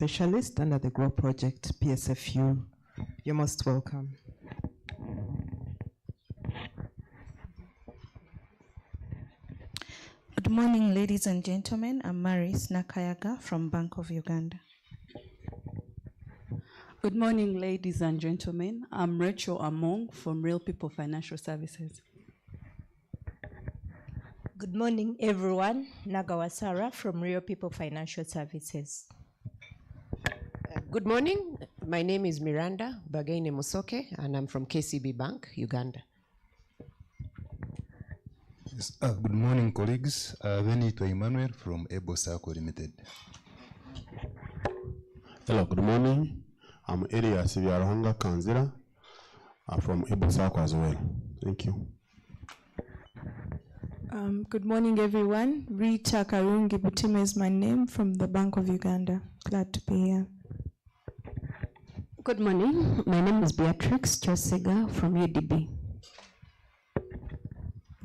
Specialist under the GROW project, PSFU. You're most welcome. Good morning, ladies and gentlemen. I'm Maris Nakayaga from Bank of Uganda. Good morning, ladies and gentlemen. I'm Rachel Among from Real People Financial Services. Good morning, everyone. Nagawa Sarah from Real People Financial Services. Good morning. My name is Miranda Bagaine Musoke, and I'm from KCB Bank, Uganda. Yes, good morning, colleagues. Benito Emmanuel from Ebo Sako Limited. Hello, good morning. I'm Elias Viarahanga Kanzira from Ebo Sako as well. Thank you. Good morning, everyone. Rita Karungi Butima is my name from the Bank of Uganda. Glad to be here. Good morning. My name is Beatrix Josiga from UDB.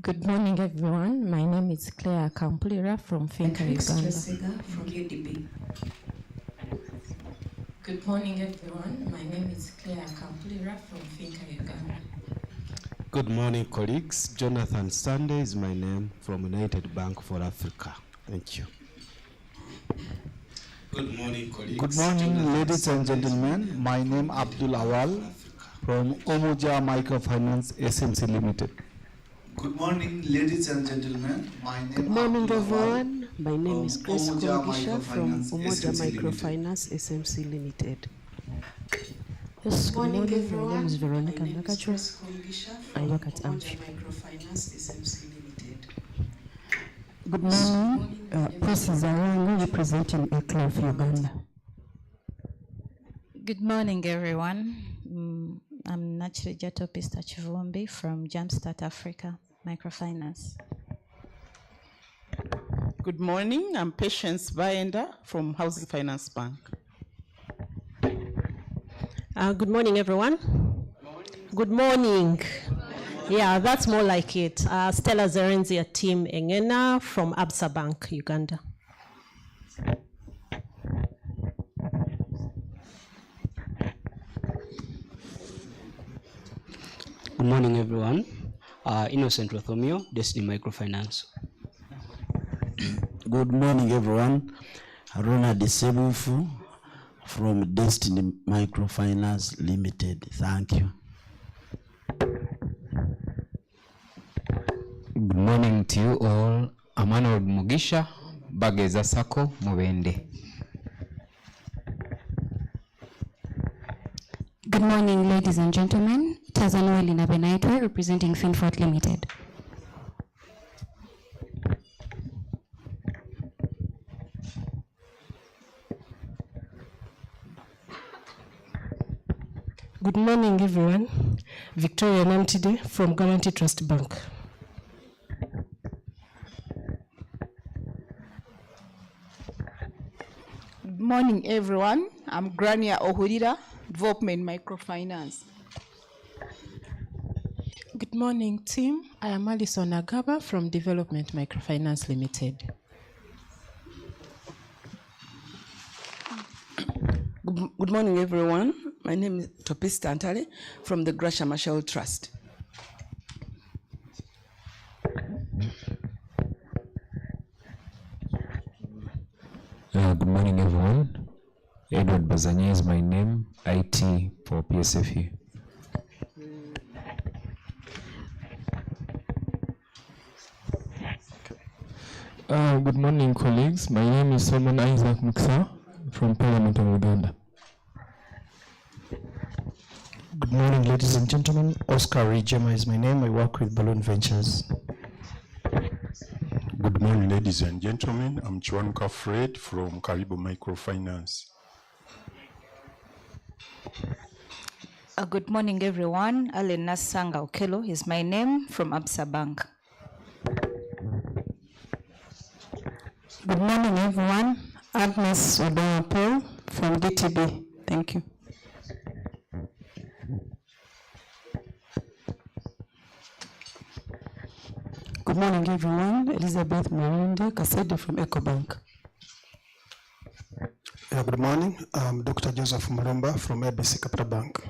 Good morning, everyone. My name is Claire Kampala from Finca Uganda. Josiga from UDB. Good morning, everyone. My name is Claire Kampala from Finca Uganda. Good morning, colleagues. Jonathan Sunday is my name from United Bank for Africa. Thank you. Good morning, colleagues. Good morning, ladies and gentlemen. My name is Abdul Awal from Omoja Microfinance SMC Limited. Good morning, ladies and gentlemen. My name Good morning, everyone. My name is Grace Kongisha from Umoja Microfinance SMC Limited. Yes, good morning, everyone. My name is Veronica Nakacho. I work at Amfi. Microfinance SMC Limited. Good morning, Press Zarango representing ECLA of Uganda. Good morning, everyone. I'm Nachri Jato Pista Chivumbi from Jumpstart Africa Microfinance. Good morning. I'm Patience Baenda from Housing Finance Bank. Good morning, everyone. Good morning. Yeah, that's more like it. Stella Zerenzia Team Engena from Absa Bank, Uganda. Good morning, everyone. Innocent Rothomio, Destiny Microfinance. Good morning, everyone. Arona Desebufu from Destiny Microfinance Limited. Thank you. Good morning to you all. Emmanuel Mugisha, Bageza Sako, Mubende. Good morning, ladies and gentlemen. Tazanoeli Nabenaitwe, representing Finfort Limited. Good morning, everyone. Victoria Namtide from Guarantee Trust Bank. Good morning, everyone. I'm Grania Ohurira, Development Microfinance. Good morning, team. I am Alison Agaba from Development Microfinance Limited. Good morning, everyone. My name is Topis Tantale from the Grasha Marshall Trust. Good morning, everyone. Edward Bazanye is my name, IT for PSFU. Good morning, colleagues. My name is Solomon Isaac Muksa from Parliament of Uganda. Good morning, ladies and gentlemen. Oscar Rijema is my name. I work with Balloon Ventures. Good morning, ladies and gentlemen. I'm Chwanka Fred from Karibu Microfinance. Good morning, everyone. Alena Sanga Okelo is my name from Absa Bank. Good morning, everyone. Agnes Odawa from DTB. Thank you. Good morning, everyone. Elizabeth Marinde Kasede from EcoBank. Good morning. I'm Dr. Joseph Mulumba from ABC Capital Bank.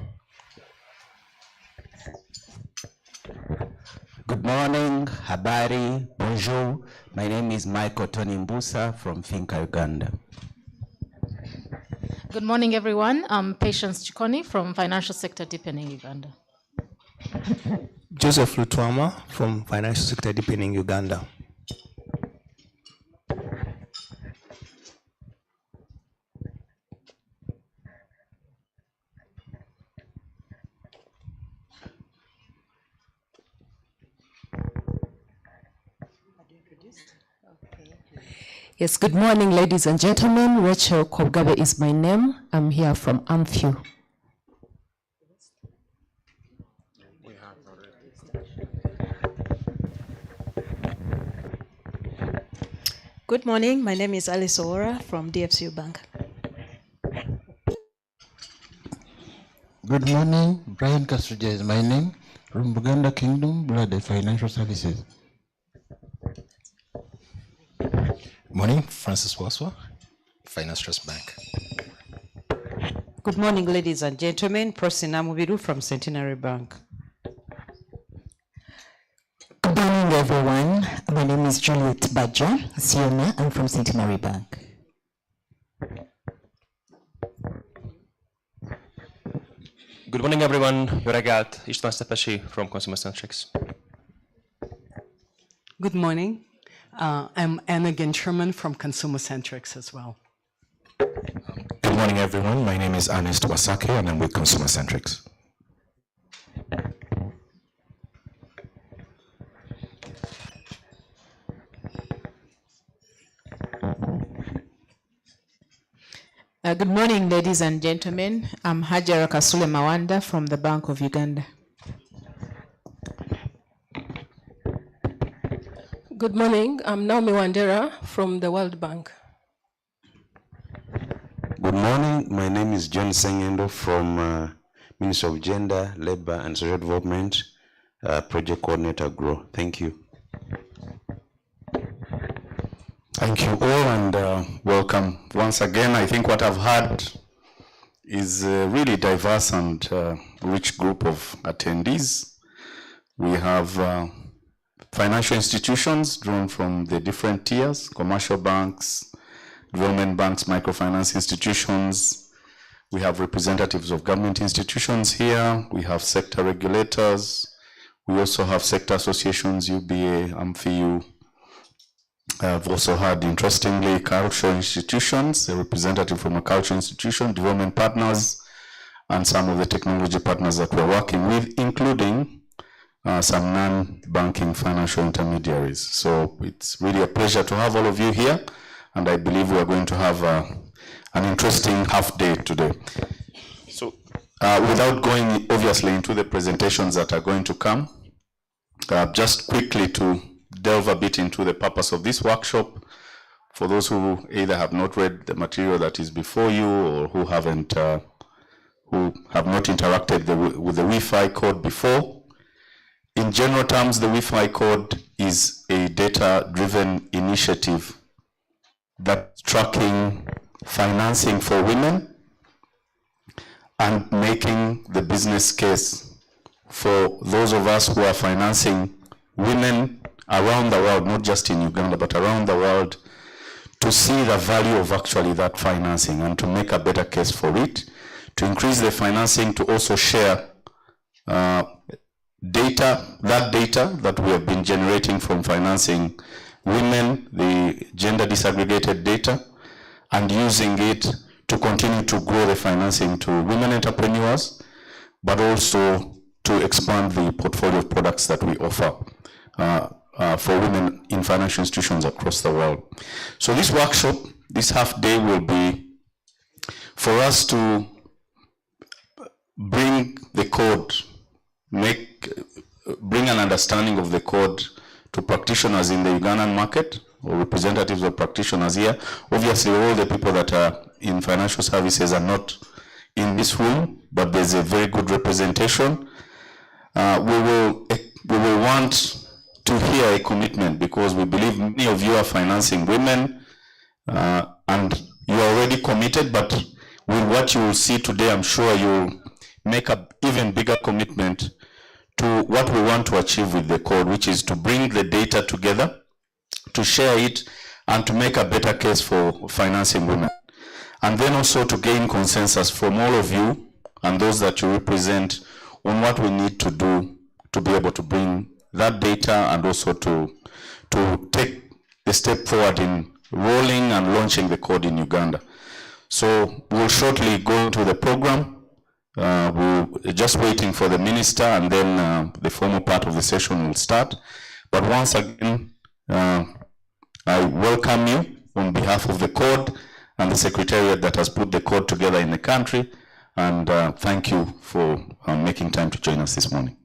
Good morning, habari, bonjour. My name is Michael Tony Mbusa from Finca, Uganda. Good morning, everyone. I'm Patience Chikoni from Financial Sector Deepening Uganda. Joseph Lutwama from Financial Sector Deepening Uganda. Yes, good morning, ladies and gentlemen. Rachel Kogabe is my name. I'm here from Amphiu. Good morning. My name is Alice Ora from DFCU Bank. Good morning. Brian Kastruja is my name from Uganda Kingdom, Blood Financial Services. Morning, Francis Waswa, Finance Trust Bank. Good morning, ladies and gentlemen. Prosina Mubiru from Centenary Bank. Good morning, everyone. My name is Juliet Badja, Siona. I'm from Centenary Bank. Good morning, everyone. Yoregat István Szepesi from Consumer Centrics. Good morning. I'm Anna Genscherman from Consumer Centrics as well. Good morning, everyone. My name is Ernest Wasake, and I'm with Consumer Centrics. Good morning, ladies and gentlemen. I'm Hajara Kasule Mawanda from the Bank of Uganda. Good morning. I'm Naomi Wandera from the World Bank. Good morning. My name is John Sengendo from Ministry of Gender, Labor and Social Development, Project Coordinator GROW. Thank you. Thank you all and welcome. Once again, I think what I've heard is a really diverse and rich group of attendees. We have financial institutions drawn from the different tiers, commercial banks, development banks, microfinance institutions. We have representatives of government institutions here. We have sector regulators. We also have sector associations, UBA, Amphiu. I've also had, interestingly, cultural institutions, a representative from a cultural institution, development partners, and some of the technology partners that we're working with, including some non-banking financial intermediaries. So it's really a pleasure to have all of you here, and I believe we are going to have an interesting half day today. So without going obviously into the presentations that are going to come, just quickly to delve a bit into the purpose of this workshop, for those who either have not read the material that is before you or who have not interacted with the Wi-Fi code before. In general terms, the Wi-Fi code is a data-driven initiative that's tracking financing for women and making the business case for those of us who are financing women around the world, not just in Uganda, but around the world, to see the value of actually that financing and to make a better case for it, to increase the financing, to also share data that we have been generating from financing women, the gender disaggregated data, and using it to continue to grow the financing to women entrepreneurs, but also to expand the portfolio of products that we offer for women in financial institutions across the world. So this workshop, this half day, will be for us to bring the code, bring an understanding of the code to practitioners in the Ugandan market, or representatives of practitioners here. Obviously, all the people that are in financial services are not in this room, but there's a very good representation. We will want to hear a commitment, because we believe many of you are financing women, and you are already committed, but with what you will see today, I'm sure you'll make an even bigger commitment to what we want to achieve with the code, which is to bring the data together, to share it, and to make a better case for financing women. And then also to gain consensus from all of you and those that you represent on what we need to do to be able to bring that data and also to take the step forward in rolling and launching the code in Uganda. So we'll shortly go into the program. We're just waiting for the minister, and then the formal part of the session will start. But once again, I welcome you on behalf of the code and the secretariat that has put the code together in the country, and thank you for making time to join us this morning.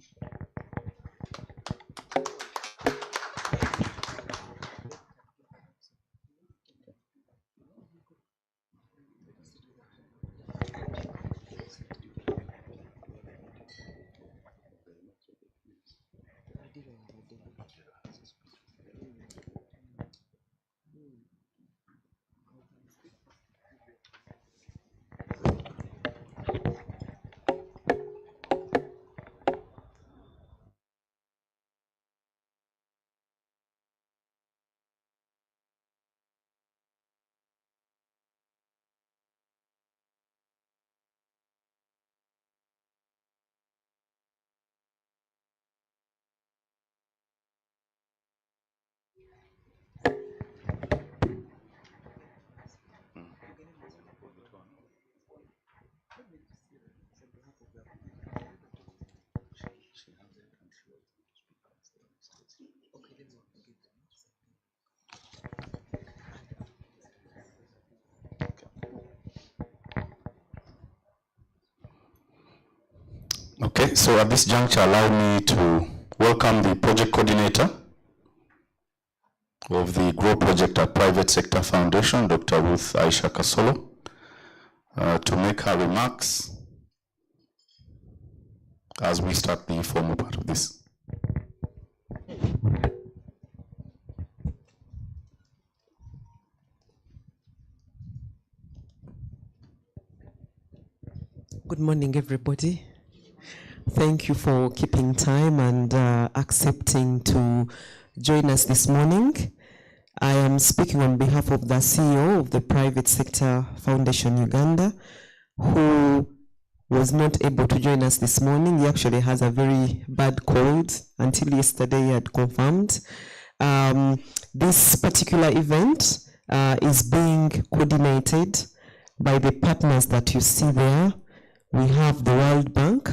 Okay, so at this juncture, allow me to welcome the project coordinator of the GROW project at Private Sector Foundation, Dr. Ruth Aisha Kasolo, to make her remarks as we start the formal part of this. Good morning, everybody. Thank you for keeping time and accepting to join us this morning. I am speaking on behalf of the CEO of the Private Sector Foundation Uganda, who was not able to join us this morning. He actually has a very bad cold. Until yesterday, he had confirmed. This particular event is being coordinated by the partners that you see there. We have the World Bank,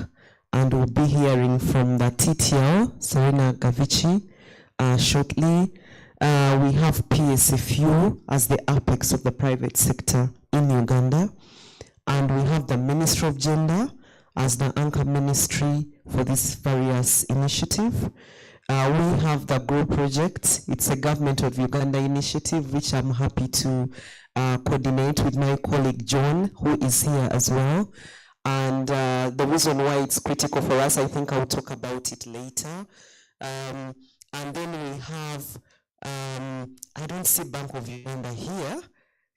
and we'll be hearing from the TTL, Serena Gavici, shortly. We have PSFU as the apex of the private sector in Uganda. And we have the Ministry of Gender as the anchor ministry for this various initiative. We have the GROW project. It's a Government of Uganda initiative, which I'm happy to coordinate with my colleague John, who is here as well. And the reason why it's critical for us, I think I'll talk about it later. And then we have, I don't see Bank of Uganda here.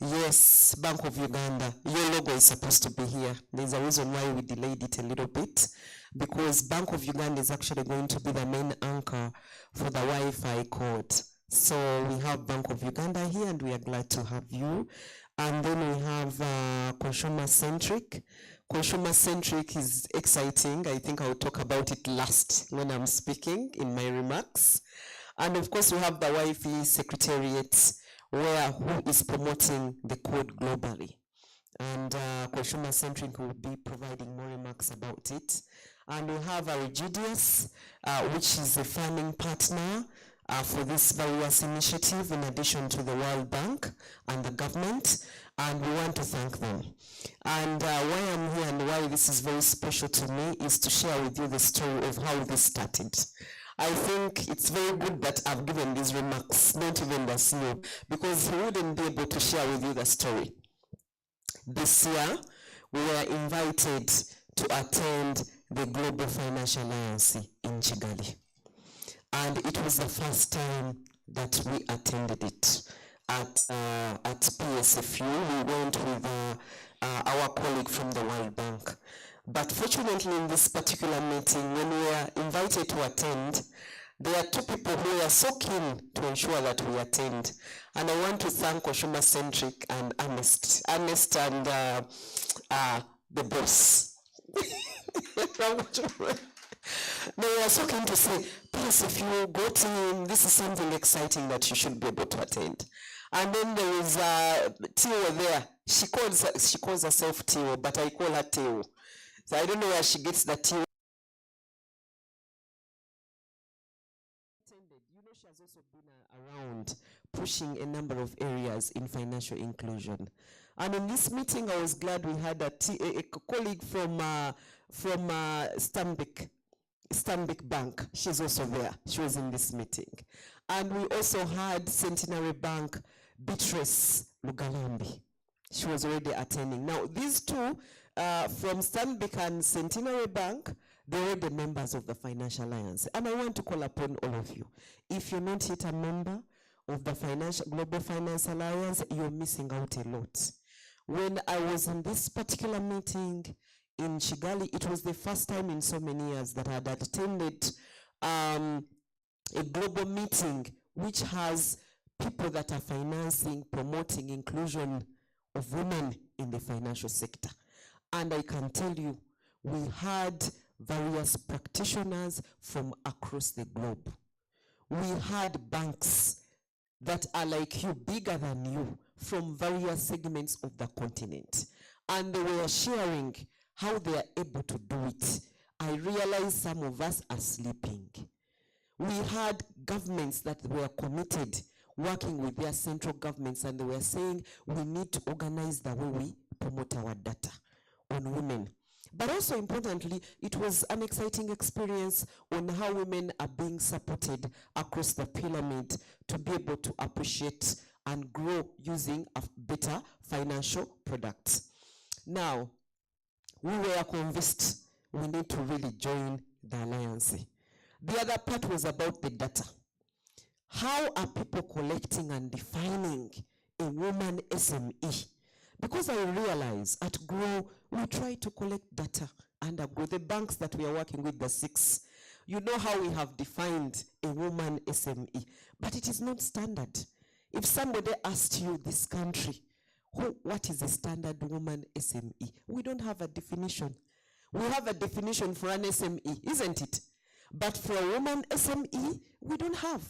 Yes, Bank of Uganda. Your logo is supposed to be here. There's a reason why we delayed it a little bit, because Bank of Uganda is actually going to be the main anchor for the Wi-Fi code. So we have Bank of Uganda here, and we are glad to have you. And then we have consumer-centric. Consumer-centric is exciting. I think I'll talk about it last when I'm speaking in my remarks. And of course, we have the Wi-Fi Secretariat, who is promoting the code globally. And consumer-centric will be providing more remarks about it. And we have Regidius, which is a funding partner for this various initiative, in addition to the World Bank and the government, and we want to thank them. And why I'm here and why this is very special to me is to share with you the story of how this started. I think it's very good that I've given these remarks, not even the CEO, because he wouldn't be able to share with you the story. This year, we were invited to attend the Global Financial Alliance in Kigali. And it was the first time that we attended it. at PSFU. We went with our colleague from the World Bank. But fortunately, in this particular meeting, when we were invited to attend, there are two people who are so keen to ensure that we attend. And I want to thank Oshuma-Centric and Ernest and the boss. They are so keen to say, please, if you got in, this is something exciting that you should be able to attend. And then there is Teo there. She calls herself Teo, but I call her Teo. So I don't know where she gets the Teo. You know, she has also been around pushing a number of areas in financial inclusion. And in this meeting, I was glad we had a colleague from Stanbic Bank. She's also there. She was in this meeting. And we also had Centenary Bank, Beatrice Lugalambi. She was already attending. Now, these two from Stanbic and Centenary Bank, they were the members of the Financial Alliance. And I want to call upon all of you. If you're not yet a member of the Global Finance Alliance, you're missing out a lot. When I was in this particular meeting in Kigali, it was the first time in so many years that I had attended a global meeting which has people that are financing, promoting inclusion of women in the financial sector. And I can tell you, we had various practitioners from across the globe. We had banks that are like you, bigger than you, from various segments of the continent. And they were sharing how they are able to do it. I realized some of us are sleeping. We had governments that were committed, working with their central governments, and they were saying we need to organize the way we promote our data on women. But also importantly, it was an exciting experience on how women are being supported across the pyramid to be able to appreciate and grow using a better financial products. Now, we were convinced we need to really join the alliance. The other part was about the data. How are people collecting and defining a woman SME? Because I realize at GROW, we try to collect data under GROW. The banks that we are working with, the 6, you know how we have defined a woman SME, but it is not standard. If somebody asked you this country, what is a standard woman SME? We don't have a definition. We have a definition for an SME, isn't it? But for a woman SME, we don't have.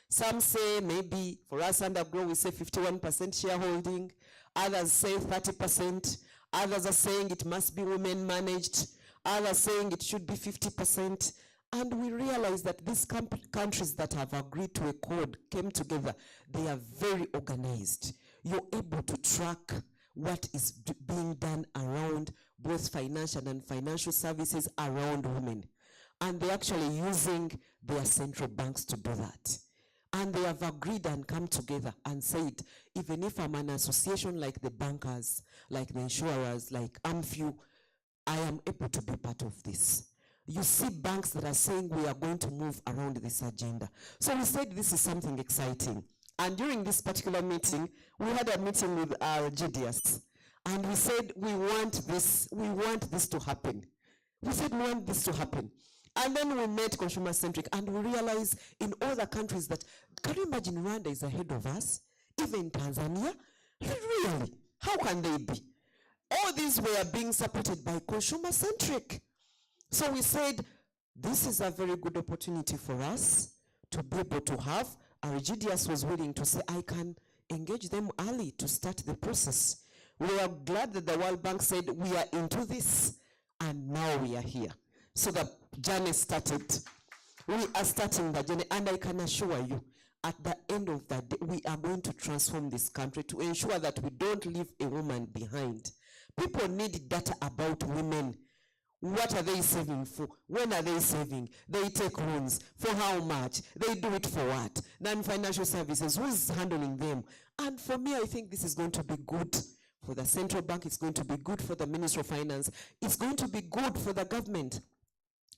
Some say maybe for us under GROW, we say 51% shareholding. Others say 30%. Others are saying it must be women managed. Others saying it should be 50%. And we realize that these countries that have agreed to a code came together. They are very organized. You're able to track what is being done around both financial and financial services around women. And they're actually using their central banks to do that. And they have agreed and come together and said, even if I'm an association like the bankers, like the insurers, like AMFU, I am able to be part of this. You see banks that are saying we are going to move around this agenda. So we said this is something exciting. And during this particular meeting, we had a meeting with our GDS. And we said we want this to happen. We said we want this to happen. And then we met consumer-centric, and we realized in all the countries that, can you imagine Rwanda is ahead of us? Even Tanzania? Really? How can they be? All these were being supported by consumer-centric. So we said, this is a very good opportunity for us to be able to have. Our GDS was willing to say, I can engage them early to start the process. We are glad that the World Bank said, we are into this, and now we are here. So the journey started. We are starting the journey, and I can assure you, at the end of the day, we are going to transform this country to ensure that we don't leave a woman behind. People need data about women. What are they saving for? When are they saving? They take loans. For how much? They do it for what? Non-financial services, who is handling them? And for me, I think this is going to be good for the central bank. It's going to be good for the Ministry of Finance. It's going to be good for the government.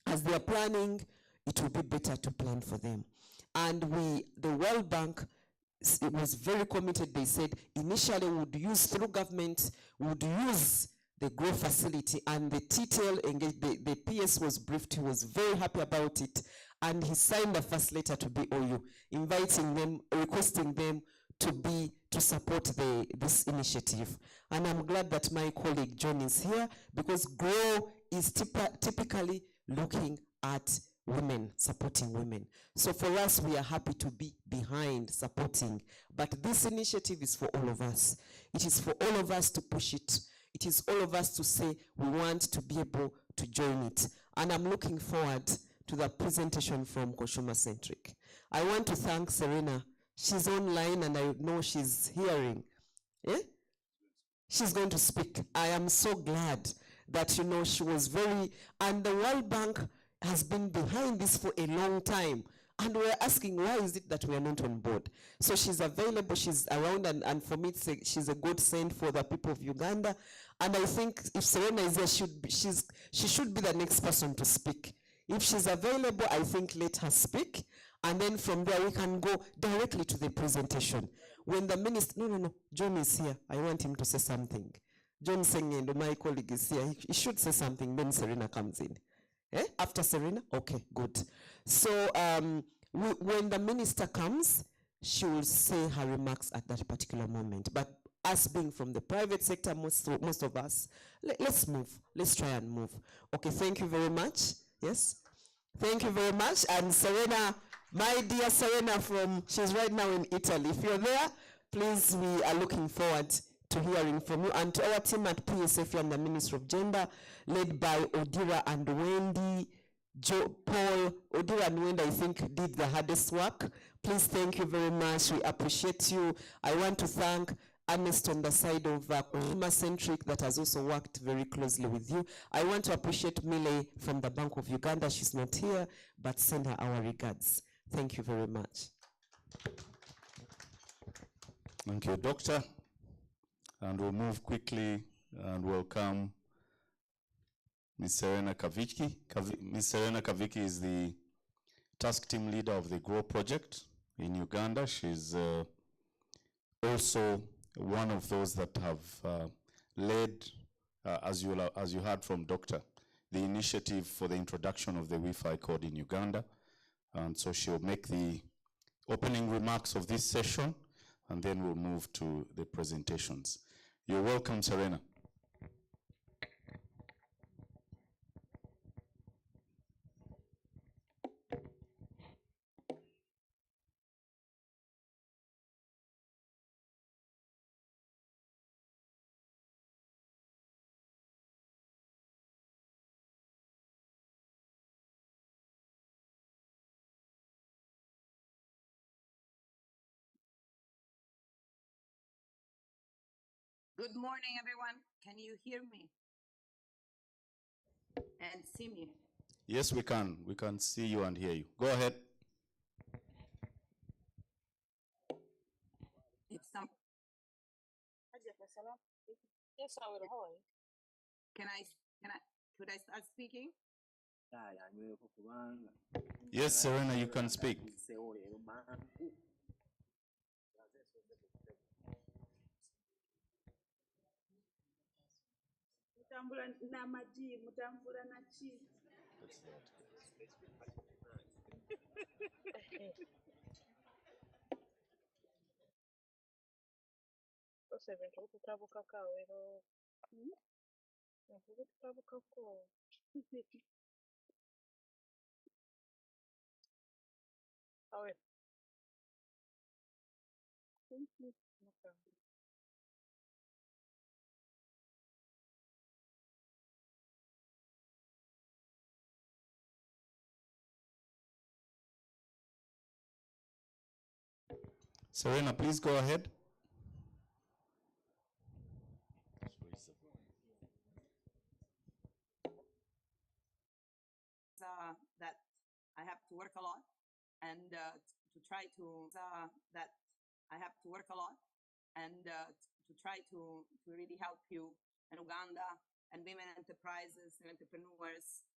As they are planning, it will be better to plan for them. And the World Bank it was very committed. They said initially would use through government, would use the grow facility, and the TTL engaged, the PS was briefed, he was very happy about it, and he signed a first letter to BOU, inviting them, requesting them to support this initiative. And I'm glad that my colleague John is here, because GROW is typically looking at women, supporting women. So for us, we are happy to be behind supporting, but this initiative is for all of us. It is for all of us to push it. It is all of us to say we want to be able to join it. And I'm looking forward to the presentation from Consumer Centric. I want to thank Serena. She's online and I know she's hearing. She's going to speak. I am so glad that, you know, she was very, and the World Bank has been behind this for a long time. And we're asking, why is it that we are not on board? So she's available, she's around, and for me, she's a good send for the people of Uganda. And I think if Serena is there, she should be the next person to speak. If she's available, I think let her speak. And then from there, we can go directly to the presentation. When the minister, no, John is here. I want him to say something. John Sengendo, my colleague, is here. He should say something, then Serena comes in. After Serena? Okay, good. So when the minister comes, she will say her remarks at that particular moment. But us being from the private sector, most of us, let's move. Let's try and move. Okay, thank you very much. Yes? Thank you very much. And Serena, my dear Serena she's right now in Italy. If you're there, please, we are looking forward to hearing from you, and to our team at PSF and the Ministry of Gender, led by Odira and Wendy, Paul. Odira and Wendy, I think, did the hardest work. Please, thank you very much. We appreciate you. I want to thank Ernest on the side of Consumer Centric that has also worked very closely with you. I want to appreciate Mile from the Bank of Uganda. She's not here, but send her our regards. Thank you very much. Thank you, Doctor. And we'll move quickly and welcome Ms. Serena Kaviki. Ms. Serena Kaviki is the task team leader of the GROW project in Uganda. She's also one of those that have led, as you heard from Doctor, the initiative for the introduction of the Wi-Fi code in Uganda. And so she'll make the opening remarks of this session, and then we'll move to the presentations. You're welcome, Serena. Good morning, everyone. Can you hear me and see me? Yes, we can. We can see you and hear you. Go ahead. If some. Yes, I will hold. Should I start speaking? Yes, Serena, you can speak. Serena, please go ahead. That I have to work a lot, and to try to really help you in Uganda and women enterprises and entrepreneurs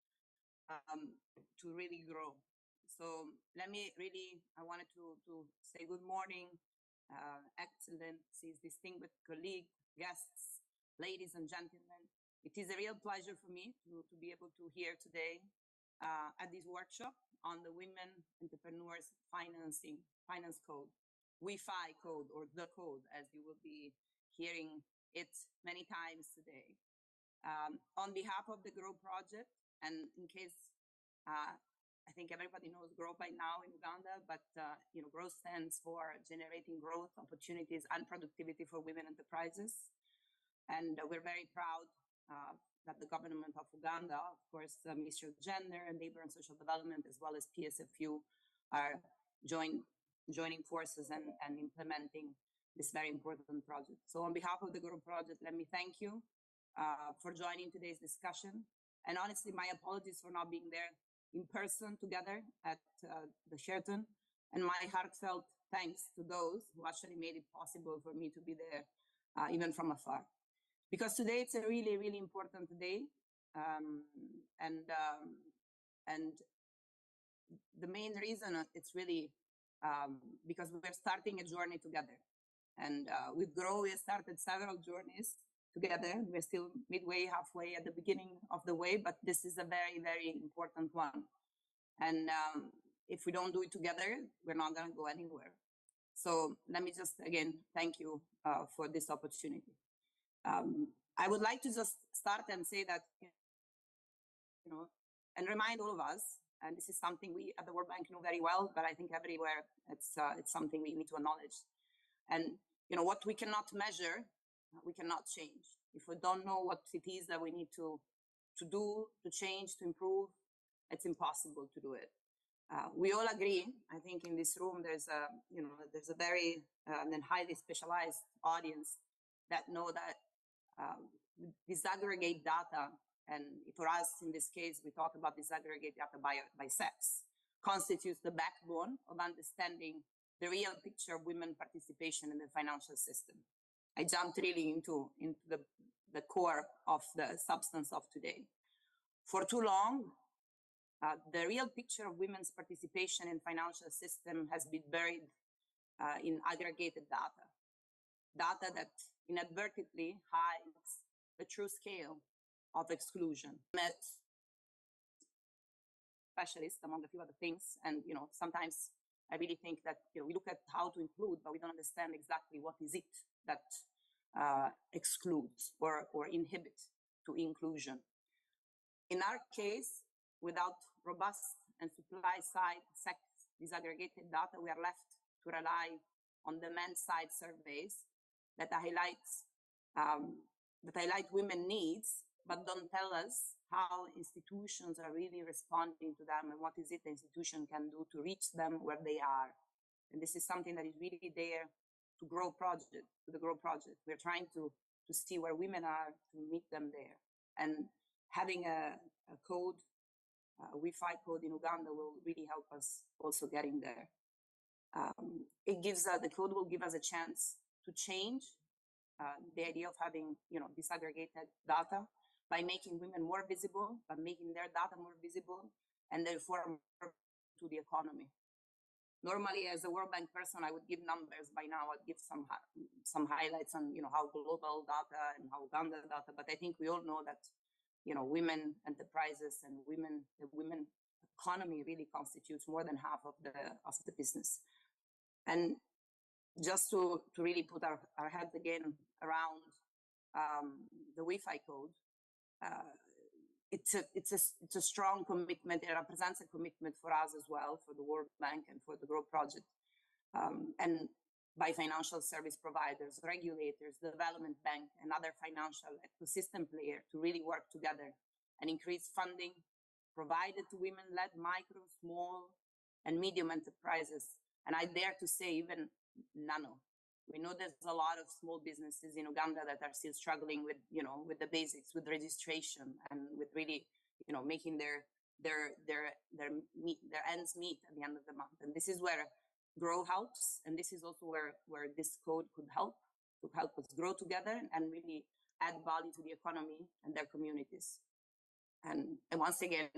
to really grow. So I wanted to say good morning Excellencies, distinguished colleagues, guests, ladies and gentlemen. It is a real pleasure for me to be able to hear today at this workshop on the Women Entrepreneurs Finance Code, WIFI code, or the code, as you will be hearing it many times today. On behalf of the GROW project, and in case I think everybody knows GROW by now in Uganda, but GROW stands for Generating Growth, Opportunities and Productivity for Women Enterprises. And we're very proud that the government of Uganda, of course, the Ministry of Gender and Labor and Social Development, as well as PSFU, are joining forces and implementing this very important project. So on behalf of the GROW project, let me thank you for joining today's discussion. And honestly, my apologies for not being there in person together at the Sheraton, and my heartfelt thanks to those who actually made it possible for me to be there, even from afar. Because today it's a really, really important day, and the main reason it's really because we're starting a journey together. And with GROW, we started several journeys together. We're still midway, halfway at the beginning of the way, but this is a very, very important one. And if we don't do it together, we're not going to go anywhere. So let me just, again, thank you for this opportunity. I would like to just start and say that, and remind all of us, and this is something we at the World Bank know very well, but I think everywhere it's something we need to acknowledge. And, what we cannot measure, we cannot change. If we don't know what it is that we need to do, to change, to improve, it's impossible to do it. We all agree, I think in this room, there's a very and highly specialized audience that know that disaggregate data, and for us in this case, we talk about disaggregate data by sex, constitutes the backbone of understanding the real picture of women participation in the financial system. I jumped really into the core of the substance of today. For too long, the real picture of women's participation in financial system has been buried in aggregated data that inadvertently hides the true scale of exclusion. Met specialists, among a few other things, and sometimes I really think that we look at how to include, but we don't understand exactly what is it that excludes or inhibits to inclusion. In our case, without robust and supply side sex disaggregated data, we are left to rely on demand side surveys that highlight women needs, but don't tell us how institutions are really responding to them and what is it the institution can do to reach them where they are. And this is something that is really there to GROW project, to the GROW project. We're trying to see where women are, to meet them there. And having a code, a WIFI code in Uganda will really help us also getting there. The code will give us a chance to change the idea of having, disaggregated data by making women more visible, by making their data more visible, and therefore more to the economy. Normally, as a World Bank person, I would give numbers. By now, I'd give some highlights on, how global data and how Uganda data. But I think we all know that, women enterprises and the women economy really constitutes more than half of the business. And just to really put our heads again around the WIFI code, it's a strong commitment. It represents a commitment for us as well, for the World Bank and for the GROW project, and by financial service providers, regulators, the Development Bank, and other financial ecosystem players to really work together and increase funding provided to women-led micro, small, and medium enterprises. And I dare to say even nano. We know there's a lot of small businesses in Uganda that are still struggling with, with the basics, with registration, and with really, making their ends meet at the end of the month. And this is where GROW helps, and this is also where this code could help us grow together and really add value to the economy and their communities. And once again,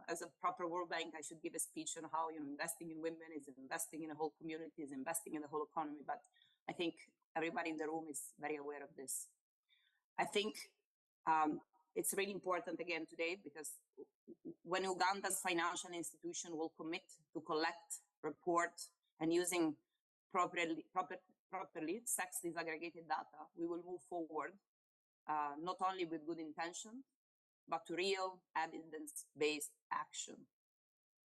as a proper World Bank, I should give a speech on how investing in women is investing in a whole community, is investing in the whole economy. But I think everybody in the room is very aware of this. I think it's really important again today because when Uganda's financial institution will commit to collect, report, and using properly sex disaggregated data, we will move forward not only with good intention, but to real evidence-based action.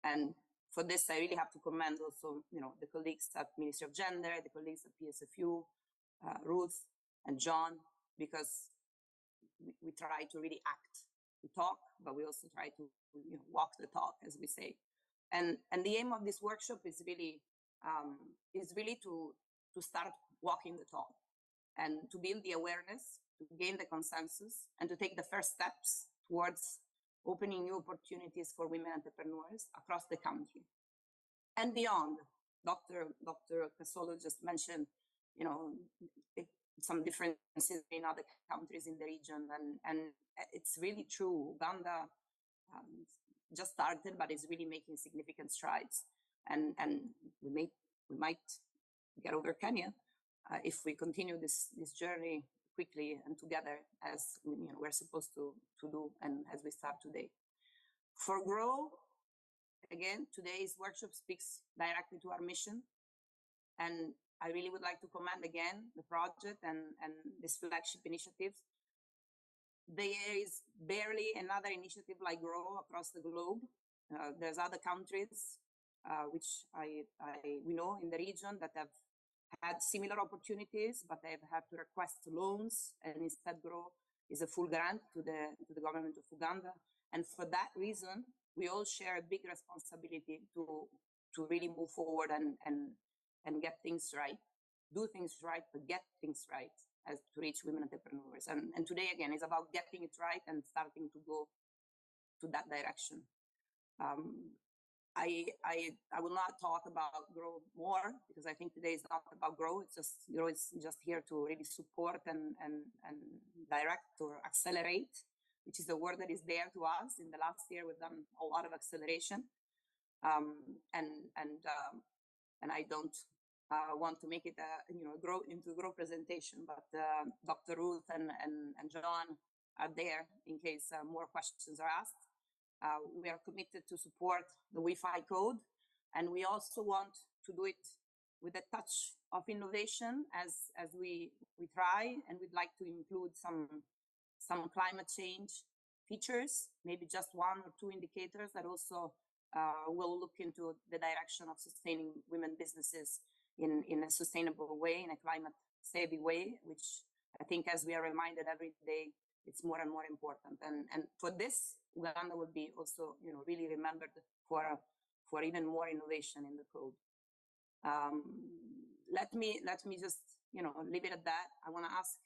And for this, I really have to commend also, the colleagues at Ministry of Gender, the colleagues at PSFU, Ruth and John, because we try to really act. We talk, but we also try to walk the talk, as we say. And the aim of this workshop is really to start walking the talk and to build the awareness, to gain the consensus, and to take the first steps towards opening new opportunities for women entrepreneurs across the country and beyond. Dr. Casolo just mentioned, some differences in other countries in the region, and it's really true. Uganda just started, but is really making significant strides, and we might get over Kenya if we continue this journey quickly and together, as we're supposed to do, and as we start today. For Grow, again, today's workshop speaks directly to our mission, and I really would like to commend again the project and this flagship initiative. There is barely another initiative like Grow across the globe. There's other countries which we know in the region that have had similar opportunities, but they've had to request loans, and instead Grow is a full grant to the government of Uganda. And for that reason, we all share a big responsibility to really move forward and get things right, do things right, but get things right as to reach women entrepreneurs. And today, again, is about getting it right and starting to go to that direction. I will not talk about Grow more because I think today is not about Grow. It's just Grow is just here to really support and direct or accelerate, which is the word that is there to us. In the last year, we've done a lot of acceleration, and I don't want to make it Grow into a Grow presentation, but Dr. Ruth and John are there in case more questions are asked. We are committed to support the Wi-Fi code, and we also want to do it with a touch of innovation as we try, and we'd like to include some climate change features, maybe just 1 or 2 indicators that also will look into the direction of sustaining women businesses in a sustainable way, in a climate savvy way, which I think, as we are reminded every day, it's more and more important. And for this, Uganda will be also, really remembered for even more innovation in the code. Let me just, leave it at that. I want to ask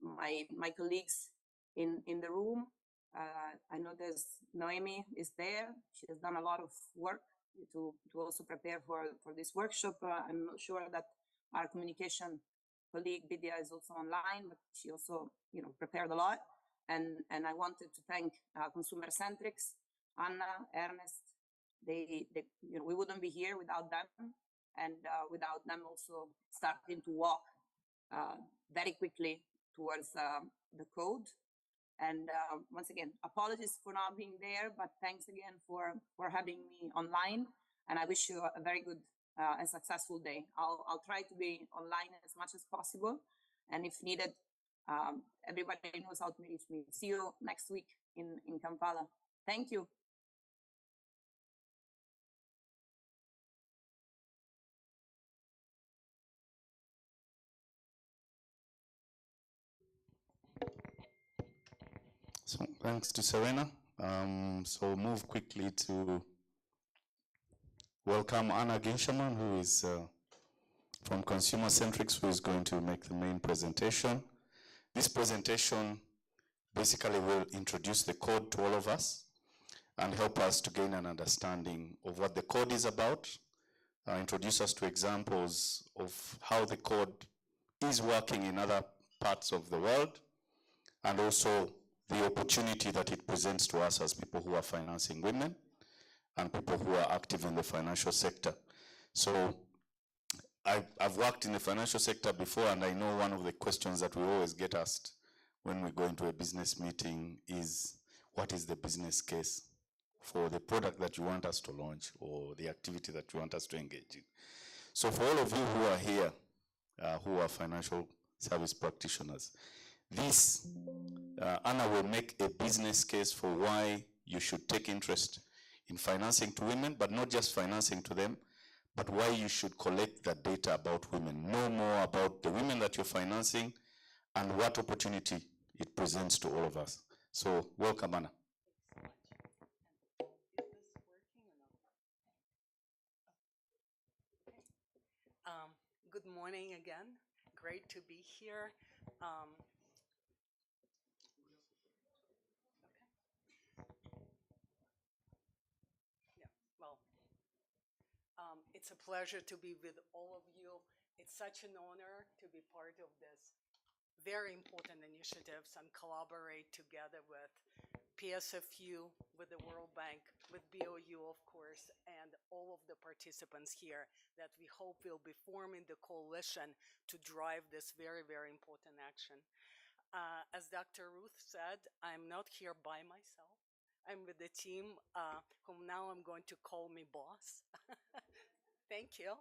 my colleagues in the room. I know there's Noemi is there. She has done a lot of work to also prepare for this workshop. I'm not sure that our communication colleague Bidya is also online, but she also, prepared a lot. And I wanted to thank Consumer Centrics, Anna, Ernest. We wouldn't be here without them, and without them also starting to walk very quickly towards the code. And once again, apologies for not being there, but thanks again for having me online. And I wish you a very good and successful day. I'll try to be online as much as possible. And if needed, everybody knows how to reach me. See you next week in Kampala. Thank you. So thanks to Serena. So move quickly to welcome Anna Ginsherman, who is from Consumer Centrics, who is going to make the main presentation. This presentation basically will introduce the code to all of us and help us to gain an understanding of what the code is about, introduce us to examples of how the code is working in other parts of the world, and also the opportunity that it presents to us as people who are financing women and people who are active in the financial sector. So I've worked in the financial sector before, and I know one of the questions that we always get asked when we go into a business meeting is, what is the business case for the product that you want us to launch or the activity that you want us to engage in? So for all of you who are here, who are financial service practitioners, this, Anna will make a business case for why you should take interest in financing to women, but not just financing to them, but why you should collect that data about women, know more about the women that you're financing and what opportunity it presents to all of us. So welcome, Anna. Good morning again. Great to be here. It's a pleasure to be with all of you. It's such an honor to be part of this very important initiatives and collaborate together with PSFU, with the World Bank, with BOU, of course, and all of the participants here that we hope will be forming the coalition to drive this very, very important action. As Dr. Ruth said, I'm not here by myself. I'm with the team, whom now I'm going to call me boss. Thank you.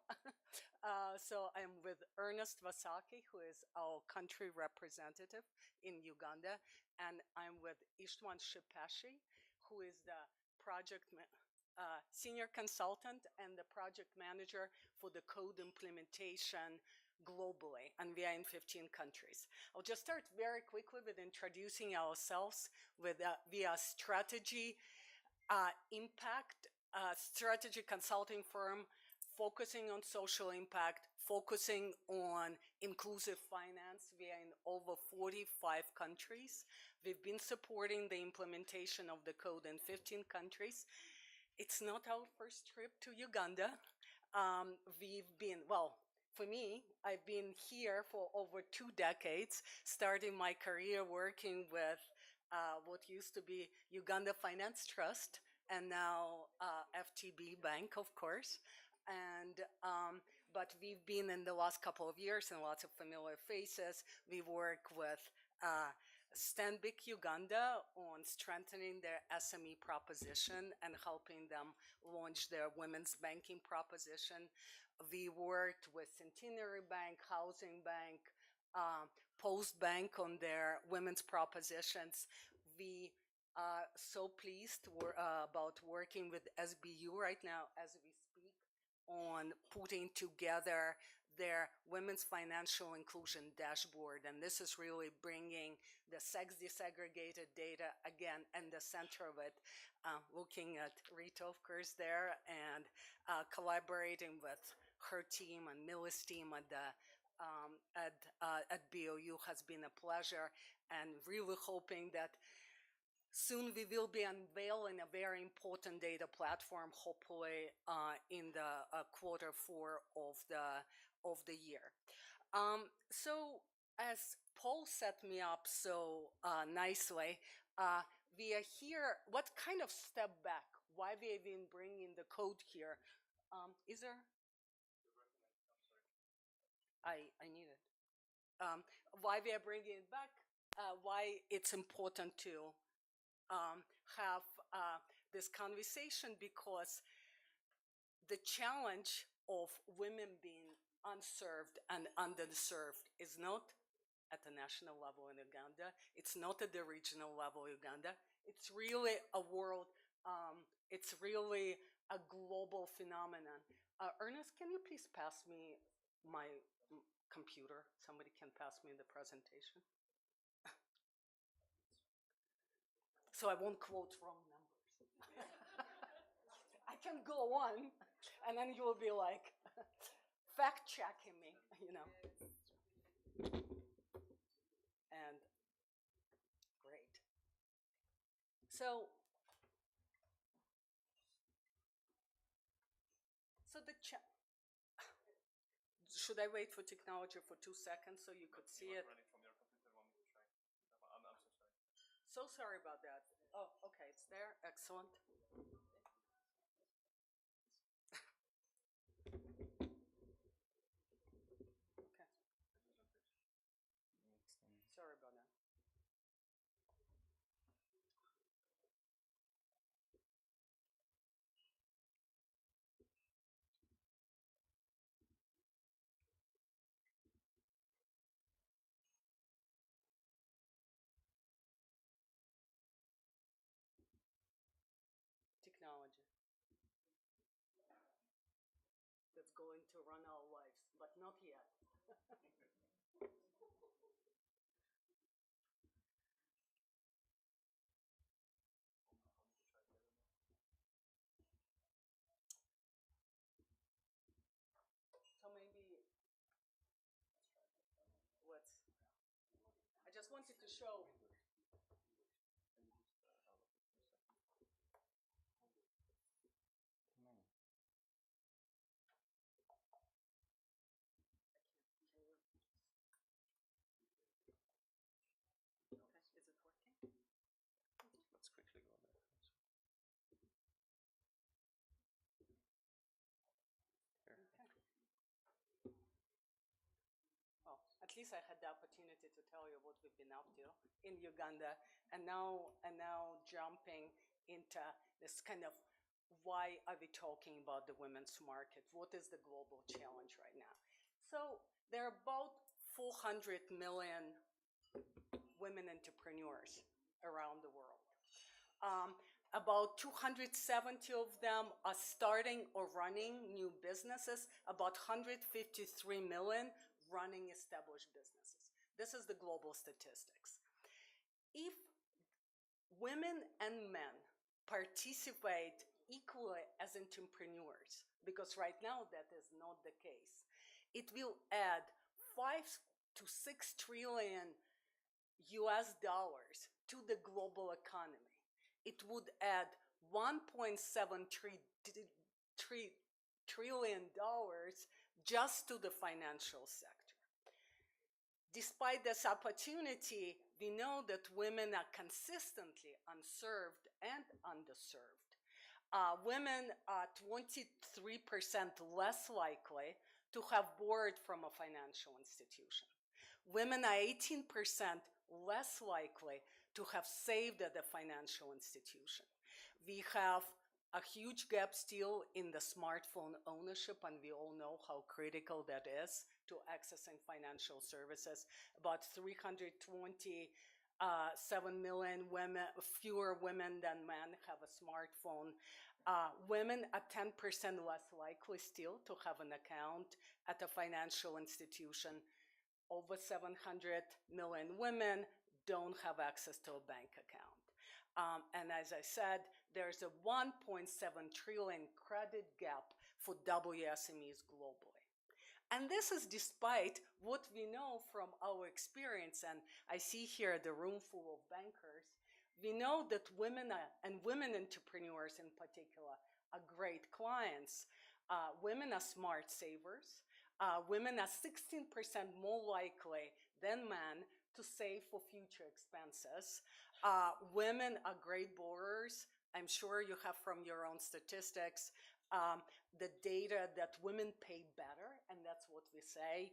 So I'm with Ernest Wasake, who is our country representative in Uganda, and I'm with Ishtwan Shepeshi, who is the senior consultant and the project manager for the code implementation globally, and we are in 15 countries. I'll just start very quickly with introducing ourselves with via strategy impact, strategy consulting firm focusing on social impact, focusing on inclusive finance. We are in over 45 countries. We've been supporting the implementation of the code in 15 countries. It's not our first trip to Uganda. We've been, well, for me, I've been here for over 2 decades, starting my career working with what used to be Uganda Finance Trust, and now FTB Bank, of course. And but we've been in the last couple of years and lots of familiar faces. We work with Stanbic Uganda on strengthening their SME proposition and helping them launch their women's banking proposition. We worked with Centenary Bank, Housing Bank, Post Bank on their women's propositions. We are so pleased about working with SBU right now as we speak on putting together their women's financial inclusion dashboard. And this is really bringing the sex desegregated data again in the center of it, looking at Rita, of course, there, and collaborating with her team and Millie's team at BOU has been a pleasure, and really hoping that soon we will be unveiling a very important data platform, hopefully in the Q4 of the year. So as Paul set me up so nicely, we are here. What kind of step back? Why we have been bringing the code here? Is there? I need it. Why we are bringing it back? Why it's important to have this conversation, because the challenge of women being unserved and underserved is not at the national level in Uganda. It's not at the regional level in Uganda. It's really a world, it's really a global phenomenon. Ernest, can you please pass me my computer? Somebody can pass me the presentation. So I won't quote wrong numbers. I can go on, and then you will be like, fact checking me, you know. And great. So the should I wait for technology for 2 seconds so you could see it? So sorry about that. Oh, okay, it's there. Excellent. to run our lives, but not yet. So maybe I just wanted to show. Is it working? Let's quickly go there. Okay. Well, at least I had the opportunity to tell you what we've been up to in Uganda, and now jumping into this kind of why are we talking about the women's market? What is the global challenge right now? So there are about 400 million women entrepreneurs around the world. About 270 of them are starting or running new businesses, about 153 million running established businesses. This is the global statistics. If women and men participate equally as entrepreneurs, because right now that is not the case, it will add 5 to 6 trillion US dollars to the global economy. It would add $1.7 trillion just to the financial sector. Despite this opportunity, we know that women are consistently unserved and underserved. Women are 23% less likely to have borrowed from a financial institution. Women are 18% less likely to have saved at a financial institution. We have a huge gap still in the smartphone ownership, and we all know how critical that is to accessing financial services. About 327 million women, fewer women than men, have a smartphone. Women are 10% less likely still to have an account at a financial institution. Over 700 million women don't have access to a bank account. And as I said, there's a 1.7 trillion credit gap for WMSMEs globally. And this is despite what we know from our experience, and I see here the room full of bankers. We know that women and women entrepreneurs in particular are great clients. Women are smart savers. Women are 16% more likely than men to save for future expenses. Women are great borrowers. I'm sure you have from your own statistics the data that women pay better, and that's what we say.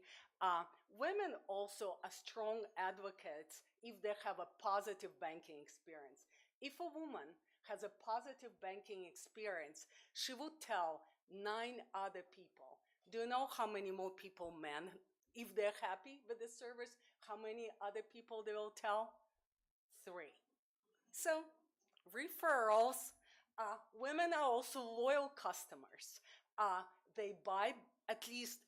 Women also are strong advocates if they have a positive banking experience. If a woman has a positive banking experience, she would tell 9 other people. Do you know how many more people men, if they're happy with the service, how many other people they will tell? 3. So referrals, women are also loyal customers. They buy at least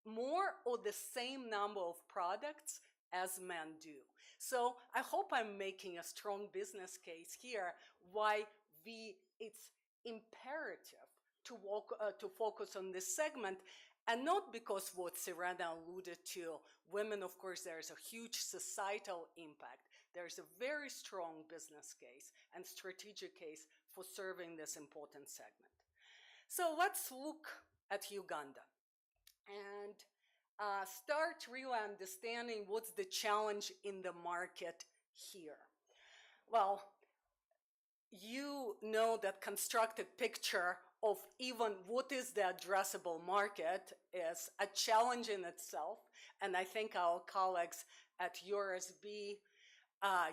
more or the same number of products as men do. So I hope I'm making a strong business case here why it's imperative to focus on this segment, and not because what Serena alluded to, women, of course, there's a huge societal impact. There's a very strong business case and strategic case for serving this important segment. So let's look at Uganda and start really understanding what's the challenge in the market here. Well, you know that constructed picture of even what is the addressable market is a challenge in itself. And I think our colleagues at URSB,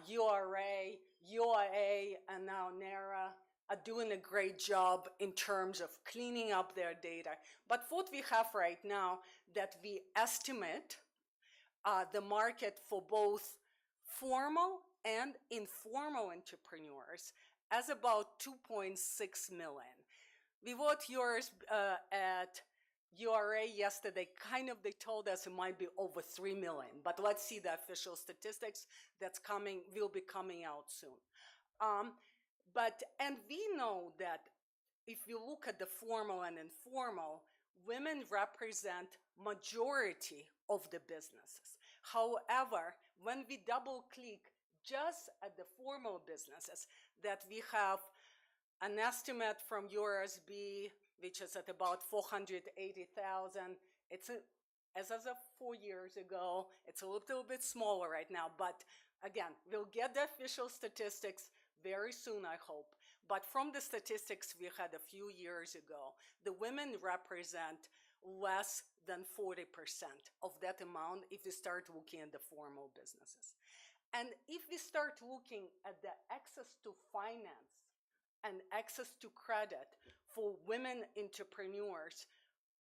URA, UIA, and now NERA are doing a great job in terms of cleaning up their data. But what we have right now, that we estimate the market for both formal and informal entrepreneurs as about 2.6 million. We vote yours at URA yesterday, they told us it might be over 3 million, but let's see the official statistics will be coming out soon. And we know that if you look at the formal and informal, women represent majority of the businesses. However, when we double click just at the formal businesses, that we have an estimate from URSB, which is at about 480,000. As of 4 years ago, it's a little bit smaller right now, but again, we'll get the official statistics very soon, I hope. But from the statistics we had a few years ago, the women represent less than 40% of that amount if we start looking at the formal businesses. And if we start looking at the access to finance and access to credit for women entrepreneurs,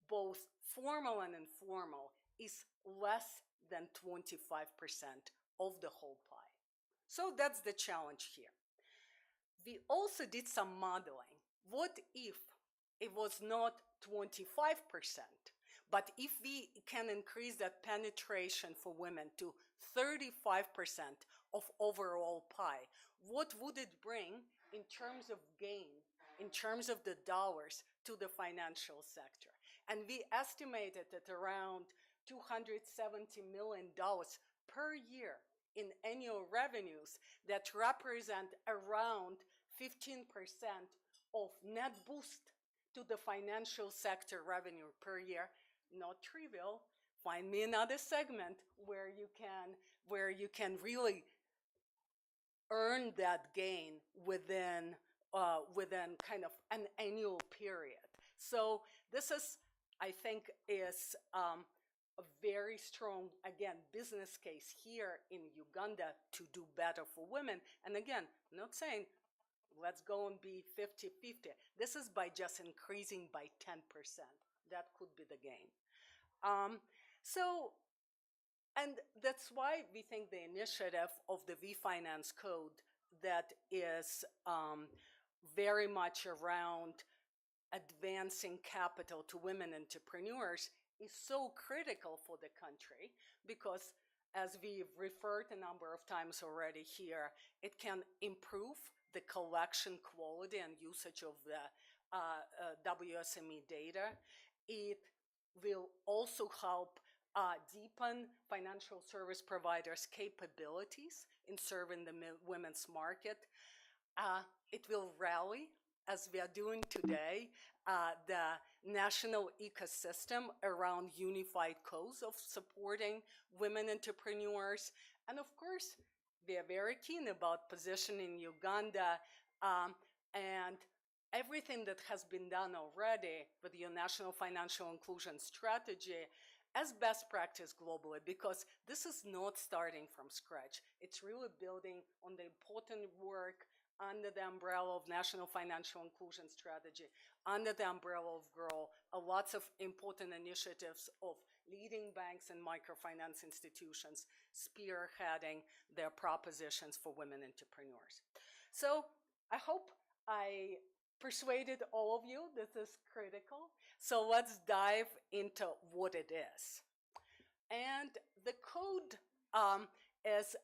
both formal and informal, is less than 25% of the whole pie. So that's the challenge here. We also did some modeling. What if it was not 25%, but if we can increase that penetration for women to 35% of overall pie, what would it bring in terms of gain, in terms of the dollars to the financial sector? And we estimated at around $270 million per year in annual revenues that represent around 15% of net boost to the financial sector revenue per year. Not trivial. Find me another segment where you can really earn that gain within kind of an annual period. So this is, I think, is a very strong, again, business case here in Uganda to do better for women. And again, I'm not saying let's go and be 50-50. This is by just increasing by 10%. That could be the gain. And that's why we think the initiative of the V-Finance Code that is very much around advancing capital to women entrepreneurs is so critical for the country because, as we've referred a number of times already here, it can improve the collection quality and usage of the WMSME data. It will also help deepen financial service providers' capabilities in serving the women's market. It will rally, as we are doing today, the national ecosystem around unified codes of supporting women entrepreneurs. And of course, we are very keen about positioning Uganda and everything that has been done already with your national financial inclusion strategy as best practice globally, because this is not starting from scratch. It's really building on the important work under the umbrella of National Financial Inclusion Strategy, under the umbrella of GROW, lots of important initiatives of leading banks and microfinance institutions spearheading their propositions for women entrepreneurs. So I hope I persuaded all of you this is critical. So let's dive into what it is. And the code, as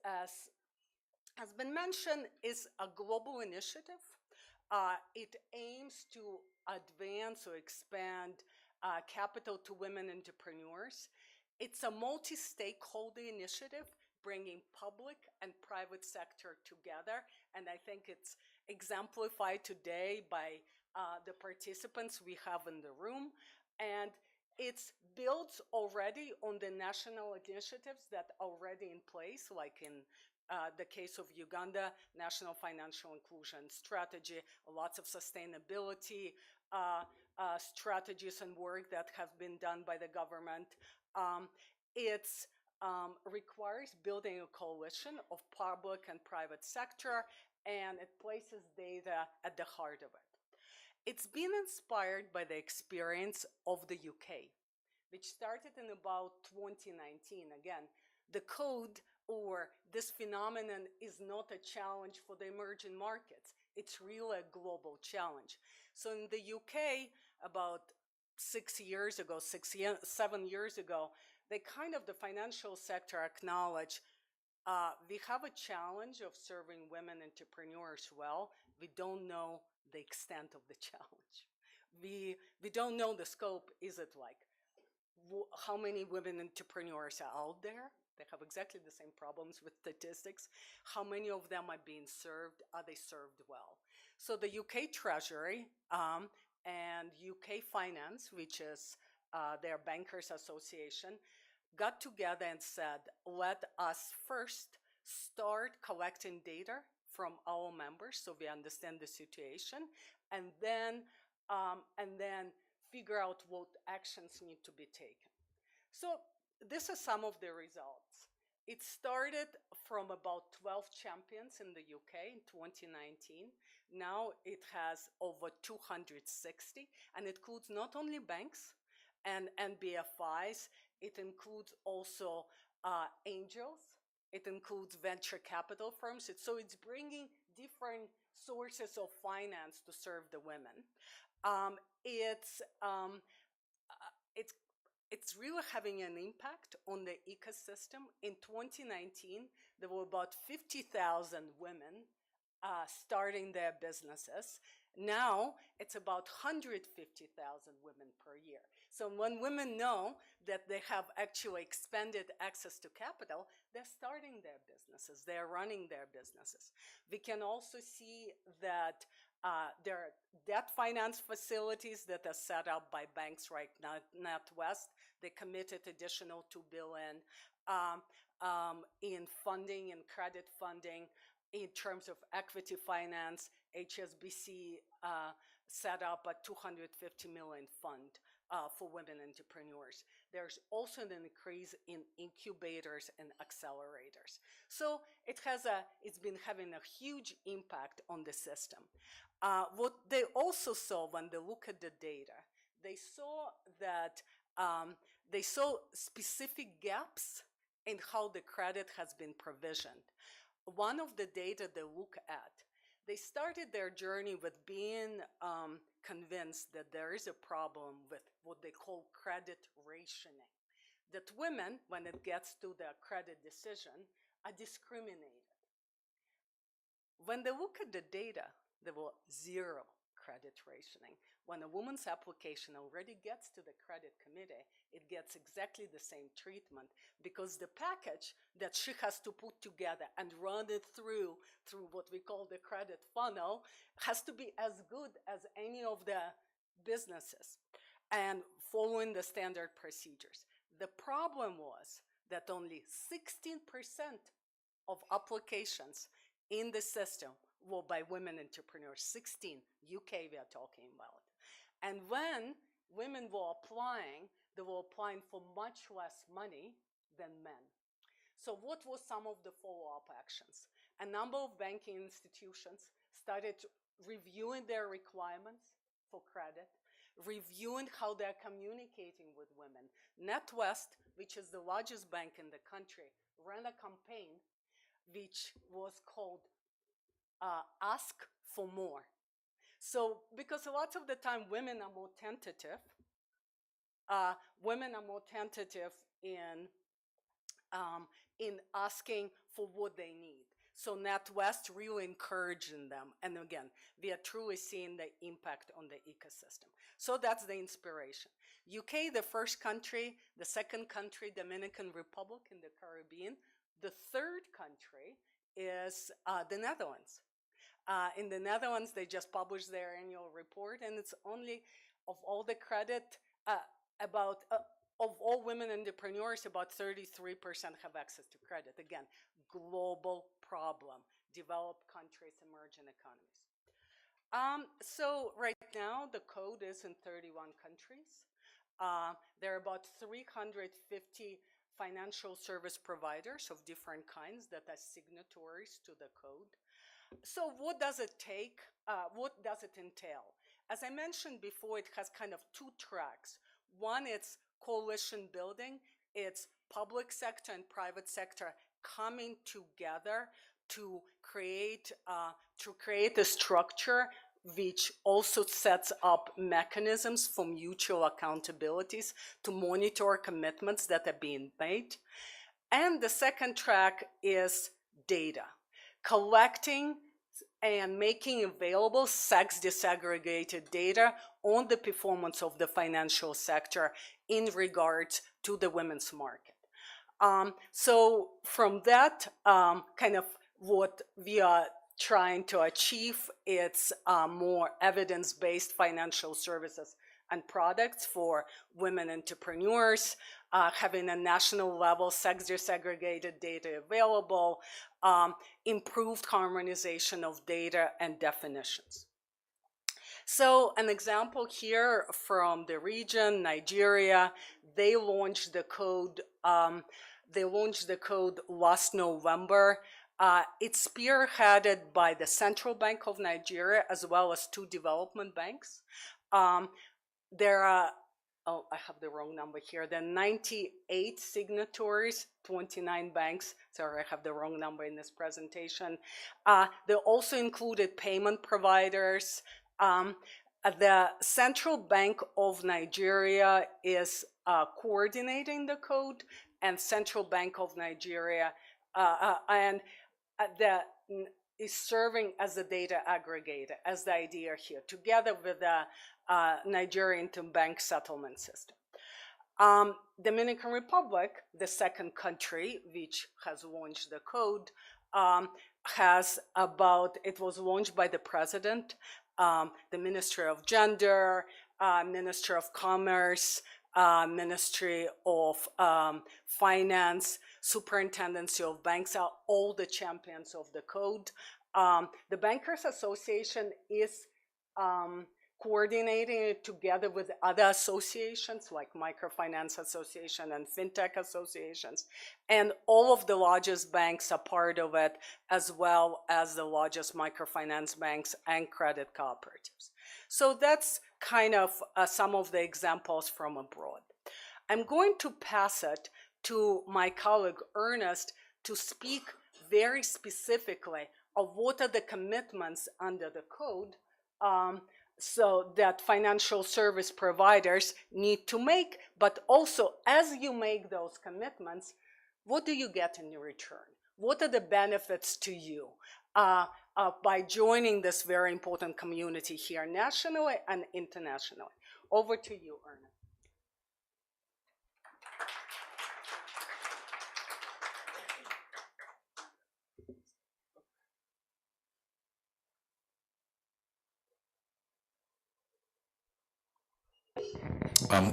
has been mentioned, is a global initiative. It aims to advance or expand capital to women entrepreneurs. It's a multi-stakeholder initiative bringing public and private sector together, and I think it's exemplified today by the participants we have in the room, and it's built already on the national initiatives that are already in place, like in the case of Uganda, National Financial Inclusion Strategy, lots of sustainability strategies and work that have been done by the government. It requires building a coalition of public and private sector, and it places data at the heart of it. It's been inspired by the experience of the UK, which started in about 2019. Again, the code or this phenomenon is not a challenge for the emerging markets. It's really a global challenge. So in the UK, about 7 years ago, the financial sector acknowledged we have a challenge of serving women entrepreneurs well. We don't know the extent of the challenge. We don't know the scope. Is it like how many women entrepreneurs are out there? They have exactly the same problems with statistics. How many of them are being served? Are they served well? So the UK Treasury and UK Finance, which is their bankers association, got together and said, let us first start collecting data from our members so we understand the situation, and then figure out what actions need to be taken. So this is some of the results. It started from about 12 champions in the UK in 2019. Now it has over 260, and it includes not only banks and BFIs, it includes also angels, it includes venture capital firms. So it's bringing different sources of finance to serve the women. It's really having an impact on the ecosystem. In 2019, there were about 50,000 women starting their businesses. Now it's about 150,000 women per year. So when women know that they have actually expanded access to capital, they're starting their businesses, they're running their businesses. We can also see that there are debt finance facilities that are set up by banks right now. NatWest, they committed additional $2 billion in funding and credit funding. In terms of equity finance, HSBC set up a $250 million fund for women entrepreneurs. There's also an increase in incubators and accelerators. So it's been having a huge impact on the system. What they also saw when they look at the data, they saw that they saw specific gaps in how the credit has been provisioned. One of the data they look at, they started their journey with being convinced that there is a problem with what they call credit rationing. That women, when it gets to their credit decision, are discriminated. When they look at the data, there was zero credit rationing. When a woman's application already gets to the credit committee, it gets exactly the same treatment because the package that she has to put together and run it through what we call the credit funnel has to be as good as any of the businesses and following the standard procedures. The problem was that only 16% of applications in the system were by women entrepreneurs. 16, UK we are talking about. And when women were applying, they were applying for much less money than men. So what was some of the follow-up actions? A number of banking institutions started reviewing their requirements for credit, reviewing how they're communicating with women. NatWest, which is the largest bank in the country, ran a campaign which was called Ask for More. So, because a lot of the time women are more tentative, in asking for what they need. So NatWest really encouraging them. And again, we are truly seeing the impact on the ecosystem. So that's the inspiration. UK, the first country, the second country, Dominican Republic in the Caribbean. The third country is the Netherlands. In the Netherlands, they just published their annual report, and it's only of all the credit, of all women entrepreneurs, about 33% have access to credit. Again, global problem, developed countries, emerging economies. So right now, the code is in 31 countries. There are about 350 financial service providers of different kinds that are signatories to the code. So what does it take? What does it entail? As I mentioned before, it has kind of two tracks. One, it's coalition building. It's public sector and private sector coming together to create a structure which also sets up mechanisms for mutual accountabilities to monitor commitments that are being made. And the second track is data, collecting and making available sex disaggregated data on the performance of the financial sector in regards to the women's market. So from that, kind of what we are trying to achieve, it's more evidence-based financial services and products for women entrepreneurs, having a national level sex disaggregated data available, improved harmonization of data and definitions. So an example here from the region, Nigeria, they launched the code last November. It's spearheaded by the Central Bank of Nigeria as well as 2 development banks. There are, oh, I have the wrong number here. There are 98 signatories, 29 banks. Sorry, I have the wrong number in this presentation. They also included payment providers. The Central Bank of Nigeria is coordinating the code, and Central Bank of Nigeria is serving as the data aggregator, as the idea here, together with the Nigerian bank settlement system. Dominican Republic, the second country which has launched the code, it was launched by the president, the Ministry of Gender, Ministry of Commerce, Ministry of Finance, Superintendency of Banks are all the champions of the code. The Bankers Association is coordinating it together with other associations like Microfinance Association and FinTech associations. And all of the largest banks are part of it, as well as the largest microfinance banks and credit cooperatives. So that's kind of some of the examples from abroad. I'm going to pass it to my colleague Ernest to speak very specifically of what are the commitments under the code so that financial service providers need to make, but also as you make those commitments, what do you get in return? What are the benefits to you by joining this very important community here nationally and internationally? Over to you, Ernest.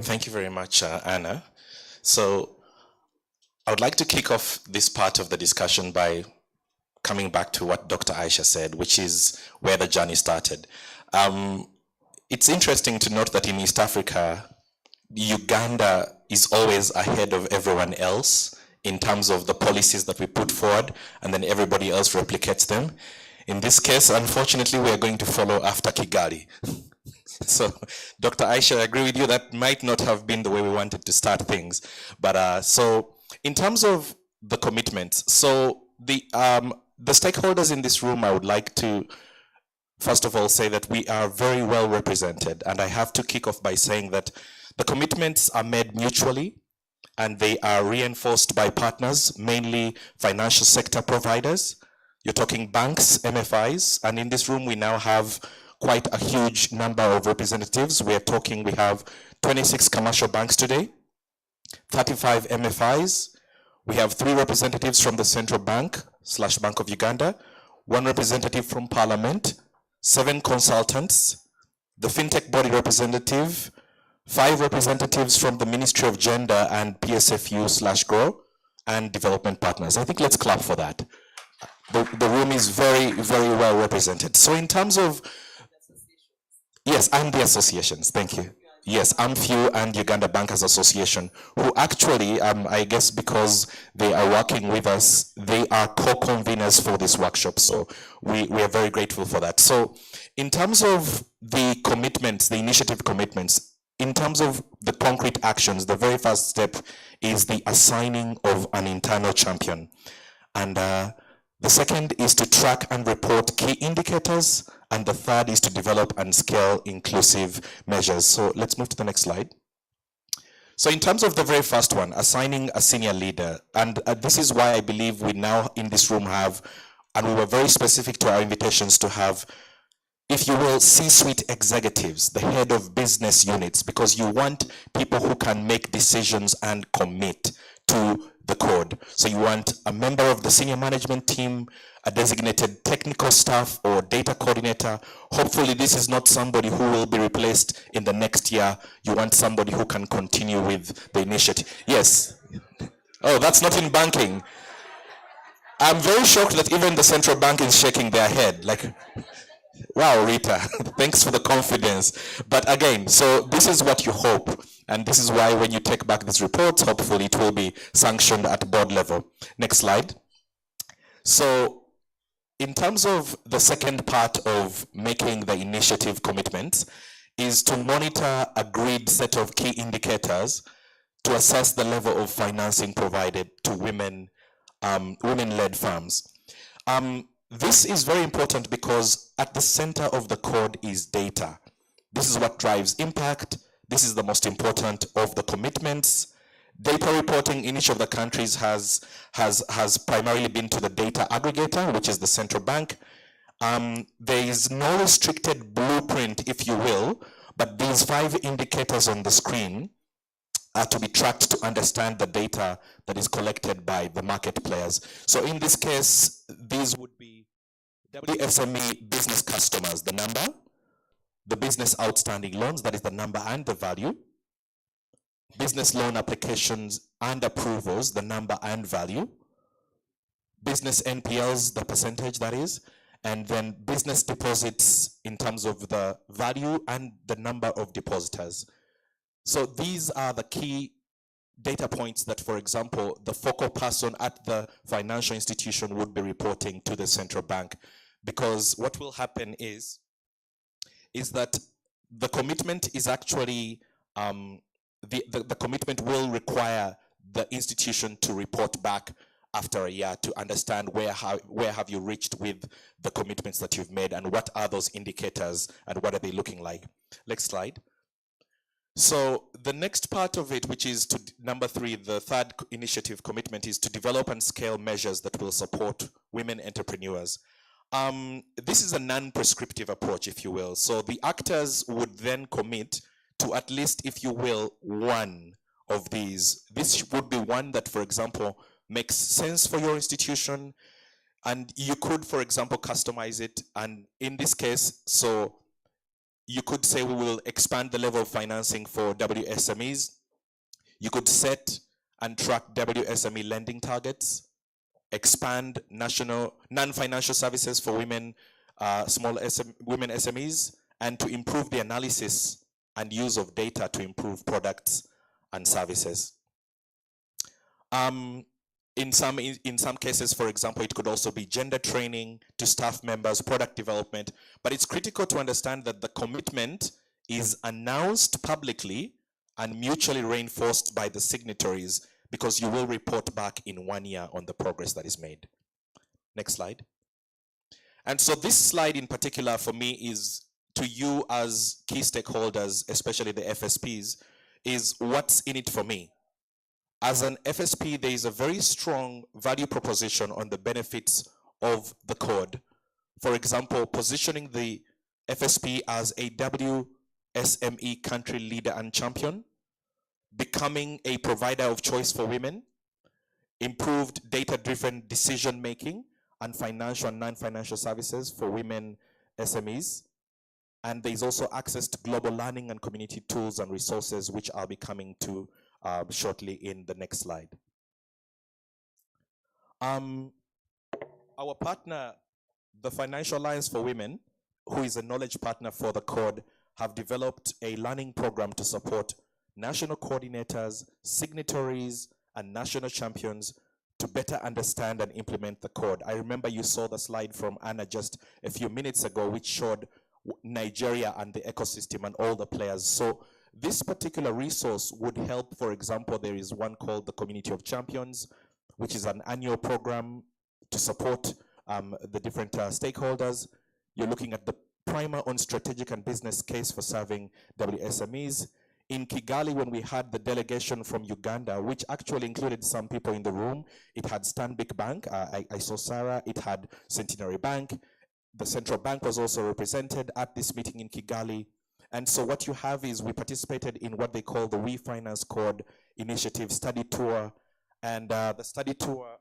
Thank you very much, Anna. So I would like to kick off this part of the discussion by coming back to what Dr. Aisha said, which is where the journey started. It's interesting to note that in East Africa, Uganda is always ahead of everyone else in terms of the policies that we put forward, and then everybody else replicates them. In this case, unfortunately, we are going to follow after Kigali. So, Dr. Aisha, I agree with you, that might not have been the way we wanted to start things. But so, in terms of the commitments, so the stakeholders in this room, I would like to, first of all, say that we are very well represented. And I have to kick off by saying that the commitments are made mutually, and they are reinforced by partners, mainly financial sector providers. You're talking banks, MFIs, and in this room we now have quite a huge number of representatives. We have 26 commercial banks today, 35 MFIs. We have 3 representatives from the Central Bank / Bank of Uganda, 1 representative from Parliament, 7 consultants, the FinTech body representative, 5 representatives from the Ministry of Gender and PSFU / GROW, and development partners. I think let's clap for that. The room is very, very well represented. So in terms of, yes, and the associations, thank you. Yes, AMFU and Uganda Bankers Association, who actually, I guess because they are working with us, they are co-conveners for this workshop. So we are very grateful for that. So in terms of the commitments, the initiative commitments, in terms of the concrete actions, the very first step is the assigning of an internal champion. And the second is to track and report key indicators And the third is to develop and scale inclusive measures. So let's move to the next slide. So in terms of the very first one, assigning a senior leader, and this is why I believe we now in this room have, and we were very specific to our invitations to have, if you will, C-suite executives, the head of business units, because you want people who can make decisions and commit to the code. So you want a member of the senior management team, a designated technical staff or data coordinator. Hopefully this is not somebody who will be replaced in the next year. You want somebody who can continue with the initiative. Yes. Oh, that's not in banking. I'm very shocked that even the central bank is shaking their head. Like, wow, Rita, thanks for the confidence. But again, so this is what you hope. And this is why when you take back these reports, hopefully it will be sanctioned at board level. Next slide. So in terms of the second part of making the initiative commitments is to monitor a agreed set of key indicators to assess the level of financing provided to women-led firms. This is very important because at the center of the code is data. This is what drives impact. This is the most important of the commitments. Data reporting in each of the countries has primarily been to the data aggregator, which is the central bank. There is no restricted blueprint, if you will, but these 5 indicators on the screen are to be tracked to understand the data that is collected by the market players. So in this case, these would be WSME business customers, the number, the business outstanding loans, that is the number and the value, business loan applications and approvals, the number and value, business NPLs, the percentage that is, and then business deposits in terms of the value and the number of depositors. So these are the key data points that, for example, the focal person at the financial institution would be reporting to the central bank. Because what will happen is that the commitment is actually, the commitment will require the institution to report back after a year to understand where have you reached with the commitments that you've made and what are those indicators and what are they looking like. Next slide. So the next part of it, which is to number 3, the third initiative commitment, is to develop and scale measures that will support women entrepreneurs. This is a non-prescriptive approach, if you will. So the actors would then commit to at least, if you will, one of these. This would be one that, for example, makes sense for your institution. And you could, for example, customize it. And in this case, so you could say we will expand the level of financing for WSMEs. You could set and track WSME lending targets, expand national non-financial services for women, women SMEs, and to improve the analysis and use of data to improve products and services. In some cases, for example, it could also be gender training to staff members, product development, but it's critical to understand that the commitment is announced publicly and mutually reinforced by the signatories, because you will report back in 1 year on the progress that is made. Next slide. And so this slide in particular for me is to you as key stakeholders, especially the FSPs, is what's in it for me. As an FSP, there is a very strong value proposition on the benefits of the code. For example, positioning the FSP as a WSME country leader and champion, becoming a provider of choice for women, improved data-driven decision-making, and financial and non-financial services for women SMEs. And there is also access to global learning and community tools and resources, which I'll be coming to shortly in the next slide. Our partner, the Financial Alliance for Women, who is a knowledge partner for the code, have developed a learning program to support national coordinators, signatories, and national champions to better understand and implement the code. I remember you saw the slide from Anna just a few minutes ago, which showed Nigeria and the ecosystem and all the players. So this particular resource would help. For example, there is one called the Community of Champions, which is an annual program to support the different stakeholders. You're looking at the primer on strategic and business case for serving WSMEs. In Kigali, when we had the delegation from Uganda, which actually included some people in the room, it had Stanbic Bank, I saw Sarah, it had Centenary Bank, the central bank was also represented at this meeting in Kigali. And so what you have is we participated in what they call the We Finance Code Initiative study tour. And the study tour,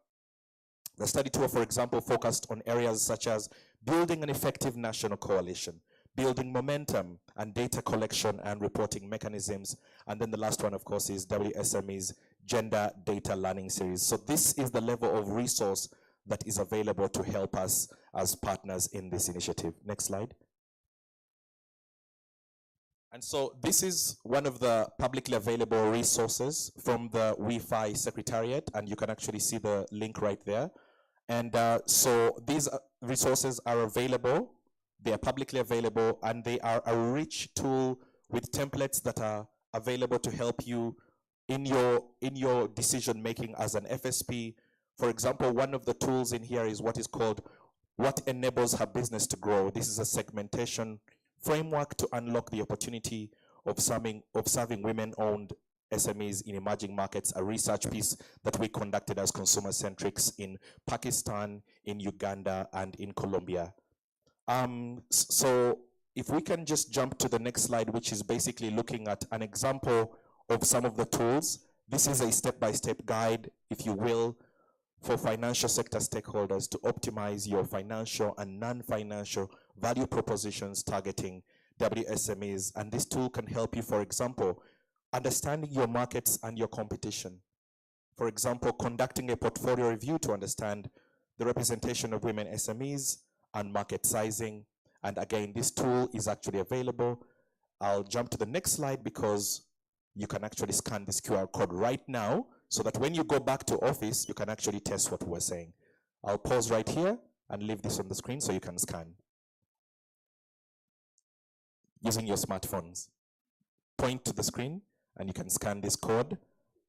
for example, focused on areas such as building an effective national coalition, building momentum and data collection and reporting mechanisms. And then the last one, of course, is WSME's Gender Data Learning Series. So this is the level of resource that is available to help us as partners in this initiative. Next slide. And so this is one of the publicly available resources from the WeFi Secretariat, and you can actually see the link right there. And so these resources are available. They are publicly available, and they are a rich tool with templates that are available to help you in your decision making as an FSP. For example, one of the tools in here is what is called What Enables Her Business to Grow. This is a segmentation framework to unlock the opportunity of serving women-owned SMEs in emerging markets, a research piece that we conducted as Consumer Centrics in Pakistan, in Uganda, and in Colombia. So if we can just jump to the next slide, which is basically looking at an example of some of the tools. This is a step-by-step guide, if you will, for financial sector stakeholders to optimize your financial and non-financial value propositions targeting WSMEs. And this tool can help you, for example, understanding your markets and your competition. For example, conducting a portfolio review to understand the representation of women SMEs and market sizing. And again, this tool is actually available. I'll jump to the next slide because you can actually scan this QR code right now so that when you go back to office, you can actually test what we're saying. I'll pause right here and leave this on the screen so you can scan. Using your smartphones. Point to the screen and you can scan this code,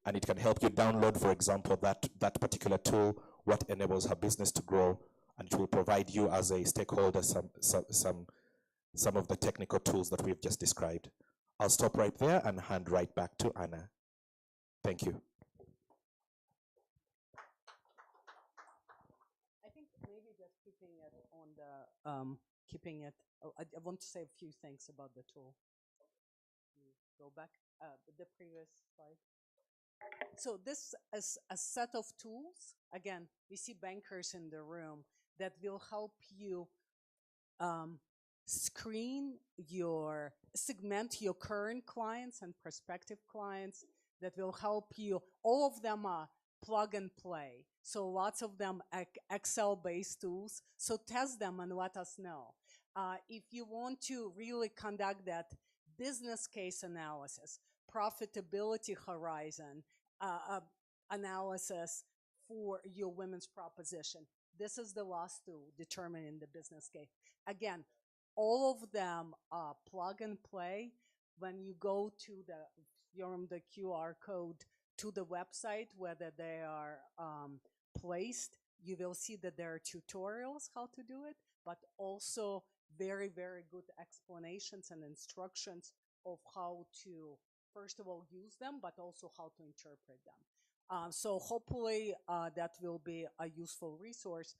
and it can help you download, for example, that particular tool, What Enables Her Business to Grow, and it will provide you as a stakeholder some of the technical tools that we've just described. I'll stop right there and hand right back to Anna. Thank you. I think maybe just keeping it on the, I want to say a few things about the tool. Go back, the previous slide. So this is a set of tools. Again, we see bankers in the room that will help you segment your current clients and prospective clients, that will help you. All of them are plug and play. So lots of them are Excel-based tools. So test them and let us know. If you want to really conduct that business case analysis, profitability horizon analysis for your women's proposition, this is the last tool, determining the business case. Again, all of them are plug and play. When you go to the QR code to the website, whether they are placed, you will see that there are tutorials how to do it, but also very, very good explanations and instructions of how to, first of all, use them, but also how to interpret them. So hopefully that will be a useful resource.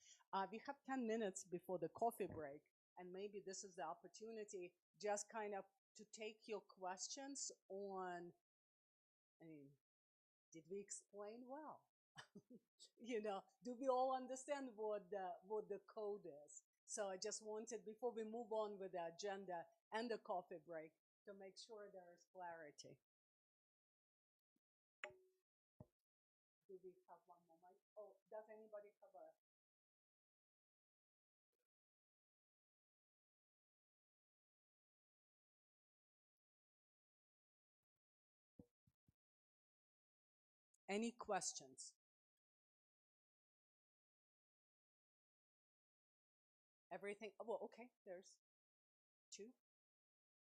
We have 10 minutes before the coffee break, and maybe this is the opportunity just kind of to take your questions on, did we explain well? Do we all understand what the code is? So I just wanted, before we move on with the agenda and the coffee break, to make sure there is clarity. Do we have one more mic? Oh, does anybody have any questions? Everything, well, okay, there's two.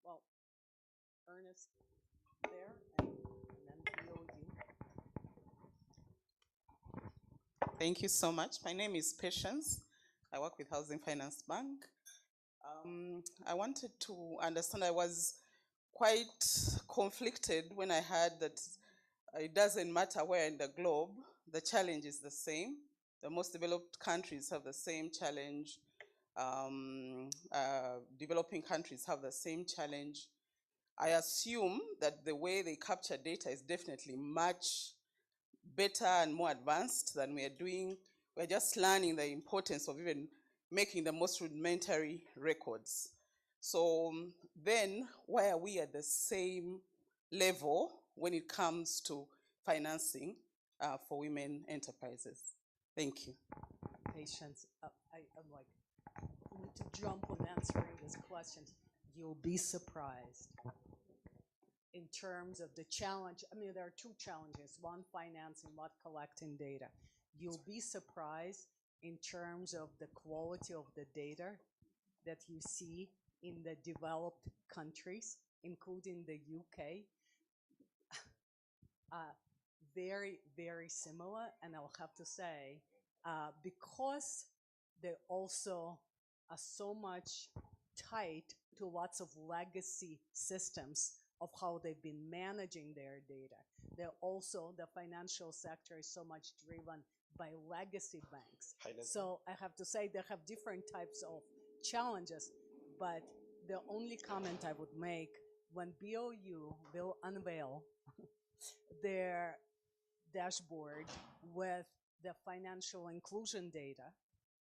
Well, Ernest there, and then Leo, you. Thank you so much. My name is Patience. I work with Housing Finance Bank. I wanted to understand, I was quite conflicted when I heard that it doesn't matter where in the globe, the challenge is the same. The most developed countries have the same challenge. Developing countries have the same challenge. I assume that the way they capture data is definitely much better and more advanced than we are doing. We're just learning the importance of even making the most rudimentary records. So then why are we at the same level when it comes to financing for women enterprises? Thank you. Patience. I'm like, I need to jump on answering this question. You'll be surprised in terms of the challenge. I mean, there are two challenges, one financing, one collecting data. You'll be surprised in terms of the quality of the data that you see in the developed countries, including the UK. Very, very similar, and I'll have to say, because they also are so much tied to lots of legacy systems of how they've been managing their data. They're also, the financial sector is so much driven by legacy banks. So I have to say they have different types of challenges, but the only comment I would make, when BOU will unveil their dashboard with the financial inclusion data,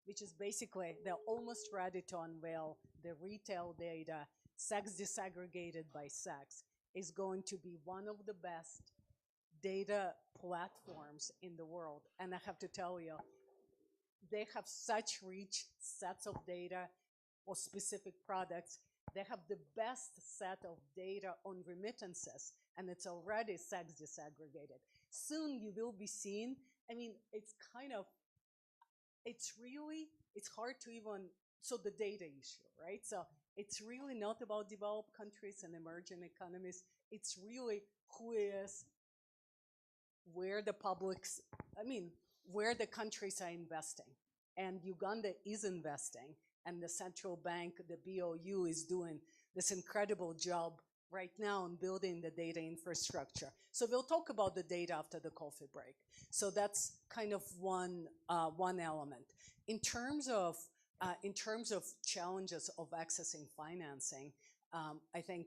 which is basically, they're almost ready to unveil the retail data, sex disaggregated by sex, is going to be one of the best data platforms in the world. And I have to tell you, they have such rich sets of data for specific products. They have the best set of data on remittances, and it's already sex disaggregated. Soon you will be seeing, I mean, it's kind of, it's hard to even, so the data issue, right? So it's really not about developed countries and emerging economies. It's really who is, where the publics, I mean, where the countries are investing. And Uganda is investing, and the central bank, the BOU, is doing this incredible job right now in building the data infrastructure. So we'll talk about the data after the coffee break. So that's kind of one element. In terms of challenges of accessing financing, I think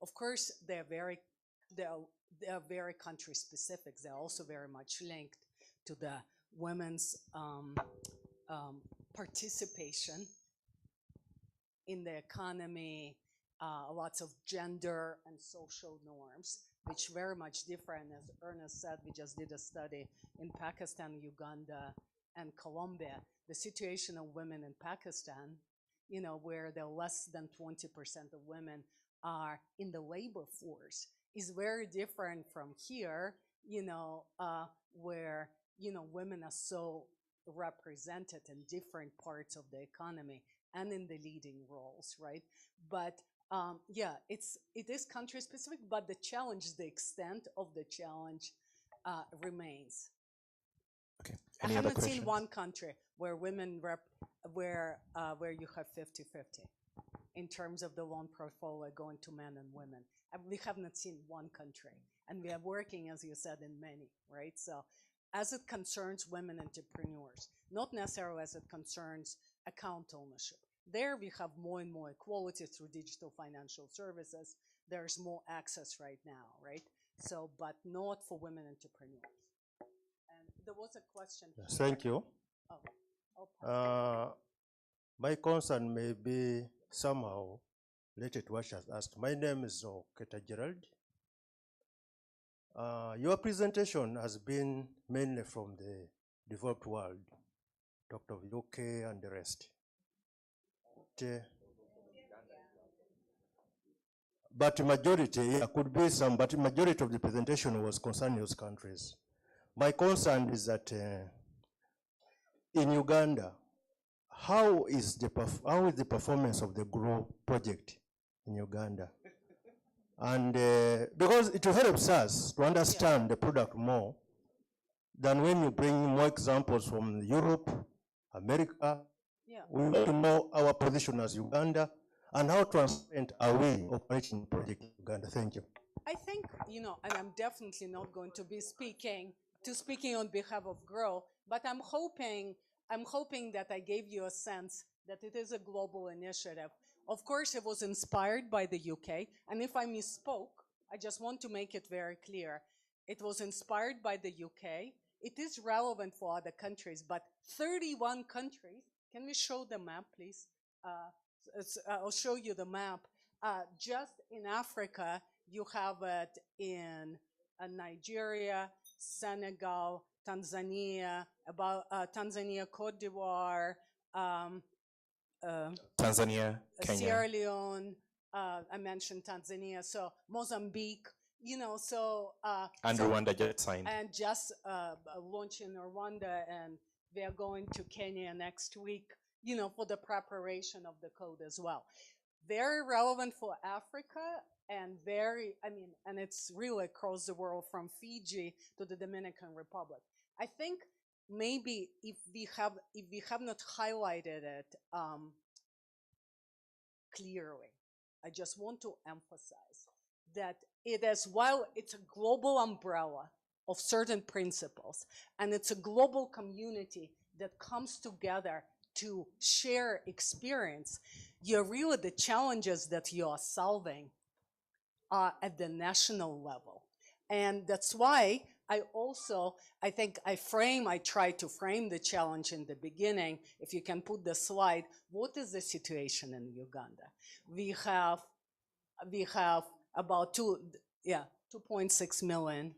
of course, they're very country specific. They're also very much linked to the women's participation in the economy, lots of gender and social norms, which very much different. As Ernest said, we just did a study in Pakistan, Uganda, and Colombia. The situation of women in Pakistan, you know, where there are less than 20% of women are in the labor force, is very different from here, you know, where, you know, women are so represented in different parts of the economy and in the leading roles, right? But yeah, it is country specific, but the challenge, the extent of the challenge remains. Okay. I haven't seen one country where women where you have 50-50 in terms of the loan portfolio going to men and women. We haven't seen one country, and we are working, as you said, in many, right? So as it concerns women entrepreneurs, not necessarily as it concerns account ownership. There we have more and more equality through digital financial services. There's more access right now, right? So, but not for women entrepreneurs. And there was a question here. Thank you. My concern may be somehow related to what she has asked. My name is Oketa Gerald. Your presentation has been mainly from the developed world, talked of UK and the rest. But majority, could be some, but majority of the presentation was concerning those countries. My concern is that in Uganda, how is the performance of the GROW project in Uganda? And because it helps us to understand the product more than when you bring more examples from Europe, America, Yeah. We want to know our position as Uganda and how transparent are we operating the project in Uganda. Thank you. I think, you know, and I'm definitely not going to be speaking on behalf of GROW, but I'm hoping that I gave you a sense that it is a global initiative. Of course, it was inspired by the UK, and if I misspoke, I just want to make it very clear. It was inspired by the UK. It is relevant for other countries, but 31 countries. Can we show the map, please? I'll show you the map. Just in Africa, you have it in Nigeria, Senegal, Tanzania, Tanzania, Cote d'Ivoire, Tanzania, Kenya. Sierra Leone, I mentioned Tanzania, so Mozambique, you know, so. And Rwanda just signed. And just launching Rwanda, and we are going to Kenya next week, you know, for the preparation of the code as well. Very relevant for Africa, and and it's really across the world from Fiji to the Dominican Republic. I think maybe if we have not highlighted it clearly, I just want to emphasize that it is, while it's a global umbrella of certain principles, and it's a global community that comes together to share experience, the challenges that you are solving are at the national level. And that's why I try to frame the challenge in the beginning. If you can put the slide, what is the situation in Uganda? We have about 2.6 million,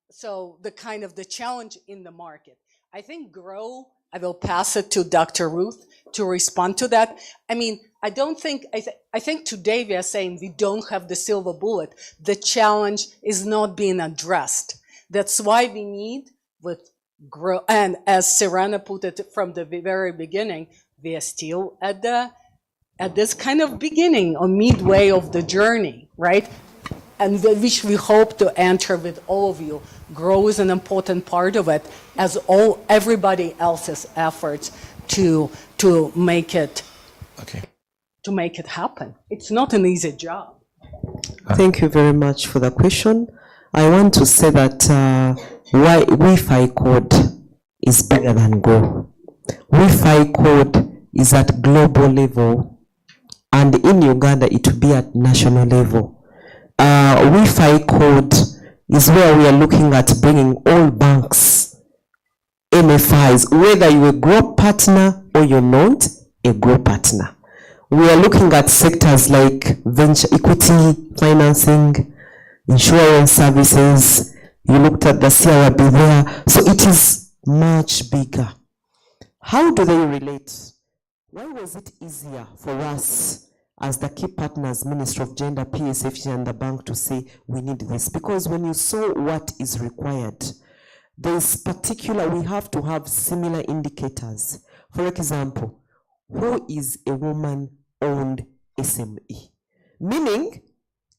so the challenge in the market. I think GROW, I will pass it to Dr. Ruth to respond to that. I mean, I think today we are saying we don't have the silver bullet. The challenge is not being addressed. That's why we need with GROW, and as Serena put it from the very beginning, we are still at this kind of beginning or midway of the journey, right? And which we hope to enter with all of you. GROW is an important part of it, as everybody else's efforts to make it happen. It's not an easy job. Thank you very much for the question. I want to say that why Wi-Fi code is bigger than GROW. Wi-Fi code is at global level, and in Uganda it will be at national level. Wi-Fi code is where we are looking at bringing all banks, MFIs, whether you're a GROW partner or you're not a GROW partner. We are looking at sectors like venture equity, financing, insurance services. You looked at the CRB there. So it is much bigger. How do they relate? Why was it easier for us as the key partners, Ministry of Gender, PSFG, and the bank to say, we need this? Because when you saw what is required, we have to have similar indicators. For example, who is a woman-owned SME? Meaning,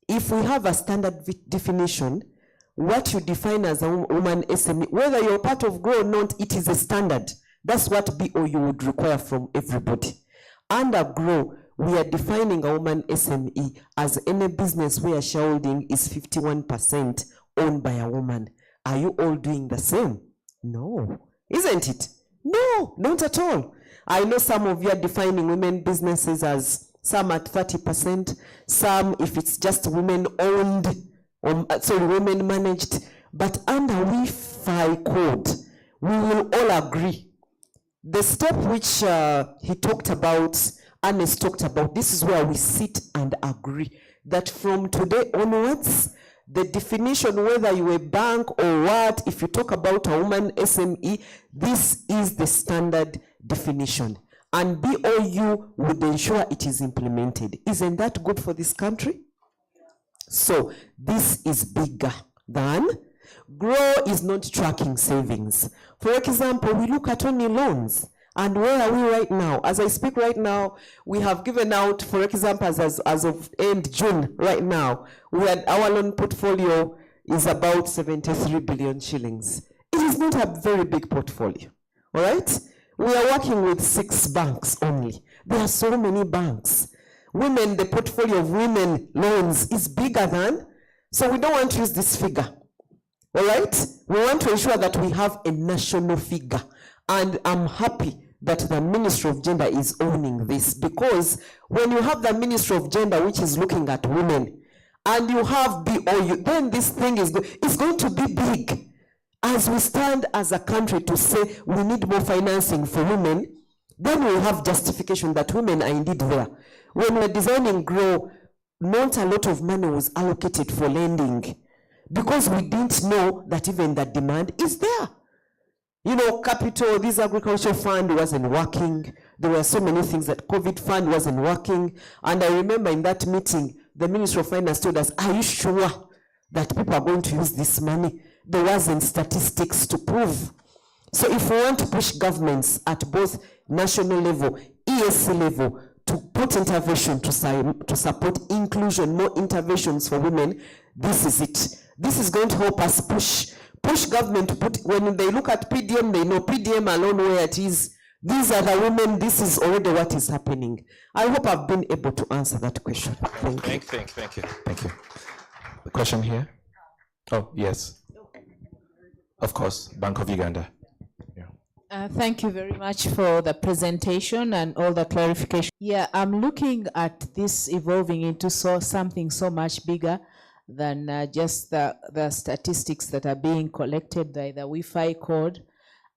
if we have a standard definition, what you define as a woman SME, whether you're part of GROW or not, it is a standard. That's what BOU would require from everybody. Under GROW, we are defining a woman SME as any business where shareholding is 51% owned by a woman. Are you all doing the same? No. Isn't it? No, not at all. I know some of you are defining women businesses as some at 30%, some if it's just women owned, women managed. But under Wi-Fi code, we will all agree. The step which he talked about, Ernest talked about, this is where we sit and agree that from today onwards, the definition, whether you're a bank or what, if you talk about a woman SME, this is the standard definition. And BOU would ensure it is implemented. Isn't that good for this country? So this is bigger than GROW is not tracking savings. For example, we look at only loans. And where are we right now? As I speak right now, we have given out, for example, as of end June right now, our loan portfolio is about 73 billion shillings. It is not a very big portfolio. all right? We are working with 6 banks only. There are so many banks. Women, the portfolio of women loans is bigger than, so we don't want to use this figure, all right? We want to ensure that we have a national figure, and I'm happy that the Ministry of Gender is owning this, because when you have the Ministry of Gender, which is looking at women, and you have BOU, then this thing is going to be big. As we stand as a country to say we need more financing for women, then we have justification that women are indeed there. When we're designing GROW, not a lot of money was allocated for lending because we didn't know that even the demand is there. You know, capital, this agricultural fund wasn't working. There were so many things that COVID fund wasn't working. And I remember in that meeting, the Minister of Finance told us, are you sure that people are going to use this money? There wasn't statistics to prove. So if we want to push governments at both national level, ESC level, to put intervention to support inclusion, more interventions for women, this is it. This is going to help us push government to put, when they look at PDM, they know PDM alone where it is. These are the women, this is already what is happening. I hope I've been able to answer that question. Thank you. Thank you. The question here? Oh, yes. Of course, Bank of Uganda. Thank you very much for the presentation and all the clarification. Yeah, I'm looking at this evolving into something so much bigger than just the statistics that are being collected by the Wi-Fi code.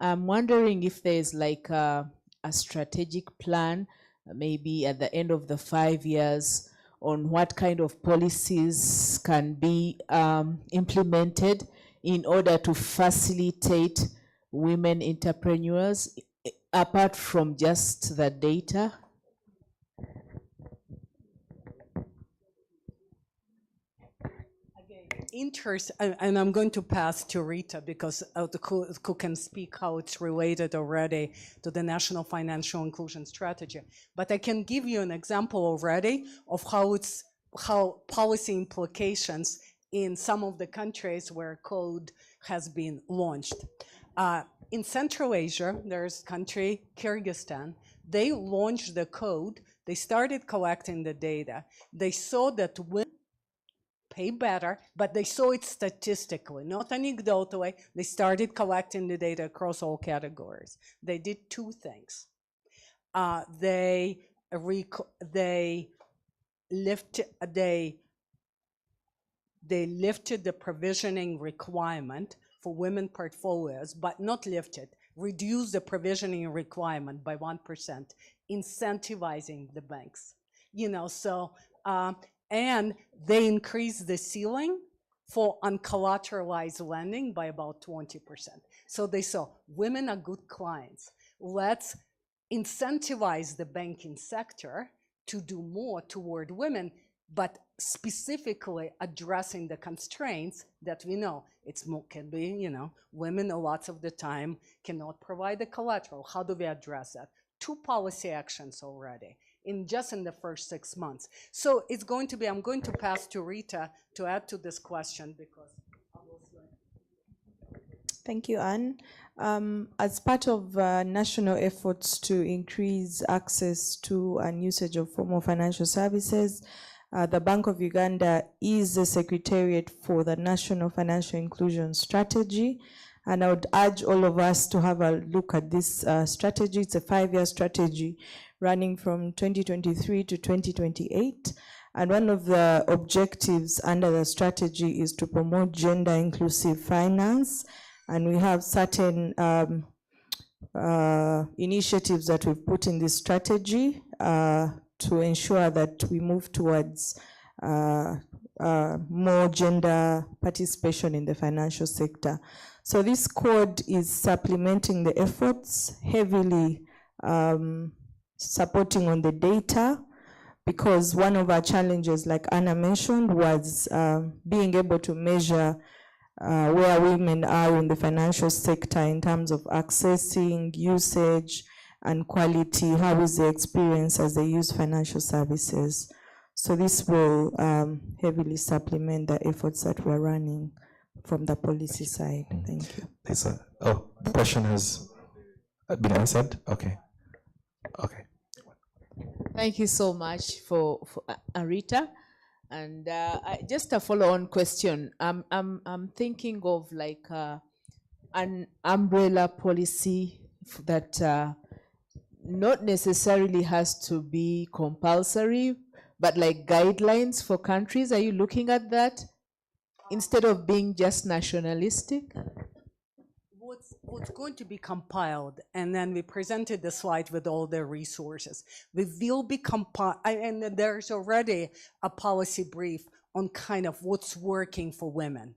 I'm wondering if there's like a strategic plan, maybe at the end of the 5 years, on what kind of policies can be implemented in order to facilitate women entrepreneurs, apart from just the data? And I'm going to pass to Rita because who can speak how it's related already to the National Financial Inclusion Strategy. But I can give you an example already of how policy implications in some of the countries where code has been launched. In Central Asia, there's a country, Kyrgyzstan. They launched the code. They started collecting the data. They saw that women pay better, but they saw it statistically, not anecdotally. They started collecting the data across all categories. They did 2 things. They lifted the provisioning requirement for women portfolios, but not lifted, reduced the provisioning requirement by 1%, incentivizing the banks. You know, so, and they increased the ceiling for uncollateralized lending by about 20%. So they saw women are good clients. Let's incentivize the banking sector to do more toward women, but specifically addressing the constraints that we know. It's more, can be, you know, women lots of the time cannot provide the collateral. How do we address that? 2 policy actions already in the first 6 months. So it's going to be, I'm going to pass to Rita to add to this question because Thank you, Anne. As part of national efforts to increase access to and usage of formal financial services, the Bank of Uganda is the Secretariat for the National Financial Inclusion Strategy. And I would urge all of us to have a look at this strategy. It's a 5-year strategy running from 2023 to 2028. And one of the objectives under the strategy is to promote gender inclusive finance. And we have certain initiatives that we've put in this strategy to ensure that we move towards more gender participation in the financial sector. So this code is supplementing the efforts, heavily supporting on the data, because one of our challenges, like Anna mentioned, was being able to measure where women are in the financial sector in terms of accessing, usage, and quality. How is the experience as they use financial services? So this will heavily supplement the efforts that we're running from the policy side. Thank you. The question has, been answered? Okay. Okay. Thank you so much for Arita. And just a follow-on question. I'm thinking of like an umbrella policy that not necessarily has to be compulsory, but like guidelines for countries. Are you looking at that instead of being just nationalistic? What's going to be compiled, and then we presented the slide with all the resources. We will be and there's already a policy brief on kind of what's working for women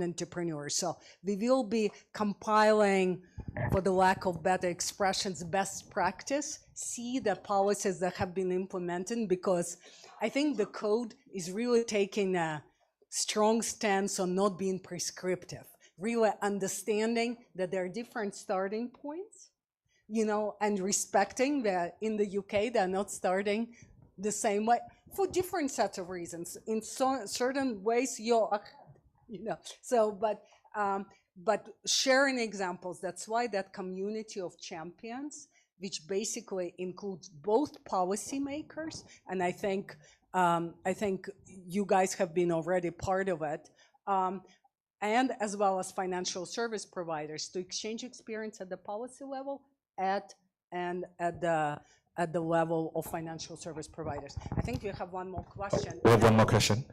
entrepreneurs. So we will be compiling, for the lack of better expressions, best practice, see the policies that have been implemented, because I think the code is really taking a strong stance on not being prescriptive. Really understanding that there are different starting points, and respecting that in the UK they're not starting the same way for different sets of reasons. In certain ways, but sharing examples. That's why that community of champions, which basically includes both policymakers, and I think you guys have been already part of it. And as well as financial service providers, to exchange experience at the policy level and at the level of financial service providers. I think we have one more question. We have one more question.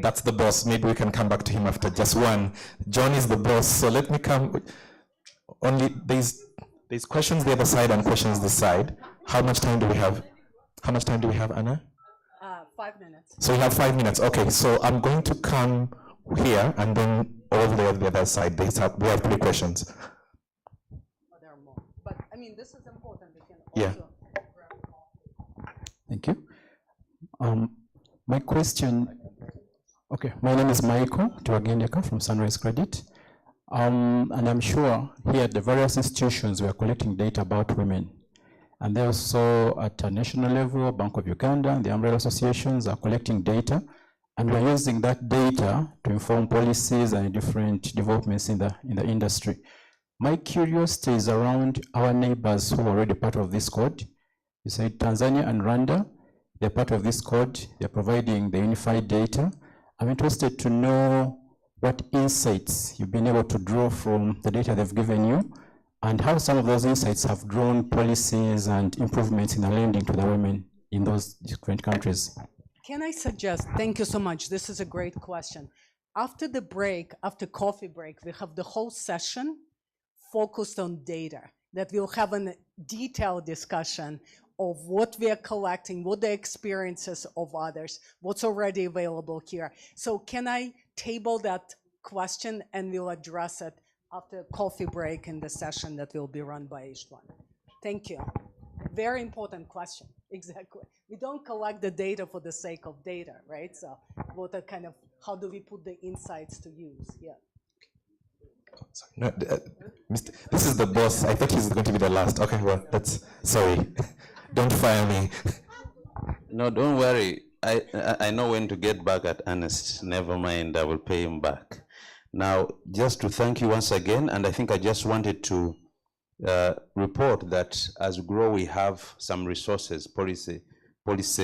That's the boss. Maybe we can come back to him after just one. John is the boss, so let me come. Only there's questions the other side and questions this side. How much time do we have? How much time do we have, Anna? 5 minutes. So we have 5 minutes. Okay, so I'm going to come here and then over there the other side. We have 3 questions. There are more, but I mean this is important. We can also Thank you. My question. Okay, my name is Michael Tuagendeka from Sunrise Credit, and I'm sure here at the various institutions we are collecting data about women, and they also at a national level, Bank of Uganda, and the umbrella associations are collecting data. And we're using that data to inform policies and different developments in the industry. My curiosity is around our neighbors who are already part of this code. You said Tanzania and Rwanda, they're part of this code. They're providing the unified data. I'm interested to know what insights you've been able to draw from the data they've given you, and how some of those insights have drawn policies and improvements in the lending to the women in those different countries. Can I suggest, thank you so much, this is a great question. After the break, after coffee break, we have the whole session focused on data, that we'll have a detailed discussion of what we are collecting, what the experiences of others, what's already available here. So can I table that question and we'll address it after coffee break in the session that will be run by Istvan. Thank you. Very important question, exactly. We don't collect the data for the sake of data, right? So what a kind of, how do we put the insights to use? Yeah. Sorry. No, this is the boss. I thought he's going to be the last. Okay, well, sorry. Don't fire me. No, don't worry. I know when to get back at Ernest. Never mind, I will pay him back. Now, just to thank you once again, and I think I just wanted to report that as we grow, we have some resources, policy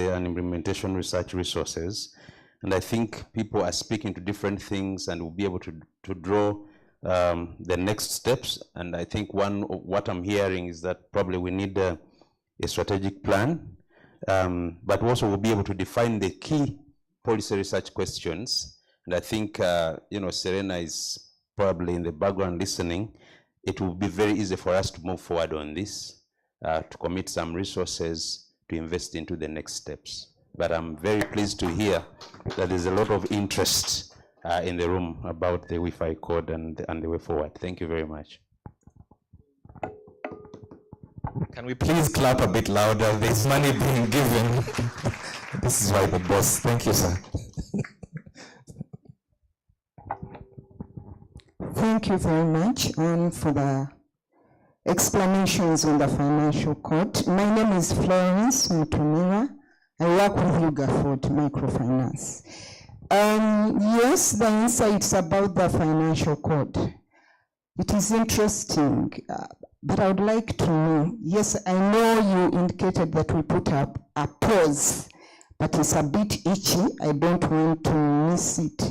and implementation research resources. And I think people are speaking to different things and will be able to draw the next steps. And I think what I'm hearing is that probably we need a strategic plan, but also we'll be able to define the key policy research questions. And I think, Serena is probably in the background listening. It will be very easy for us to move forward on this, to commit some resources to invest into the next steps. But I'm very pleased to hear that there's a lot of interest in the room about the Wi-Fi code and the way forward. Thank you very much. Can we please clap a bit louder? There's money being given. This is why the boss. Thank you, sir. Thank you very much for the explanations on the financial code. My name is Florence Mutumira. I work with Ugaford Microfinance. Yes, the insights about the financial code. It is interesting, but I would like to know, yes, I know you indicated that we put up a pause, but it's a bit itchy. I don't want to miss it.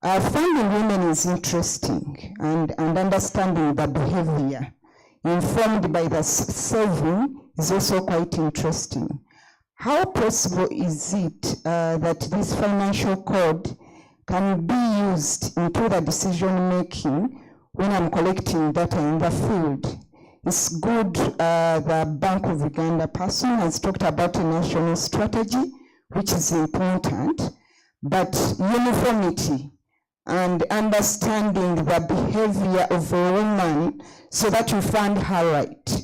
Finding women is interesting, and understanding the behavior informed by the saving is also quite interesting. How possible is it that this financial code can be used into the decision making when I'm collecting data in the field? It's good the Bank of Uganda person has talked about a national strategy, which is important, but uniformity and understanding the behavior of a woman so that you find her right.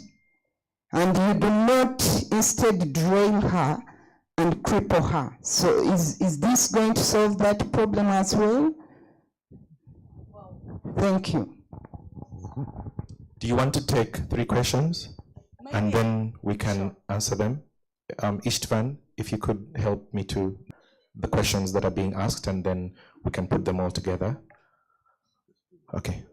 And you do not instead drain her and cripple her. So is this going to solve that problem as well? Thank you. Do you want to take 3 questions and then we can answer them? Istvan, if you could help me to the questions that are being asked and then we can put them all together. Okay.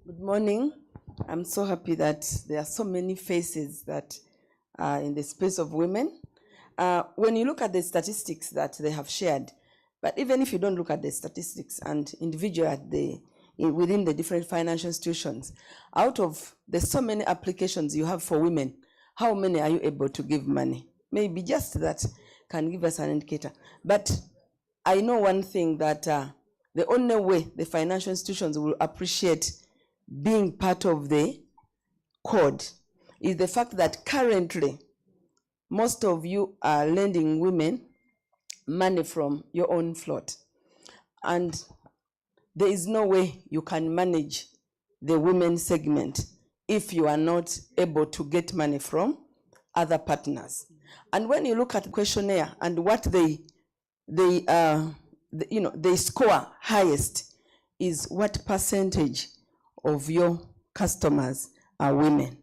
Good morning. I'm so happy that there are so many faces that are in the space of women. When you look at the statistics that they have shared, but even if you don't look at the statistics and individually within the different financial institutions, out of the so many applications you have for women, how many are you able to give money? Maybe just that can give us an indicator. But I know one thing, that the only way the financial institutions will appreciate being part of the code is the fact that currently most of you are lending women money from your own float, and there is no way you can manage the women segment if you are not able to get money from other partners. And when you look at the questionnaire and what they score highest is what percentage of your customers are women.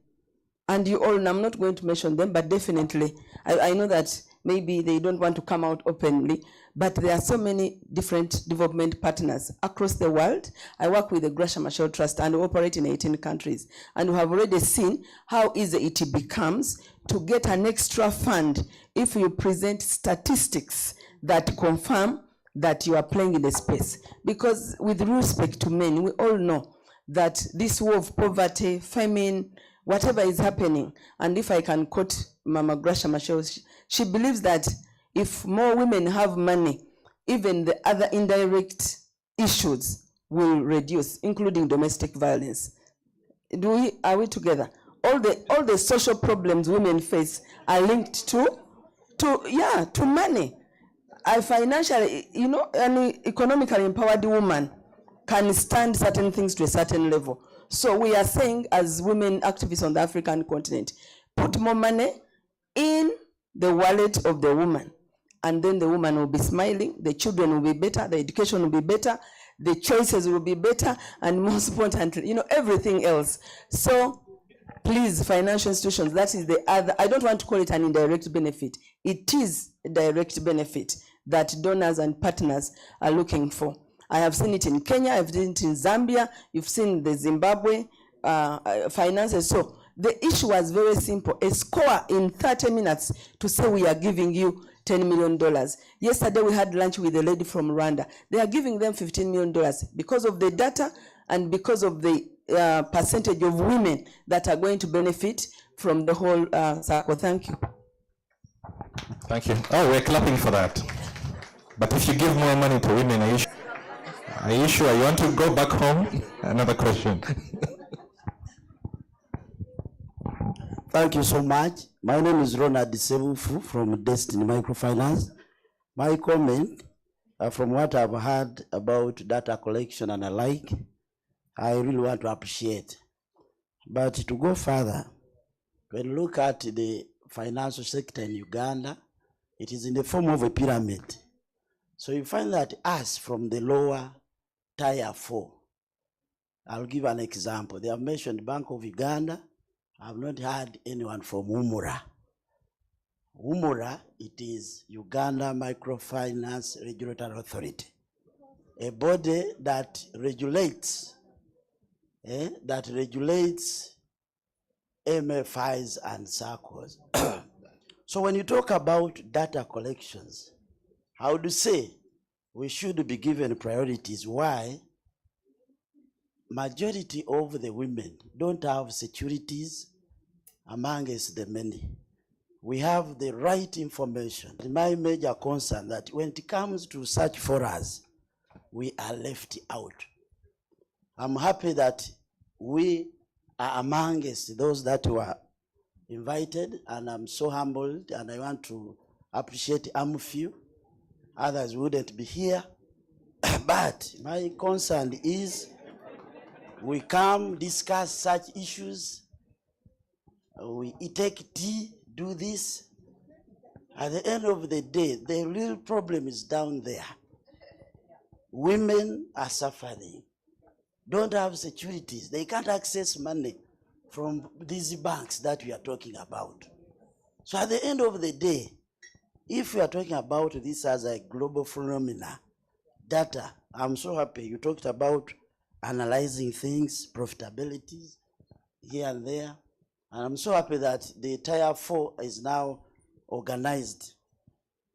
And you all, I'm not going to mention them, but definitely, I know that maybe they don't want to come out openly, but there are so many different development partners across the world. I work with the Gresham Marshall Trust and operate in 18 countries. And we have already seen how easy it becomes to get an extra fund if you present statistics that confirm that you are playing in the space. Because with respect to men, we all know that this war of poverty, famine, whatever is happening, and if I can quote Mama Gresham Marshall, she believes that if more women have money, even the other indirect issues will reduce, including domestic violence. Are we together? All the social problems women face are linked to money. A financially, an economically empowered woman can stand certain things to a certain level. So we are saying, as women activists on the African continent, put more money in the wallet of the woman, and then the woman will be smiling, the children will be better, the education will be better, the choices will be better, and most importantly, everything else. So please, financial institutions, that is the other, I don't want to call it an indirect benefit. It is a direct benefit that donors and partners are looking for. I have seen it in Kenya, I've seen it in Zambia, you've seen the Zimbabwe finances. So the issue was very simple, a score in 30 minutes to say we are giving you $10 million. Yesterday we had lunch with a lady from Rwanda. They are giving them $15 million because of the data and because of the percentage of women that are going to benefit from the whole circle. Thank you. Thank you. Oh, we're clapping for that. But if you give more money to women, are you sure you want to go back home? Another question. Thank you so much. My name is Ronald Sebufu from Destiny Microfinance. My comment, from what I've heard about data collection and alike, I really want to appreciate. But to go further, when you look at the financial sector in Uganda, it is in the form of a pyramid. So you find that us from the lower tier 4, I'll give an example. They have mentioned Bank of Uganda. I've not heard anyone from Umura. Umura, it is Uganda Microfinance Regulatory Authority. a body that regulates MFIs and circles. So when you talk about data collections, I would say we should be given priorities. Why? Majority of the women don't have securities amongst the many. We have the right information. My major concern that when it comes to such forums, we are left out. I'm happy that we are amongst those that were invited, and I'm so humbled, and I want to appreciate few. Others wouldn't be here. But my concern is we come discuss such issues, we take tea, do this. At the end of the day, the real problem is down there. Women are suffering, don't have securities. They can't access money from these banks that we are talking about. So at the end of the day, if we are talking about this as a global phenomena, data, I'm so happy you talked about analyzing things, profitabilities here and there. And I'm so happy that the Tier 4 is now organized,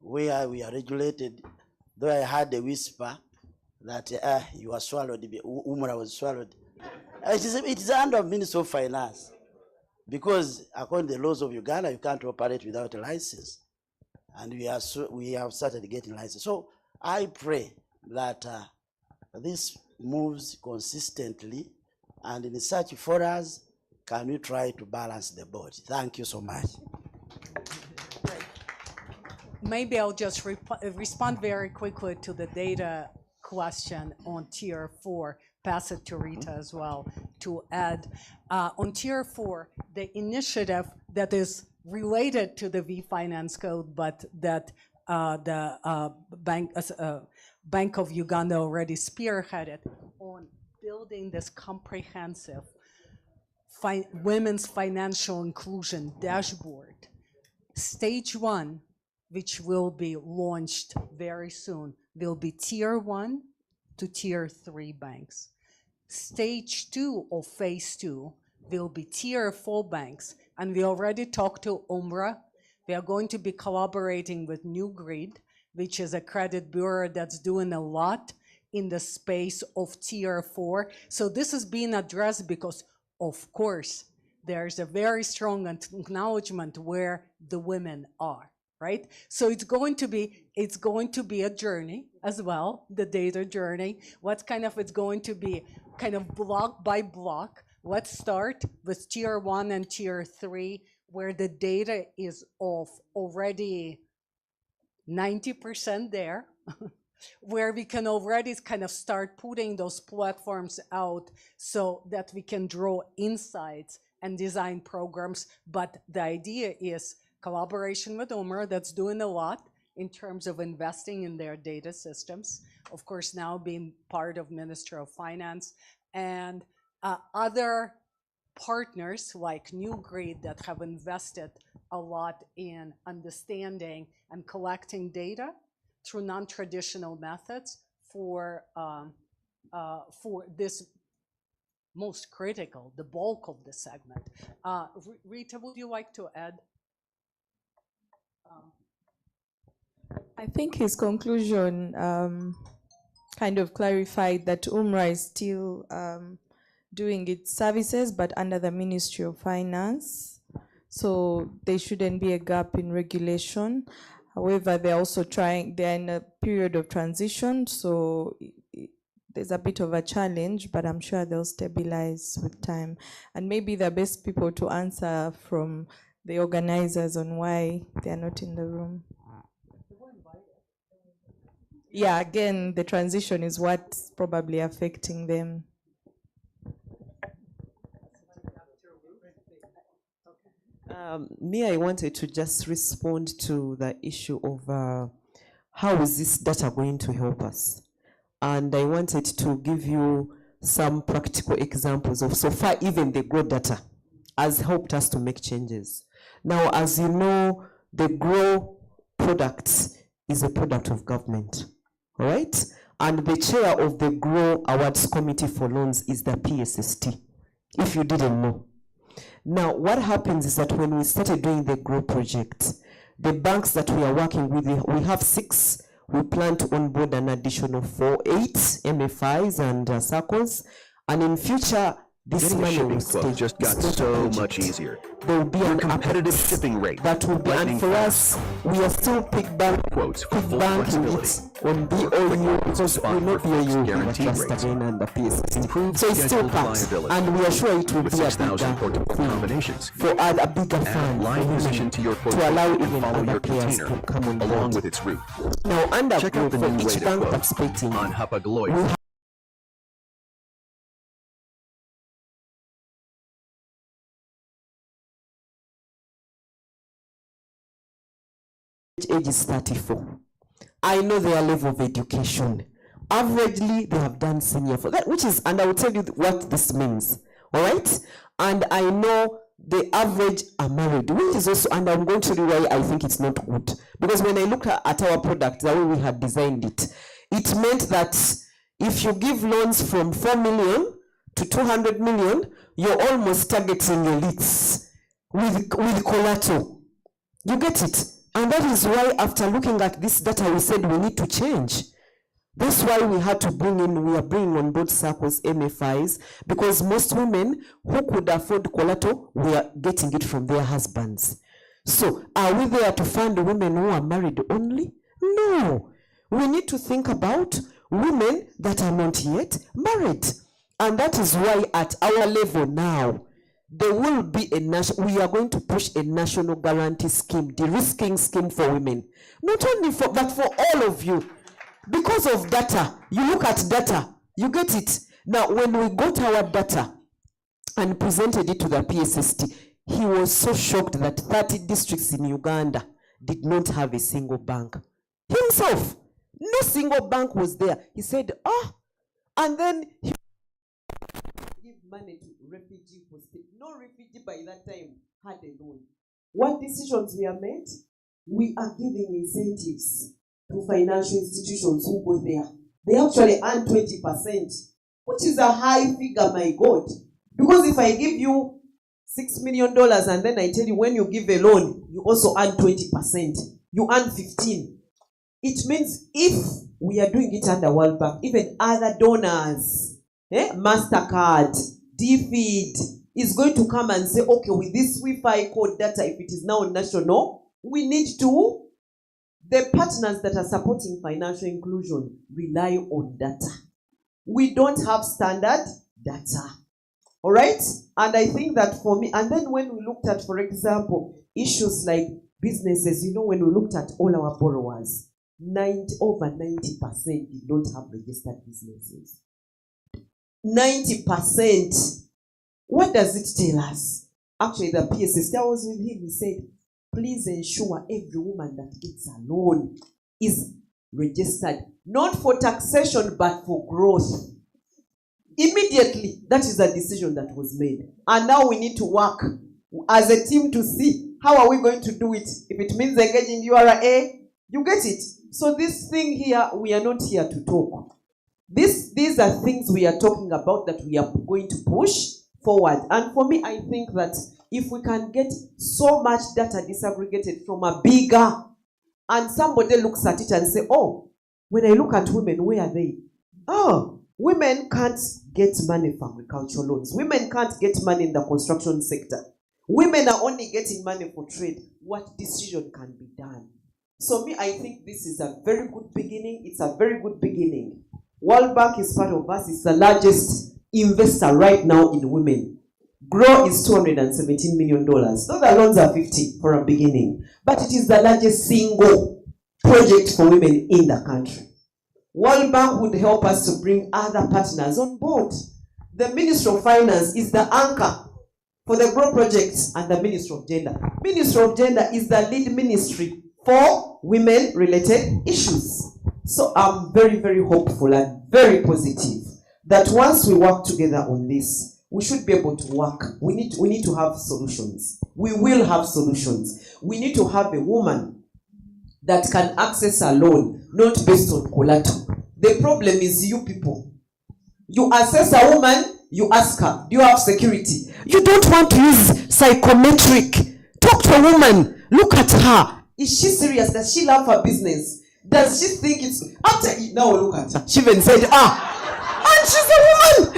where we are regulated. Though I had a whisper that you were swallowed, Umra was swallowed. It is under Ministry of Finance, because according to the laws of Uganda, you can't operate without a license. And we have started getting license. So I pray that this moves consistently, and in such forums, can we try to balance the board? Thank you so much. Maybe I'll just respond very quickly to the data question on Tier 4. Pass it to Rita as well to add. On Tier 4, the initiative that is related to the V-Finance Code, but that the Bank of Uganda already spearheaded on building this comprehensive women's financial inclusion dashboard. Stage 1, which will be launched very soon, will be Tier 1 to Tier 3 banks. Stage 2 of Phase 2 will be Tier 4 banks, and we already talked to UMRA. We are going to be collaborating with New Grid, which is a credit bureau that's doing a lot in the space of Tier 4. So this is being addressed because, of course, there's a very strong acknowledgement where the women are, right? So it's going to be a journey as well, the data journey. It's going to be kind of block by block. Let's start with Tier 1 and Tier 3, where the data is of already 90% there, where we can already kind of start putting those platforms out so that we can draw insights and design programs. But the idea is collaboration with UMRA, that's doing a lot in terms of investing in their data systems. Of course, now being part of Ministry of Finance, and other partners like New Grid that have invested a lot in understanding and collecting data through non-traditional methods for this most critical, the bulk of the segment. Rita, would you like to add? I think his conclusion kind of clarified that UMRA is still doing its services, but under the Ministry of Finance. So there shouldn't be a gap in regulation. However, they're also they're in a period of transition, so there's a bit of a challenge, but I'm sure they'll stabilize with time. And maybe the best people to answer from the organizers on why they're not in the room. Yeah, again, the transition is what's probably affecting them. I wanted to just respond to the issue of how is this data going to help us? And I wanted to give you some practical examples of so far even the GROW data has helped us to make changes. Now, as you know, the GROW product is a product of government, all right? And the chair of the GROW Awards Committee for Loans is the PSST, if you didn't know. Now, what happens is that when we started doing the GROW project, the banks that we are working with, we have 6. We plan to onboard an additional 8 MFIs and SACCOs. And in future, this Getting a money will shipping quote stay. just got so much easier. There will be Your an competitive apex shipping rate. that will be, and for us, we are still pick bank quotes for full banking it flexibility. on BOU because we know BOU guaranteed just rates. again under PSST. Improved So it's still scheduled packed, liability. and we are sure it will With be a 6,000 portable bigger combinations. for a bigger Add fund line for position women to your to portfolio allow and even follow other your players container to come on along board. with its route. Now, under Check out the for new each way to bank quote participating, on we Hapag-Lloyd. have age is 34. I know their level of education. Averagely, they have done senior for that, which is, and I will tell you what this means. All right? And I know the average are married, which is also, and I'm going to tell you why I think it's not good. Because when I look at our product, the way we had designed it, it meant that if you give loans from 4 million to 200 million, you're almost targeting elites with collateral. You get it? And that is why after looking at this data, we said we need to change. That's why we had to we are bringing on board SACCOs, MFIs, because most women who could afford collateral were getting it from their husbands. So are we there to fund women who are married only? No. We need to think about women that are not yet married. And that is why at our level now, there will be we are going to push a national guarantee scheme, de-risking scheme for women. Not only for, but for all of you. Because of data, you look at data, you get it. Now, when we got our data and presented it to the PSST, he was so shocked that 30 districts in Uganda did not have a single bank. Himself, no single bank was there. He said, and then he give money to refugee hostel. No refugee by that time had a loan. What decisions we are made? We are giving incentives to financial institutions who go there. They actually earn 20%, which is a high figure, my God. Because if I give you $6 million and then I tell you when you give a loan, you also earn 20%. You earn 15%. It means if we are doing it under World Bank, even other donors, MasterCard, DFID, is going to come and say, okay, with this Wi-Fi code data, if it is now national, we need to. The partners that are supporting financial inclusion rely on data. We don't have standard data. All right? And I think that for me, and then when we looked at, for example, issues like businesses, when we looked at all our borrowers, over 90% did not have registered businesses. 90%. What does it tell us? Actually, the PSST, I was with him, he said, please ensure every woman that gets a loan is registered, not for taxation, but for growth. Immediately, that is a decision that was made. And now we need to work as a team to see how are we going to do it. If it means engaging URA, you get it. So this thing here, we are not here to talk. These are things we are talking about that we are going to push forward. And for me, I think that if we can get so much data disaggregated from a bigger, and somebody looks at it and say, oh, when I look at women, where are they? Oh, women can't get money from agricultural loans. Women can't get money in the construction sector. Women are only getting money for trade. What decision can be done? So me, I think this is a very good beginning. It's a very good beginning. World Bank is part of us. It's the largest investor right now in women. GROW is $217 million. Those loans are 50 for a beginning. But it is the largest single project for women in the country. World Bank would help us to bring other partners on board. The Ministry of Finance is the anchor for the GROW projects and the Ministry of Gender. Ministry of Gender is the lead ministry for women-related issues. So I'm very, very hopeful and very positive that once we work together on this, we should be able to work. We need to have solutions. We will have solutions. We need to have a woman that can access a loan, not based on collateral. The problem is you people. You assess a woman, you ask her, do you have security? You don't want to use psychometric. Talk to a woman. Look at her. Is she serious? Does she love her business? Does she think it's... After now look at her. She even said, and she's a woman.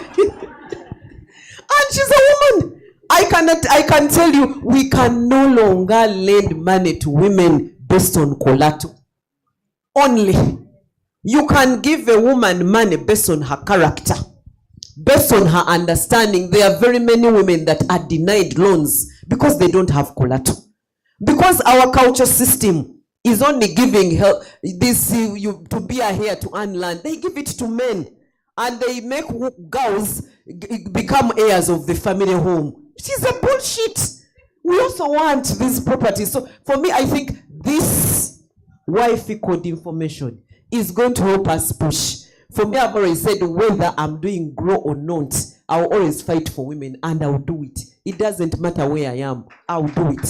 And she's a woman. I can tell you, we can no longer lend money to women based on collateral. Only. You can give a woman money based on her character, based on her understanding. There are very many women that are denied loans because they don't have collateral. Because our culture system is only giving help this you to be a heir to earn land. They give it to men, and they make girls become heirs of the family home. It is a bullshit. We also want these properties. So for me, I think this wifey code information is going to help us push. For me, I've always said whether I'm doing grow or not, I'll always fight for women, and I'll do it. It doesn't matter where I am, I'll do it.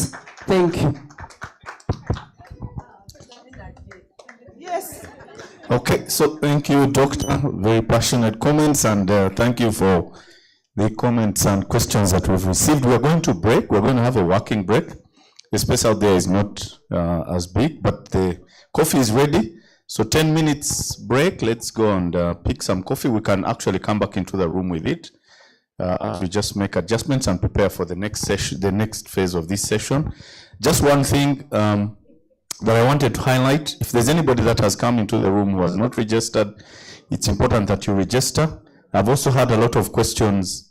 Thank you. Yes. Okay, so thank you, Doctor. Very passionate comments, and thank you for the comments and questions that we've received. We're going to break. We're going to have a working break. The space out there is not as big, but the coffee is ready. So 10 minutes break. Let's go and pick some coffee. We can actually come back into the room with it. We just make adjustments and prepare for the next session, the next phase of this session. Just one thing that I wanted to highlight: if there's anybody that has come into the room who has not registered, it's important that you register. I've also had a lot of questions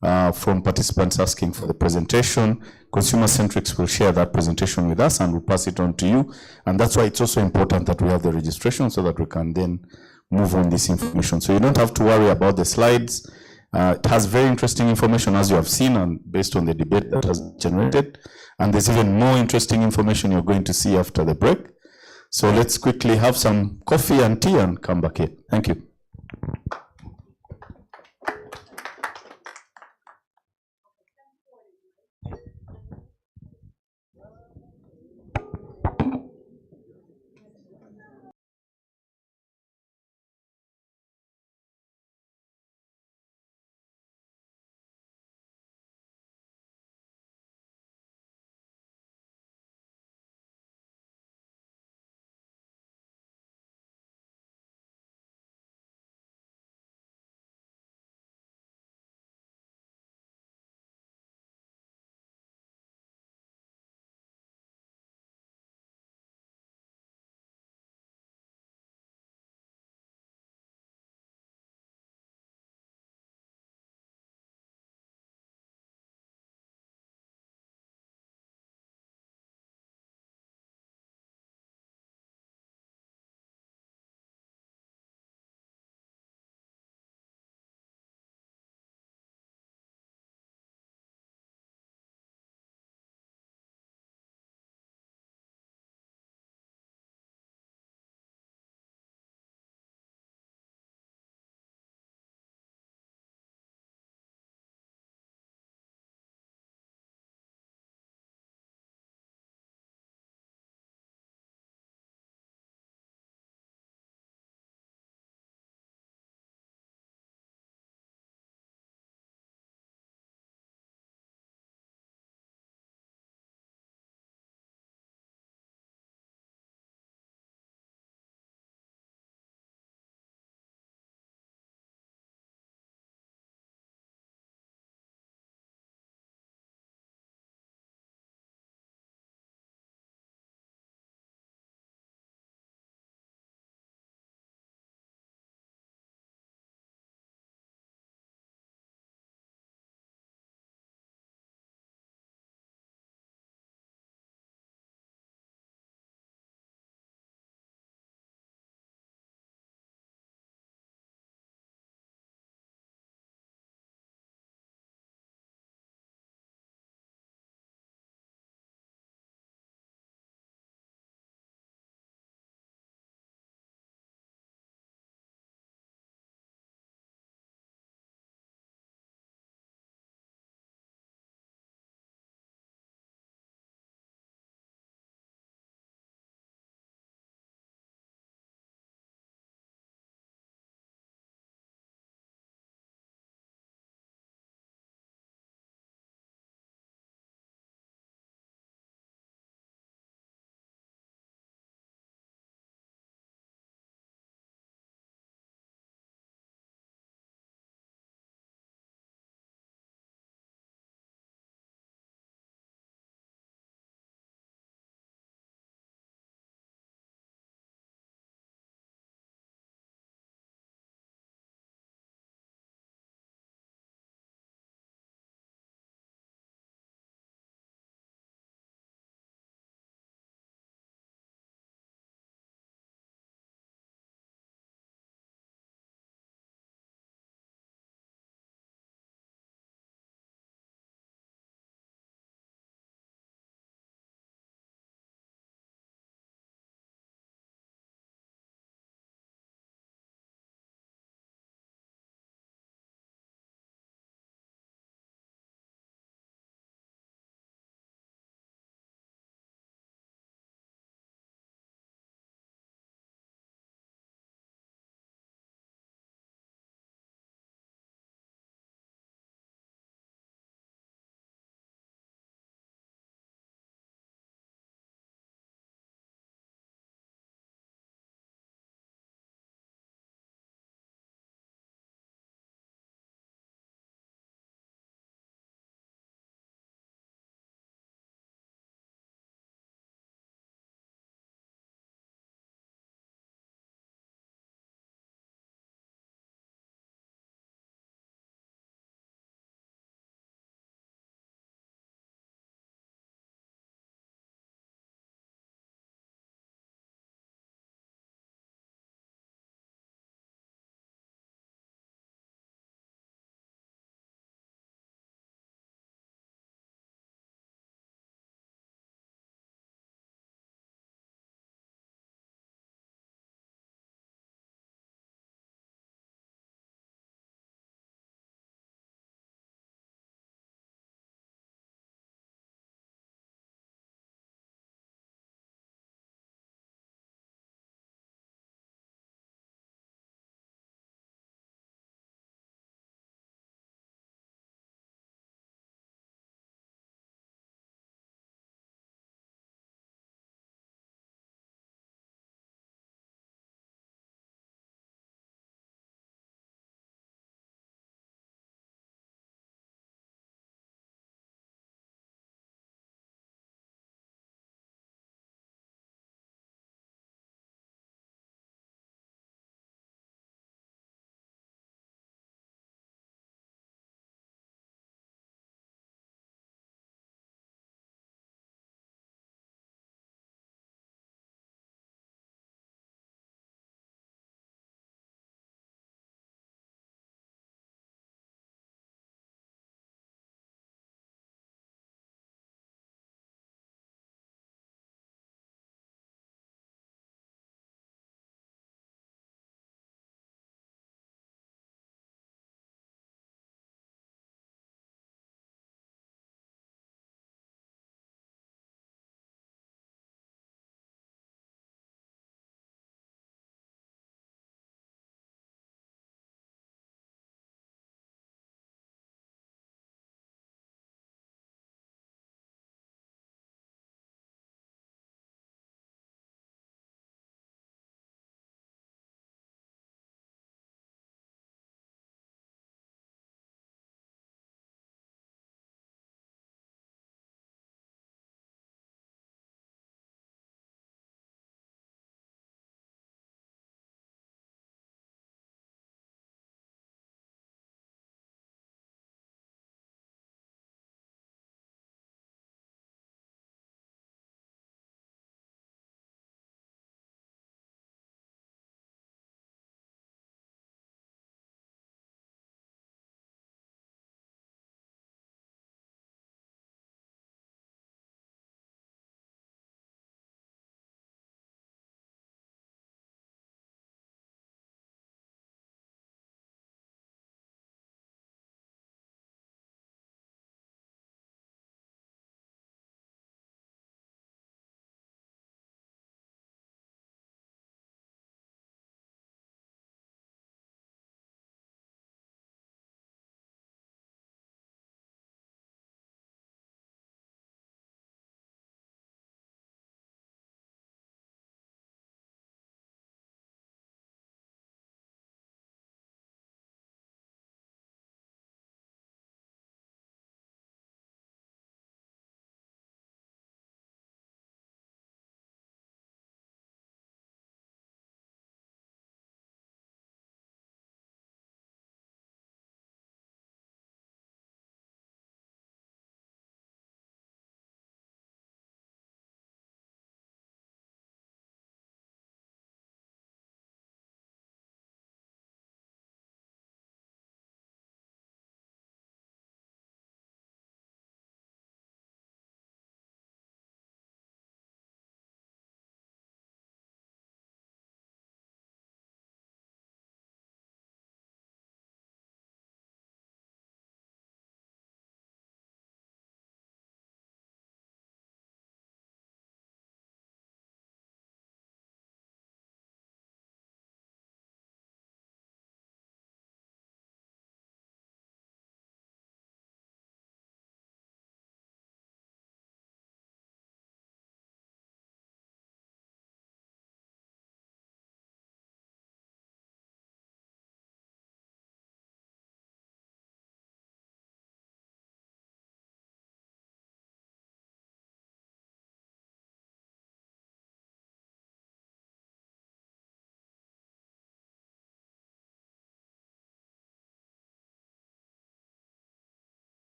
from participants asking for the presentation. Consumer Centrics will share that presentation with us and we'll pass it on to you. And that's why it's also important that we have the registration so that we can then move on this information. So you don't have to worry about the slides. It has very interesting information, as you have seen, and based on the debate that has generated. And there's even more interesting information you're going to see after the break. So let's quickly have some coffee and tea and come back here. Thank you.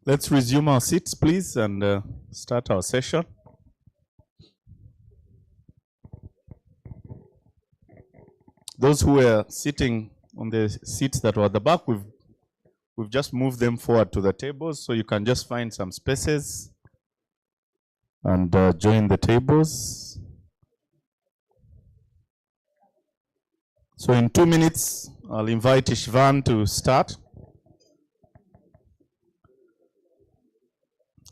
Let's resume our seats, please, and start our session. Those who were sitting on the seats that were at the back, we've just moved them forward to the tables, so you can just find some spaces and join the tables. So in 2 minutes, I'll invite Ishvan to start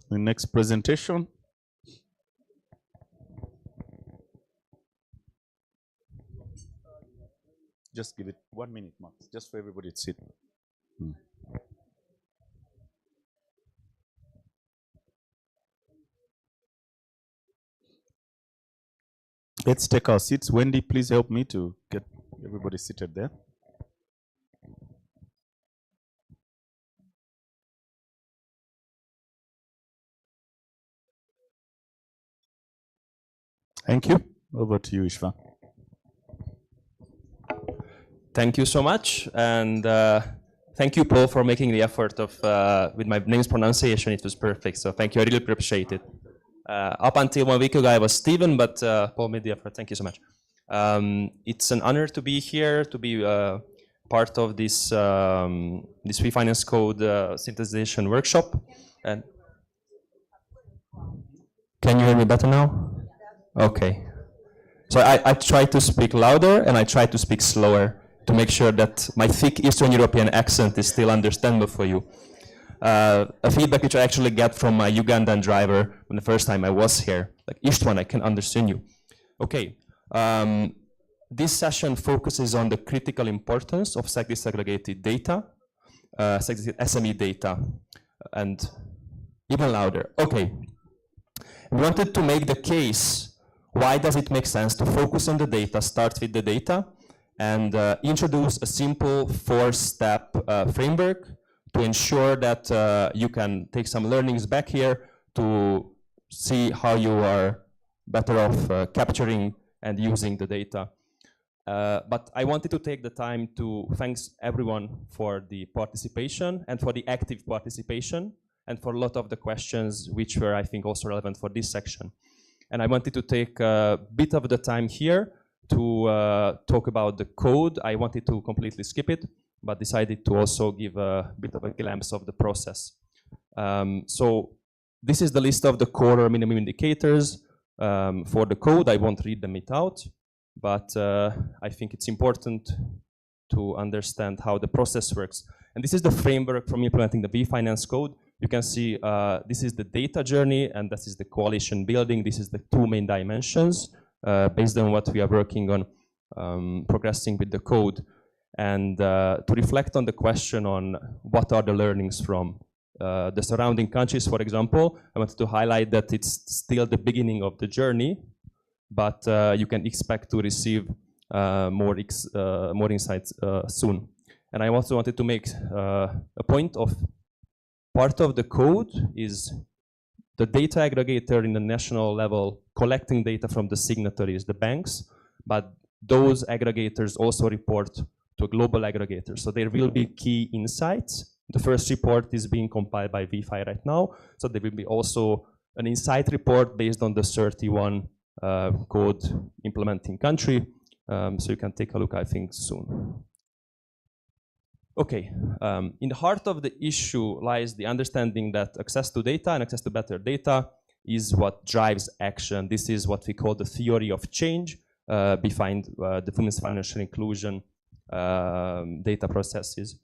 the next presentation. Just give it 1 minute, Max, just for everybody to sit. Let's take our seats. Wendy, please help me to get everybody seated there. Thank you. Over to you, Ishvan. Thank you so much, and thank you, Paul, for making the effort of, with my name's pronunciation, it was perfect, so thank you, I really appreciate it. Up until 1 week ago, I was Stephen, but Paul made the effort, thank you so much. It's an honor to be here, to be part of this, this Free Finance Code sensitization workshop. And can you hear me better now? Okay. So I try to speak louder and I try to speak slower to make sure that my thick Eastern European accent is still understandable for you. A feedback which I actually get from my Ugandan driver when the first time I was here, like, Ishtvan, I can understand you. Okay, this session focuses on the critical importance of segregated data, segregated SME data, and even louder. Okay, we wanted to make the case, why does it make sense to focus on the data, start with the data, and introduce a simple 4-step framework to ensure that you can take some learnings back here to see how you are better off capturing and using the data. But I wanted to take the time to thank everyone for the participation and for the active participation and for a lot of the questions which were, I think, also relevant for this section. And I wanted to take a bit of the time here to talk about the code. I wanted to completely skip it, but decided to also give a bit of a glimpse of the process. So this is the list of the core minimum indicators for the code. I won't read them out, but I think it's important to understand how the process works. And this is the framework from implementing the V-Finance code. You can see this is the data journey, and this is the coalition building. This is the 2 main dimensions based on what we are working on progressing with the code. And to reflect on the question on what are the learnings from the surrounding countries, for example, I wanted to highlight that it's still the beginning of the journey, but you can expect to receive more insights soon. And I also wanted to make a point of part of the code is the data aggregator in the national level collecting data from the signatories, the banks, but those aggregators also report to a global aggregator. So there will be key insights. The first report is being compiled by VFI right now. So there will be also an insight report based on the 31 code implementing country. So you can take a look, I think, soon. Okay, in the heart of the issue lies the understanding that access to data and access to better data is what drives action. This is what we call the theory of change behind the women's financial inclusion data processes.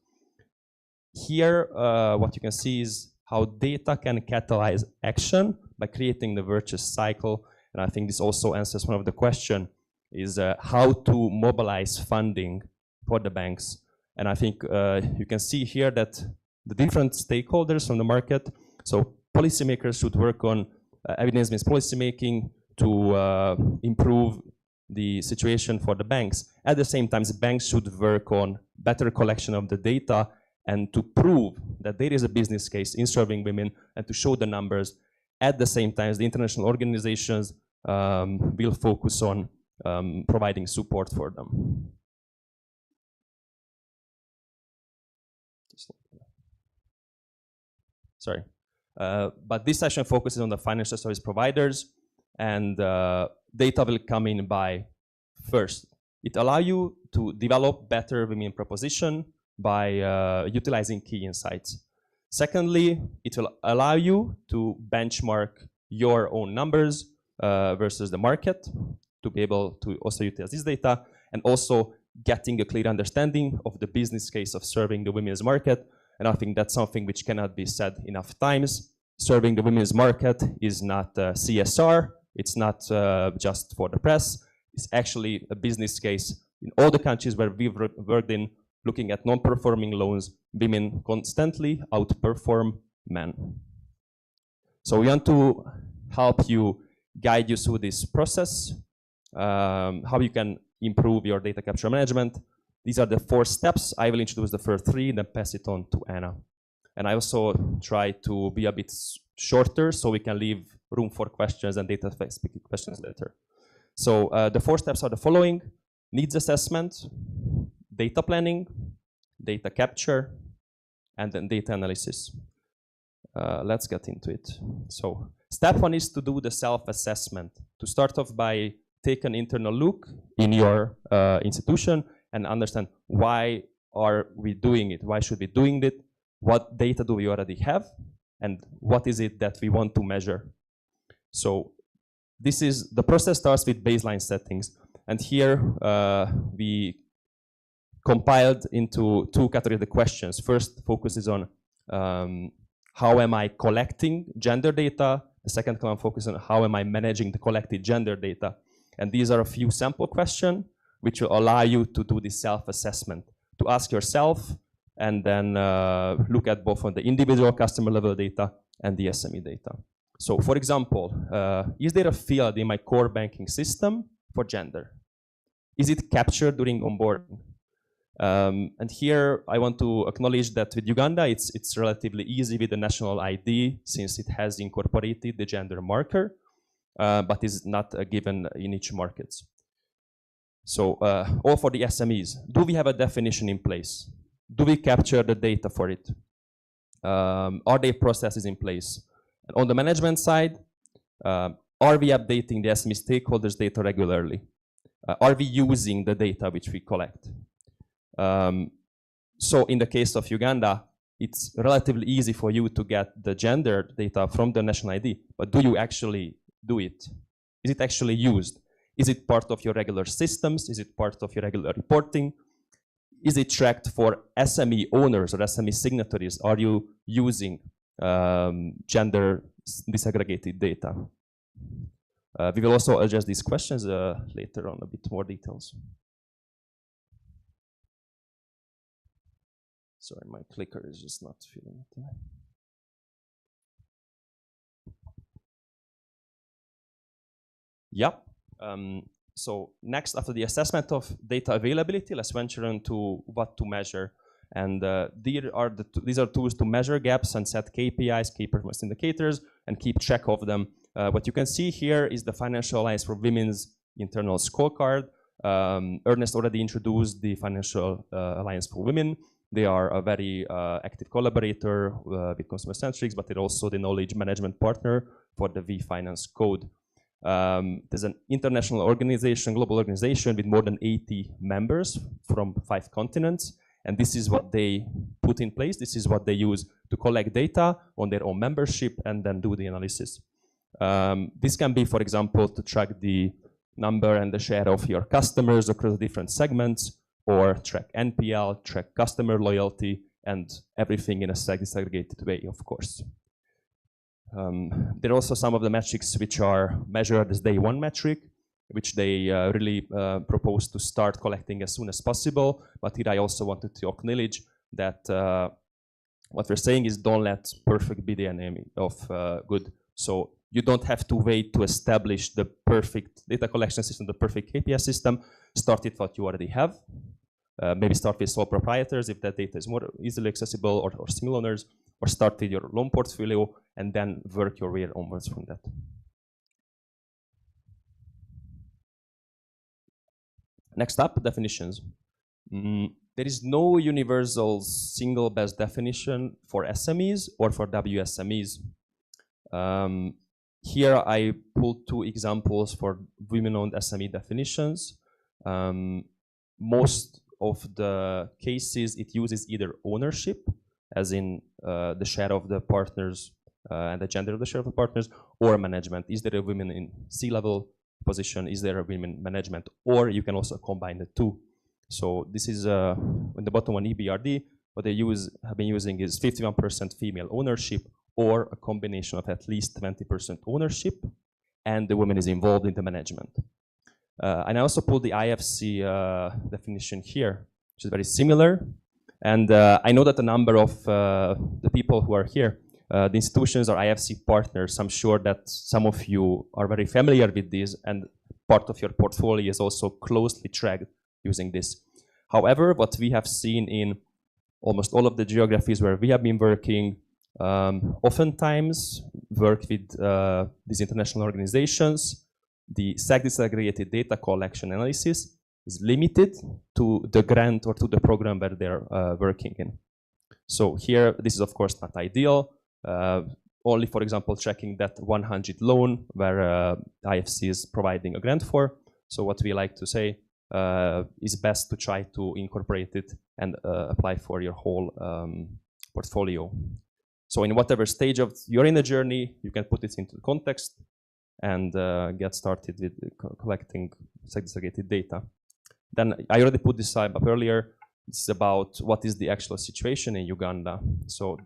Here, what you can see is how data can catalyze action by creating the virtuous cycle. And I think this also answers one of the questions, is how to mobilize funding for the banks. And I think you can see here that the different stakeholders from the market, so policymakers should work on evidence-based policymaking to improve the situation for the banks. At the same time, banks should work on better collection of the data and to prove that there is a business case in serving women and to show the numbers. At the same time, the international organizations will focus on providing support for them. Sorry. But this session focuses on the financial service providers, and data will come in by first. It allows you to develop better women proposition by utilizing key insights. Secondly, it will allow you to benchmark your own numbers versus the market to be able to also utilize this data, and also getting a clear understanding of the business case of serving the women's market. And I think that's something which cannot be said enough times. Serving the women's market is not CSR, it's not just for the press, it's actually a business case. In all the countries where we've worked in, looking at non-performing loans, women constantly outperform men. So we want to help you, guide you through this process, how you can improve your data capture management. These are the 4 steps. I will introduce the first 3, then pass it on to Anna. And I also try to be a bit shorter so we can leave room for questions and data-specific questions later. So the 4 steps are the following: needs assessment, data planning, data capture, and then data analysis. Let's get into it. So step 1 is to do the self-assessment. To start off by take an internal look in your institution and understand why are we doing it? Why should we be doing it? What data do we already have? And what is it that we want to measure? So the process starts with baseline settings. And here we compiled into 2 categories of questions. First focuses on how am I collecting gender data? The second column focuses on how am I managing the collected gender data? And these are a few sample questions which will allow you to do this self-assessment, to ask yourself and then look at both on the individual customer level data and the SME data. So for example, is there a field in my core banking system for gender? Is it captured during onboarding? And here I want to acknowledge that with Uganda, it's relatively easy with the national ID since it has incorporated the gender marker, but is not a given in each market. So all for the SMEs, do we have a definition in place? Do we capture the data for it? Are there processes in place? And on the management side, are we updating the SME stakeholders' data regularly? Are we using the data which we collect? So in the case of Uganda, it's relatively easy for you to get the gender data from the national ID, but do you actually do it? Is it actually used? Is it part of your regular systems? Is it part of your regular reporting? Is it tracked for SME owners or SME signatories? Are you using gender disaggregated data? We will also address these questions later on, a bit more details. Sorry, my clicker is just not feeling it. Yep. So next, after the assessment of data availability, let's venture into what to measure. And these are tools to measure gaps and set KPIs, key performance indicators, and keep track of them. What you can see here is the Financial Alliance for Women's internal scorecard. Ernest already introduced the Financial Alliance for Women. They are a very active collaborator with Consumer Centrics, but they're also the knowledge management partner for the V-Finance Code. There's an international organization, global organization with more than 80 members from 5 continents. And this is what they put in place. This is what they use to collect data on their own membership and then do the analysis. This can be, for example, to track the number and the share of your customers across different segments, or track NPL, track customer loyalty, and everything in a segregated way, of course. There are also some of the metrics which are measured as day 1 metric, which they really propose to start collecting as soon as possible. But here I also wanted to acknowledge that what we're saying is don't let perfect be the enemy of good. So you don't have to wait to establish the perfect data collection system, the perfect KPI system. Start with what you already have. Maybe start with sole proprietors if that data is more easily accessible, or single owners, or start with your loan portfolio and then work your way onwards from that. Next up, definitions. There is no universal single best definition for SMEs or for WSMEs. Here I pulled two examples for women-owned SME definitions. Most of the cases it uses either ownership, as in the share of the partners and the gender of the share of the partners, or management. Is there a women in C-level position? Is there a women management? Or you can also combine the two. So this is on the bottom one, EBRD. What they have been using is 51% female ownership, or a combination of at least 20% ownership, and the woman is involved in the management. And I also pulled the IFC definition here, which is very similar. And I know that a number of the people who are here, the institutions are IFC partners. I'm sure that some of you are very familiar with this, and part of your portfolio is also closely tracked using this. However, what we have seen in almost all of the geographies where we have been working, oftentimes work with these international organizations, the disaggregated data collection analysis is limited to the grant or to the program where they're working in. So here, this is of course not ideal. Only, for example, checking that 100 loan where IFC is providing a grant for. So what we like to say is best to try to incorporate it and apply for your whole portfolio. So in whatever stage of you're in the journey, you can put it into context and get started with collecting segregated data. Then I already put this slide up earlier. It's about what is the actual situation in Uganda. So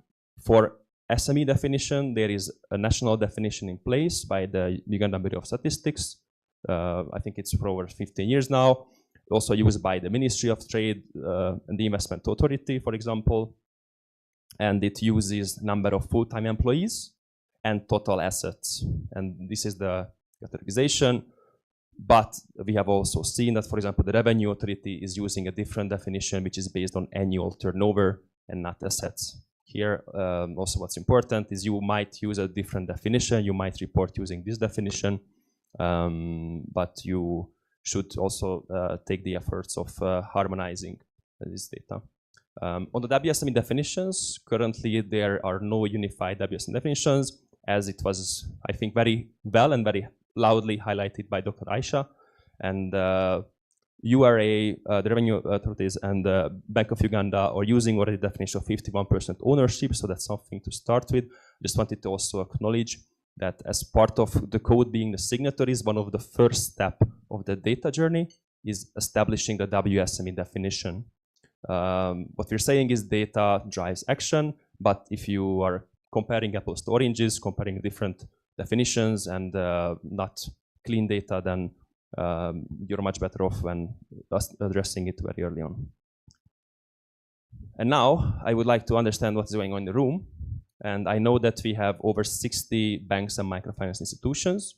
for SME definition, there is a national definition in place by the Ugandan Bureau of Statistics. I think it's for over 15 years now. Also used by the Ministry of Trade and the Investment Authority, for example. And it uses number of full-time employees and total assets. And this is the categorization. But we have also seen that, for example, the Revenue Authority is using a different definition, which is based on annual turnover and not assets. Here, also what's important is you might use a different definition. You might report using this definition, but you should also take the efforts of harmonizing this data. On the WSME definitions, currently there are no unified WSME definitions, as it was, I think, very well and very loudly highlighted by Dr. Aisha. And URA, the revenue authorities, and the Bank of Uganda are using already the definition of 51% ownership, so that's something to start with. Just wanted to also acknowledge that as part of the code being the signatories, one of the first steps of the data journey is establishing the WSME definition. What we're saying is data drives action, but if you are comparing apples to oranges, comparing different definitions and not clean data, then you're much better off when addressing it very early on. And now I would like to understand what's going on in the room. And I know that we have over 60 banks and microfinance institutions.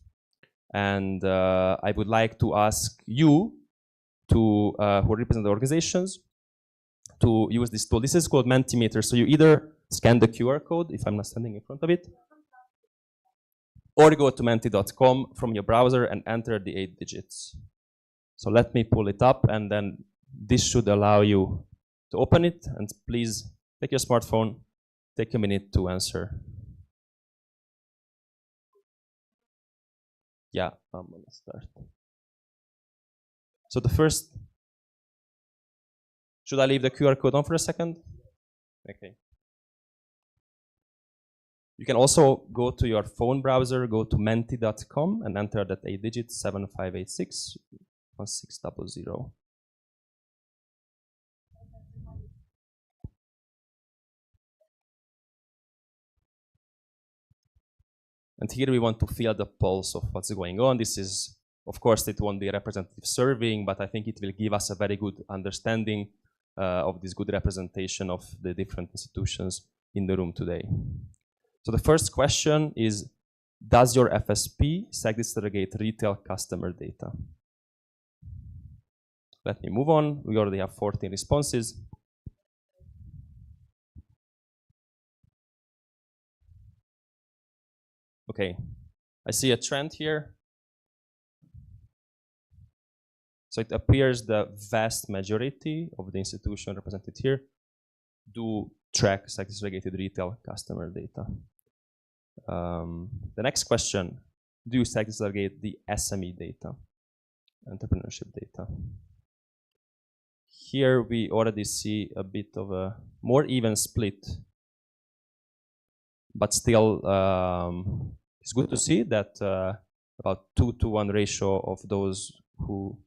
And I would like to ask you to, who represent the organizations, to use this tool. This is called Mentimeter. So you either scan the QR code, if I'm not standing in front of it, or go to menti.com from your browser and enter the 8 digits. So let me pull it up, and then this should allow you to open it. And please take your smartphone, take a minute to answer. Yeah, I'm gonna start. So the first, should I leave the QR code on for a second? Okay. You can also go to your phone browser, go to menti.com and enter that 8 digits, 7586 1600. And here we want to feel the pulse of what's going on. This is, of course, it won't be a representative surveying, but I think it will give us a very good understanding of this good representation of the different institutions in the room today. So the first question is, does your FSP segregate retail customer data? Let me move on. We already have 14 responses. Okay, I see a trend here. So it appears the vast majority of the institutions represented here do track segregated retail customer data. The next question, do you segregate the SME data, entrepreneurship data? Here we already see a bit of a more even split, but still it's good to see that about 2-to-1 ratio of those who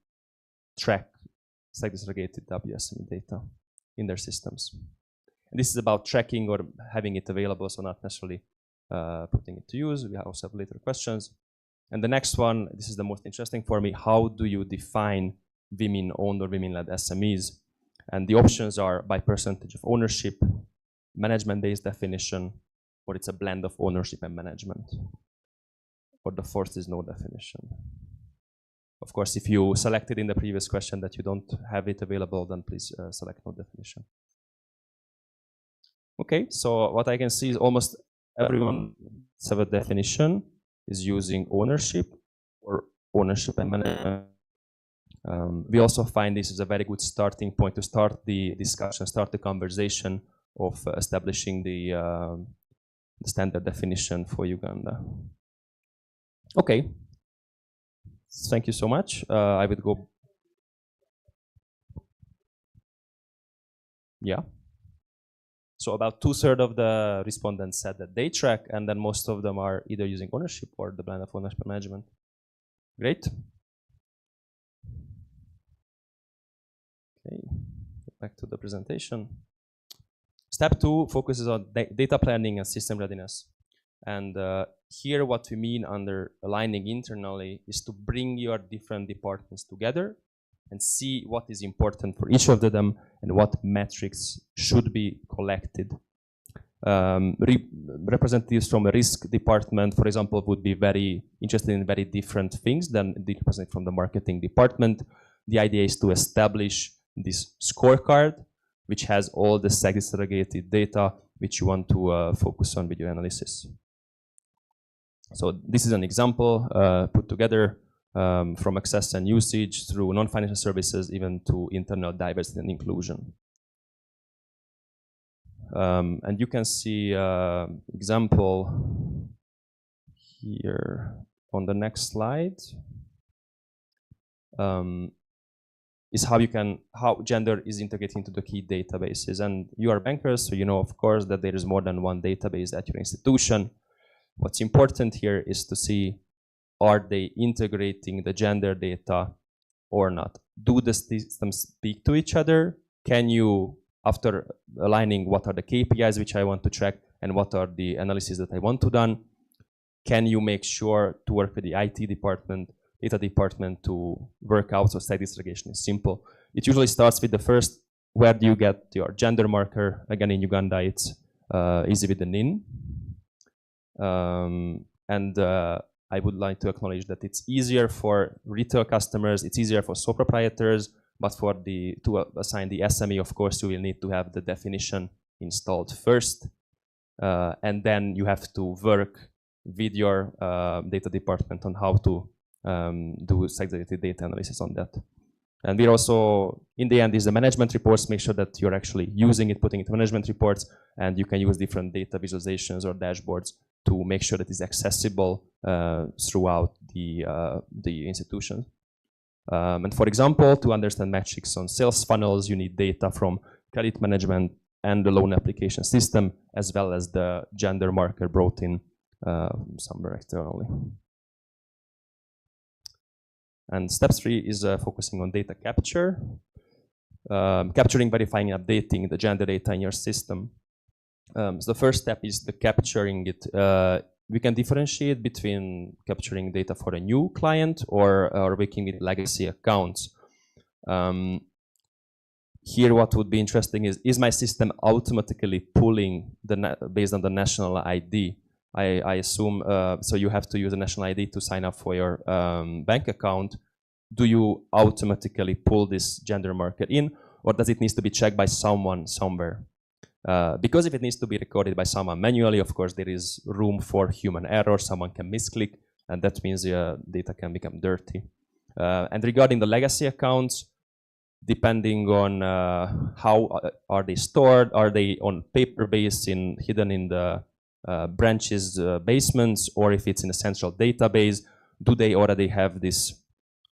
track segregated WSME data in their systems. And this is about tracking or having it available, so not necessarily putting it to use. We also have later questions. And the next one, this is the most interesting for me, how do you define women-owned or women-led SMEs? And the options are by percentage of ownership, management-based definition, or it's a blend of ownership and management. Or the fourth is no definition. Of course, if you selected in the previous question that you don't have it available, then please select no definition. Okay, so what I can see is almost everyone have a definition is using ownership or ownership and management. We also find this is a very good starting point to start the discussion, start the conversation of establishing the standard definition for Uganda. Okay, thank you so much. I would go. Yeah. So about 2/3 of the respondents said that they track, and then most of them are either using ownership or the blend of ownership management. Great. Okay, back to the presentation. Step 2 focuses on data planning and system readiness. And here what we mean under aligning internally is to bring your different departments together and see what is important for each of them and what metrics should be collected. Representatives from a risk department, for example, would be very interested in very different things than the representative from the marketing department. The idea is to establish this scorecard, which has all the segregated data which you want to focus on with your analysis. So this is an example put together from access and usage through non-financial services, even to internal diversity and inclusion. And you can see example here on the next slide. Is how gender is integrated into the key databases. And you are bankers, so you know, of course, that there is more than one database at your institution. What's important here is to see, are they integrating the gender data or not? Do the systems speak to each other? Can you, after aligning what are the KPIs which I want to track and what are the analyses that I want to done, can you make sure to work with the IT department, data department to work out? So segregation is simple. It usually starts with the first, where do you get your gender marker? Again, in Uganda, it's easy with the NIN. I would like to acknowledge that it's easier for retail customers, it's easier for sole proprietors, but for to assign the SME, of course, you will need to have the definition installed first. And then you have to work with your data department on how to do segregated data analysis on that. And we're also, in the end, is the management reports, make sure that you're actually using it, putting it in management reports, and you can use different data visualizations or dashboards to make sure that it's accessible throughout the institution. And for example, to understand metrics on sales funnels, you need data from credit management and the loan application system, as well as the gender marker brought in somewhere externally. And step 3 is focusing on data capture, capturing, verifying, and updating the gender data in your system. So the first step is the capturing it. We can differentiate between capturing data for a new client or working with legacy accounts. Here, what would be interesting is my system automatically pulling based on the national ID? I assume, so you have to use a national ID to sign up for your bank account. Do you automatically pull this gender marker in, or does it need to be checked by someone somewhere? Because if it needs to be recorded by someone manually, of course, there is room for human error. Someone can misclick, and that means the data can become dirty. And regarding the legacy accounts, depending on how are they stored, are they on paper base hidden in the branches, basements, or if it's in a central database, do they already have this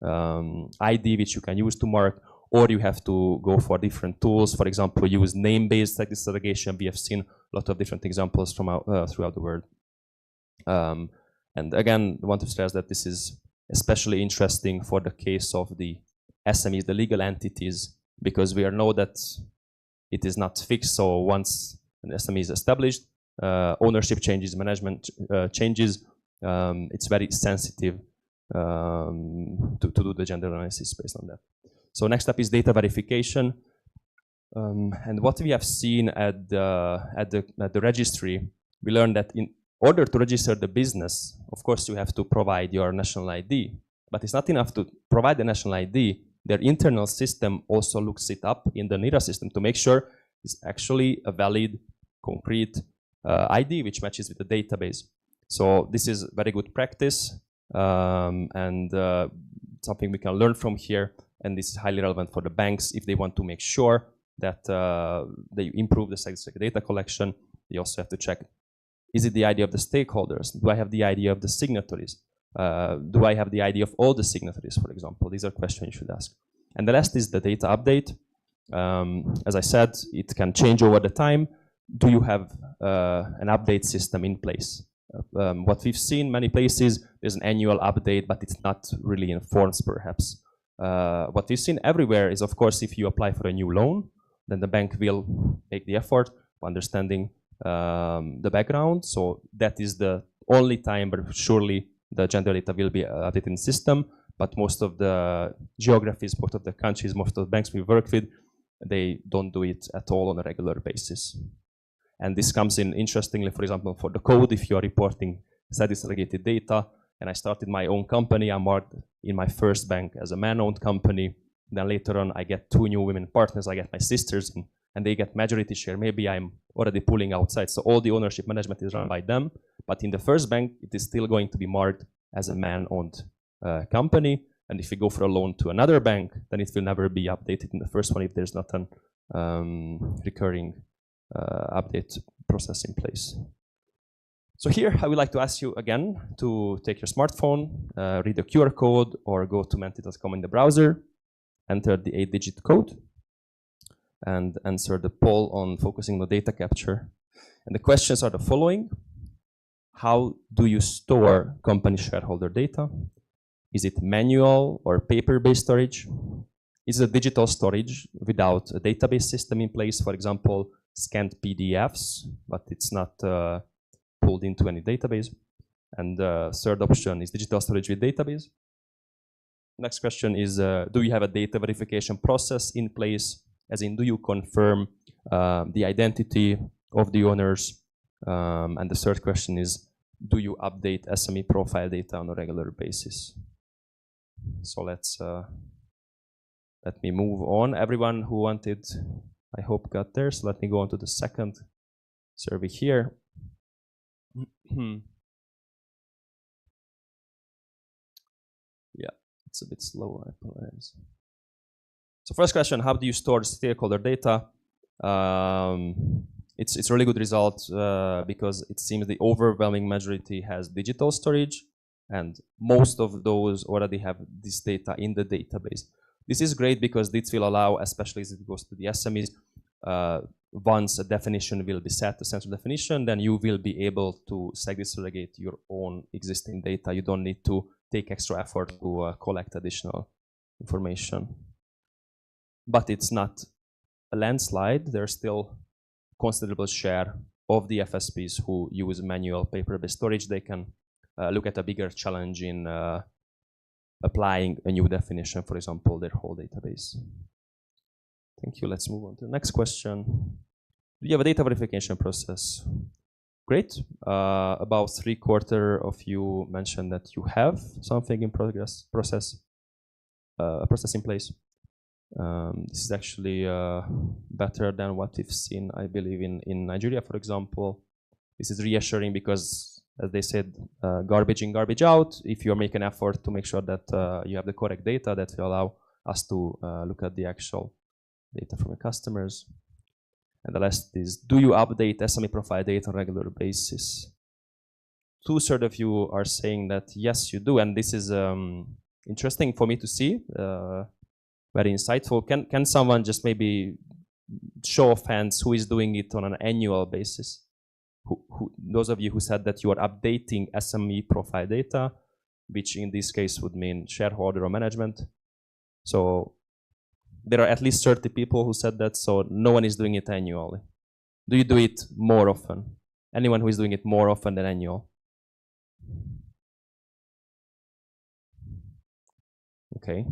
ID which you can use to mark, or you have to go for different tools, for example, use name-based segregation. We have seen a lot of different examples from throughout the world. And again, I want to stress that this is especially interesting for the case of the SMEs, the legal entities, because we know that it is not fixed. So once an SME is established, ownership changes, management changes, it's very sensitive to do the gender analysis based on that. So next up is data verification. And what we have seen at the registry, we learned that in order to register the business, of course, you have to provide your national ID. But it's not enough to provide the national ID. Their internal system also looks it up in the NIRA system to make sure it's actually a valid, concrete ID which matches with the database. So this is very good practice and something we can learn from here. And this is highly relevant for the banks if they want to make sure that they improve the data collection. They also have to check, is it the ID of the stakeholders? Do I have the ID of the signatories? Do I have the ID of all the signatories, for example? These are questions you should ask. And the last is the data update. As I said, it can change over the time. Do you have an update system in place? What we've seen many places, there's an annual update, but it's not really enforced perhaps. What we've seen everywhere is, of course, if you apply for a new loan, then the bank will make the effort of understanding the background. So that is the only time, but surely the gender data will be updated in the system. But most of the geographies, most of the countries, most of the banks we work with, they don't do it at all on a regular basis. And this comes in interestingly, for example, for the code, if you are reporting segregated data, and I started my own company, I'm marked in my first bank as a man-owned company. Then later on, I get 2 new women partners, I get my sisters, and they get majority share. Maybe I'm already pulling outside. So all the ownership management is run by them. But in the first bank, it is still going to be marked as a man-owned company. And if you go for a loan to another bank, then it will never be updated in the first one if there's not a recurring update process in place. So here, I would like to ask you again to take your smartphone, read the QR code, or go to menti.com in the browser, enter the 8-digit code, and answer the poll on focusing on data capture. And the questions are the following. How do you store company shareholder data? Is it manual or paper-based storage? Is it digital storage without a database system in place? For example, scanned PDFs, but it's not pulled into any database. And the third option is digital storage with database. Next question is, do you have a data verification process in place? As in, do you confirm the identity of the owners? And the third question is, do you update SME profile data on a regular basis? So let me move on. Everyone who wanted, I hope, got there. So let me go on to the second survey here. Yeah, it's a bit slow, I apologize. So first question, how do you store stakeholder data? It's a really good result because it seems the overwhelming majority has digital storage, and most of those already have this data in the database. This is great because this will allow, especially as it goes to the SMEs, once a definition will be set, a central definition, then you will be able to segregate your own existing data. You don't need to take extra effort to collect additional information. But it's not a landslide. There's still considerable share of the FSPs who use manual paper-based storage. They can look at a bigger challenge in applying a new definition, for example, their whole database. Thank you. Let's move on to the next question. Do you have a data verification process? Great. About 3/4 of you mentioned that you have something in process in place. This is actually better than what we've seen, I believe, in Nigeria, for example. This is reassuring because, as they said, garbage in, garbage out. If you make an effort to make sure that you have the correct data, that will allow us to look at the actual data from your customers. And the last is, do you update SME profile data on a regular basis? Two-thirds of you are saying that yes, you do, and this is interesting for me to see, very insightful. Can someone just maybe show of hands who is doing it on an annual basis? Those of you who said that you are updating SME profile data, which in this case would mean shareholder or management. So there are at least 30 people who said that, so no one is doing it annually. Do you do it more often? Anyone who is doing it more often than annual? Okay.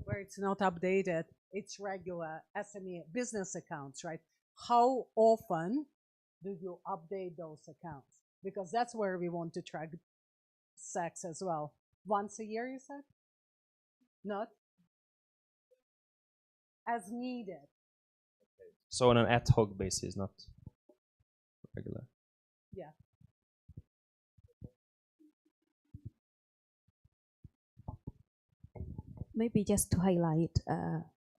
Where it's not updated, it's regular SME business accounts, right? How often do you update those accounts? Because that's where we want to track sex as well. Once a year, you said? Not? As needed. So on an ad hoc basis, not regular. Yeah. Maybe just to highlight,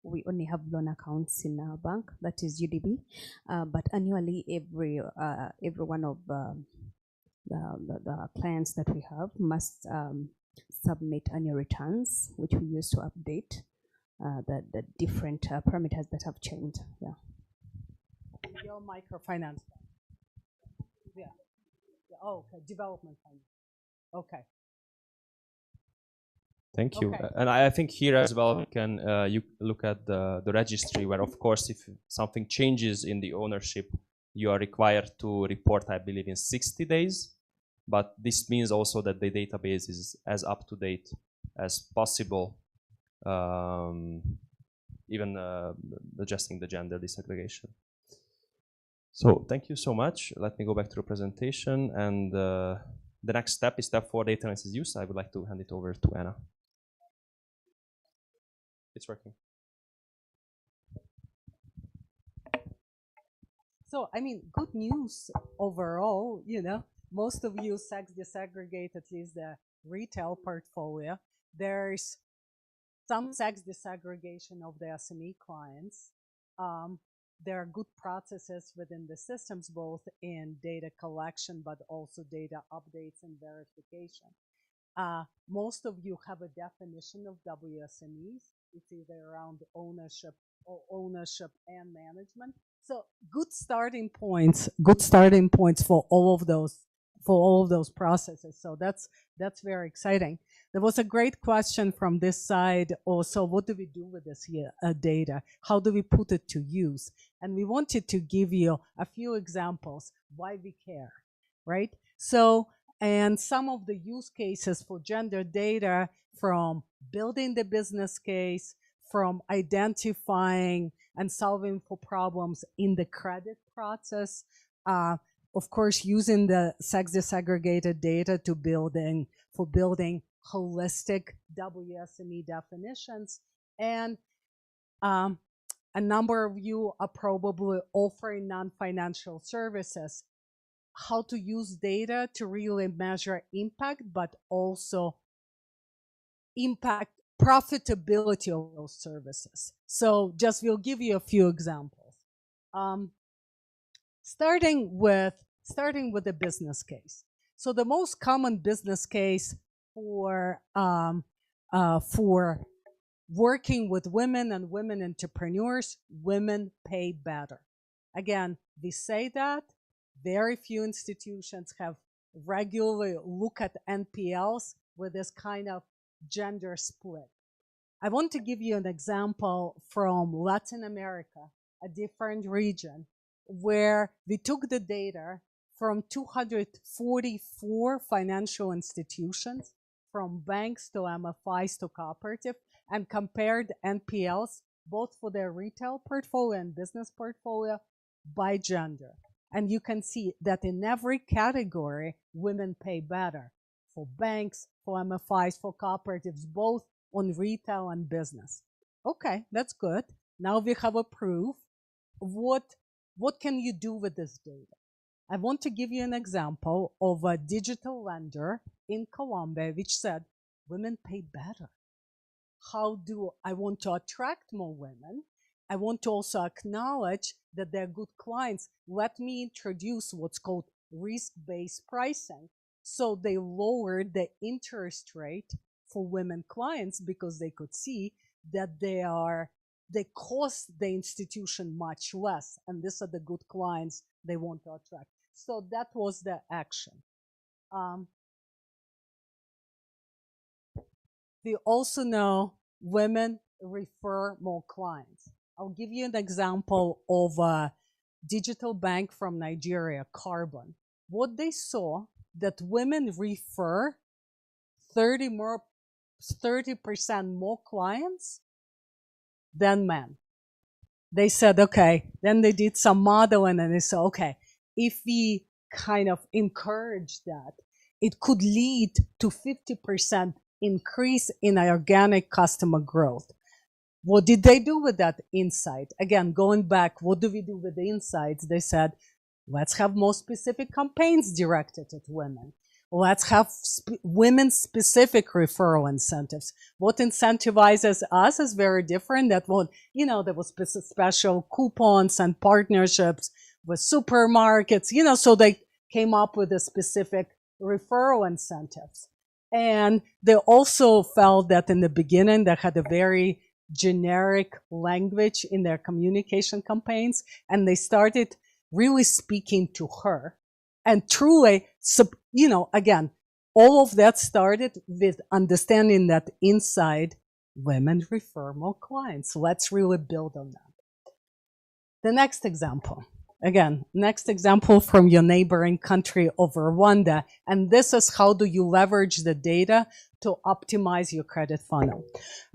we only have loan accounts in our bank, that is UDB, but annually every one of the clients that we have must submit annual returns, which we use to update the different parameters that have changed. Yeah. Your microfinance. Yeah. Oh, okay. Development finance. Okay. Thank you. Okay. And I think here as well, we can you look at the registry, where of course if something changes in the ownership, you are required to report, I believe, in 60 days. But this means also that the database is as up to date as possible, even adjusting the gender disaggregation. So thank you so much. Let me go back to the presentation. And the next step is step 4, data analysis use. I would like to hand it over to Anna. It's working. So, I mean, good news overall, you know, most of you sex disaggregate at least the retail portfolio. There's some sex disaggregation of the SME clients. There are good processes within the systems, both in data collection, but also data updates and verification. Most of you have a definition of WSMEs. It's either around ownership and management. So good starting points for all of those processes. So that's very exciting. There was a great question from this side also, what do we do with this data? How do we put it to use? And we wanted to give you a few examples why we care, right? So, and some of the use cases for gender data, from building the business case, from identifying and solving for problems in the credit process, of course, using the sex disaggregated data to building holistic WSME definitions. And a number of you are probably offering non-financial services, how to use data to really measure impact, but also impact profitability of those services. So just we'll give you a few examples. Starting with the business case. So the most common business case for working with women and women entrepreneurs, women pay better. Again, we say that very few institutions have regularly look at NPLs with this kind of gender split. I want to give you an example from Latin America, a different region, where we took the data from 244 financial institutions, from banks to MFIs to cooperative, and compared NPLs both for their retail portfolio and business portfolio by gender. And you can see that in every category, women pay better. For banks, for MFIs, for cooperatives, both on retail and business. Okay, that's good. Now we have a proof. What What can you do with this data? I want to give you an example of a digital lender in Colombia which said, women pay better. How do I want to attract more women? I want to also acknowledge that they're good clients. Let me introduce what's called risk-based pricing. So they lowered the interest rate for women clients because they could see that they cost the institution much less, and these are the good clients they want to attract. So that was the action. We also know women refer more clients. I'll give you an example of a digital bank from Nigeria, Carbon. What they saw that women refer 30% more clients than men. They said, okay, then they did some modeling and they said, okay, if we kind of encourage that, it could lead to 50% increase in organic customer growth. What did they do with that insight? Again, going back, what do we do with the insights? They said, let's have more specific campaigns directed at women. Let's have women-specific referral incentives. What incentivizes us is very different. That one, there was special coupons and partnerships with supermarkets, so they came up with a specific referral incentives. And they also felt that in the beginning they had a very generic language in their communication campaigns, and they started really speaking to her. And truly, again, all of that started with understanding that inside women refer more clients. So let's really build on that. The next example. Again, next example from your neighboring country of Rwanda. And this is how do you leverage the data to optimize your credit funnel.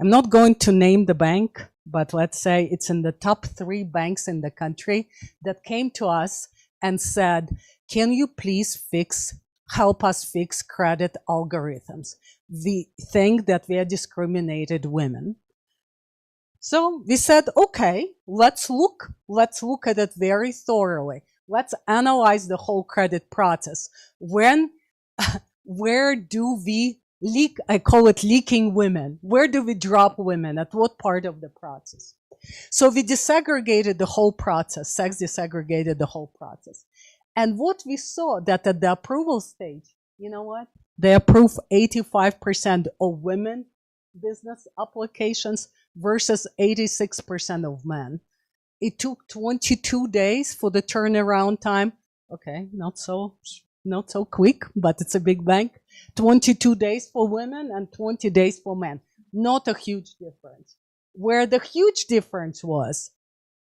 I'm not going to name the bank, but let's say it's in the top 3 banks in the country that came to us and said, can you please help us fix credit algorithms? We think that we are discriminated women. So we said, okay, let's look at it very thoroughly. Let's analyze the whole credit process. Where do we leak? I call it leaking women. Where do we drop women? At what part of the process? So we disaggregated the whole process, sex disaggregated the whole process. And what we saw that at the approval stage, you know what? They approve 85% of women business applications versus 86% of men. It took 22 days for the turnaround time. Okay, not so quick, but it's a big bank. 22 days for women and 20 days for men. Not a huge difference. Where the huge difference was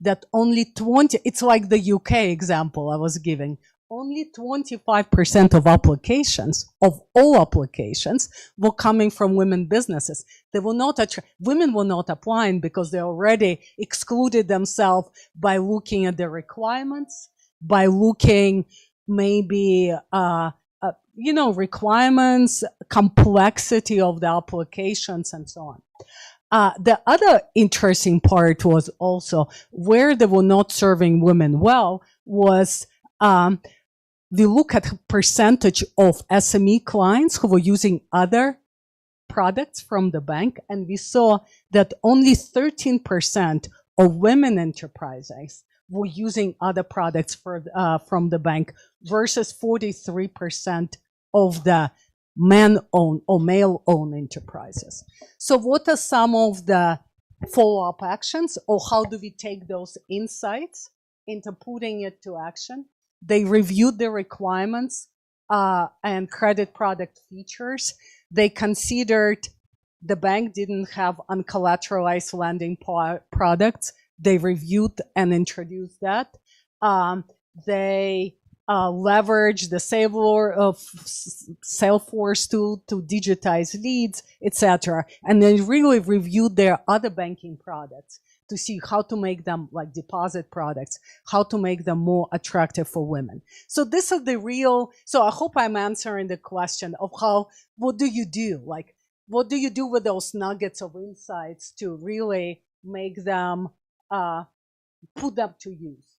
that only 20, it's like the UK example I was giving, only 25% of applications, of all applications, were coming from women businesses. They were not, women were not applying because they already excluded themselves by looking at the requirements, by looking maybe, requirements, complexity of the applications and so on. The other interesting part was also where they were not serving women well was we look at percentage of SME clients who were using other products from the bank, and we saw that only 13% of women enterprises were using other products from the bank versus 43% of the men-owned or male-owned enterprises. So what are some of the follow-up actions, or how do we take those insights into putting it to action? They reviewed the requirements and credit product features. They considered the bank didn't have uncollateralized lending products. They reviewed and introduced that. They leverage the Salesforce tool to digitize leads, etc. And they really reviewed their other banking products to see how to make them like deposit products, how to make them more attractive for women. So this is the real, so I hope I'm answering the question of what do you do? Like, what do you do with those nuggets of insights to really make them, put them to use?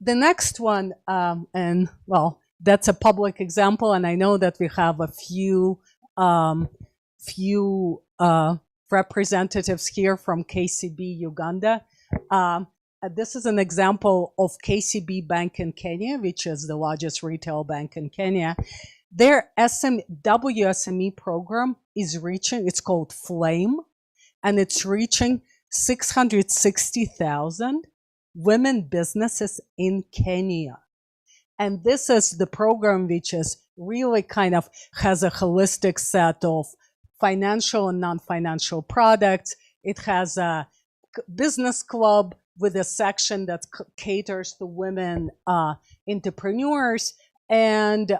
The next one, and well, that's a public example, and I know that we have a few representatives here from KCB Uganda. This is an example of KCB Bank in Kenya, which is the largest retail bank in Kenya. Their WSME program is reaching, it's called FLAME, and it's reaching 660,000 women businesses in Kenya. And this is the program which is really kind of has a holistic set of financial and non-financial products. It has a business club with a section that caters to women entrepreneurs. And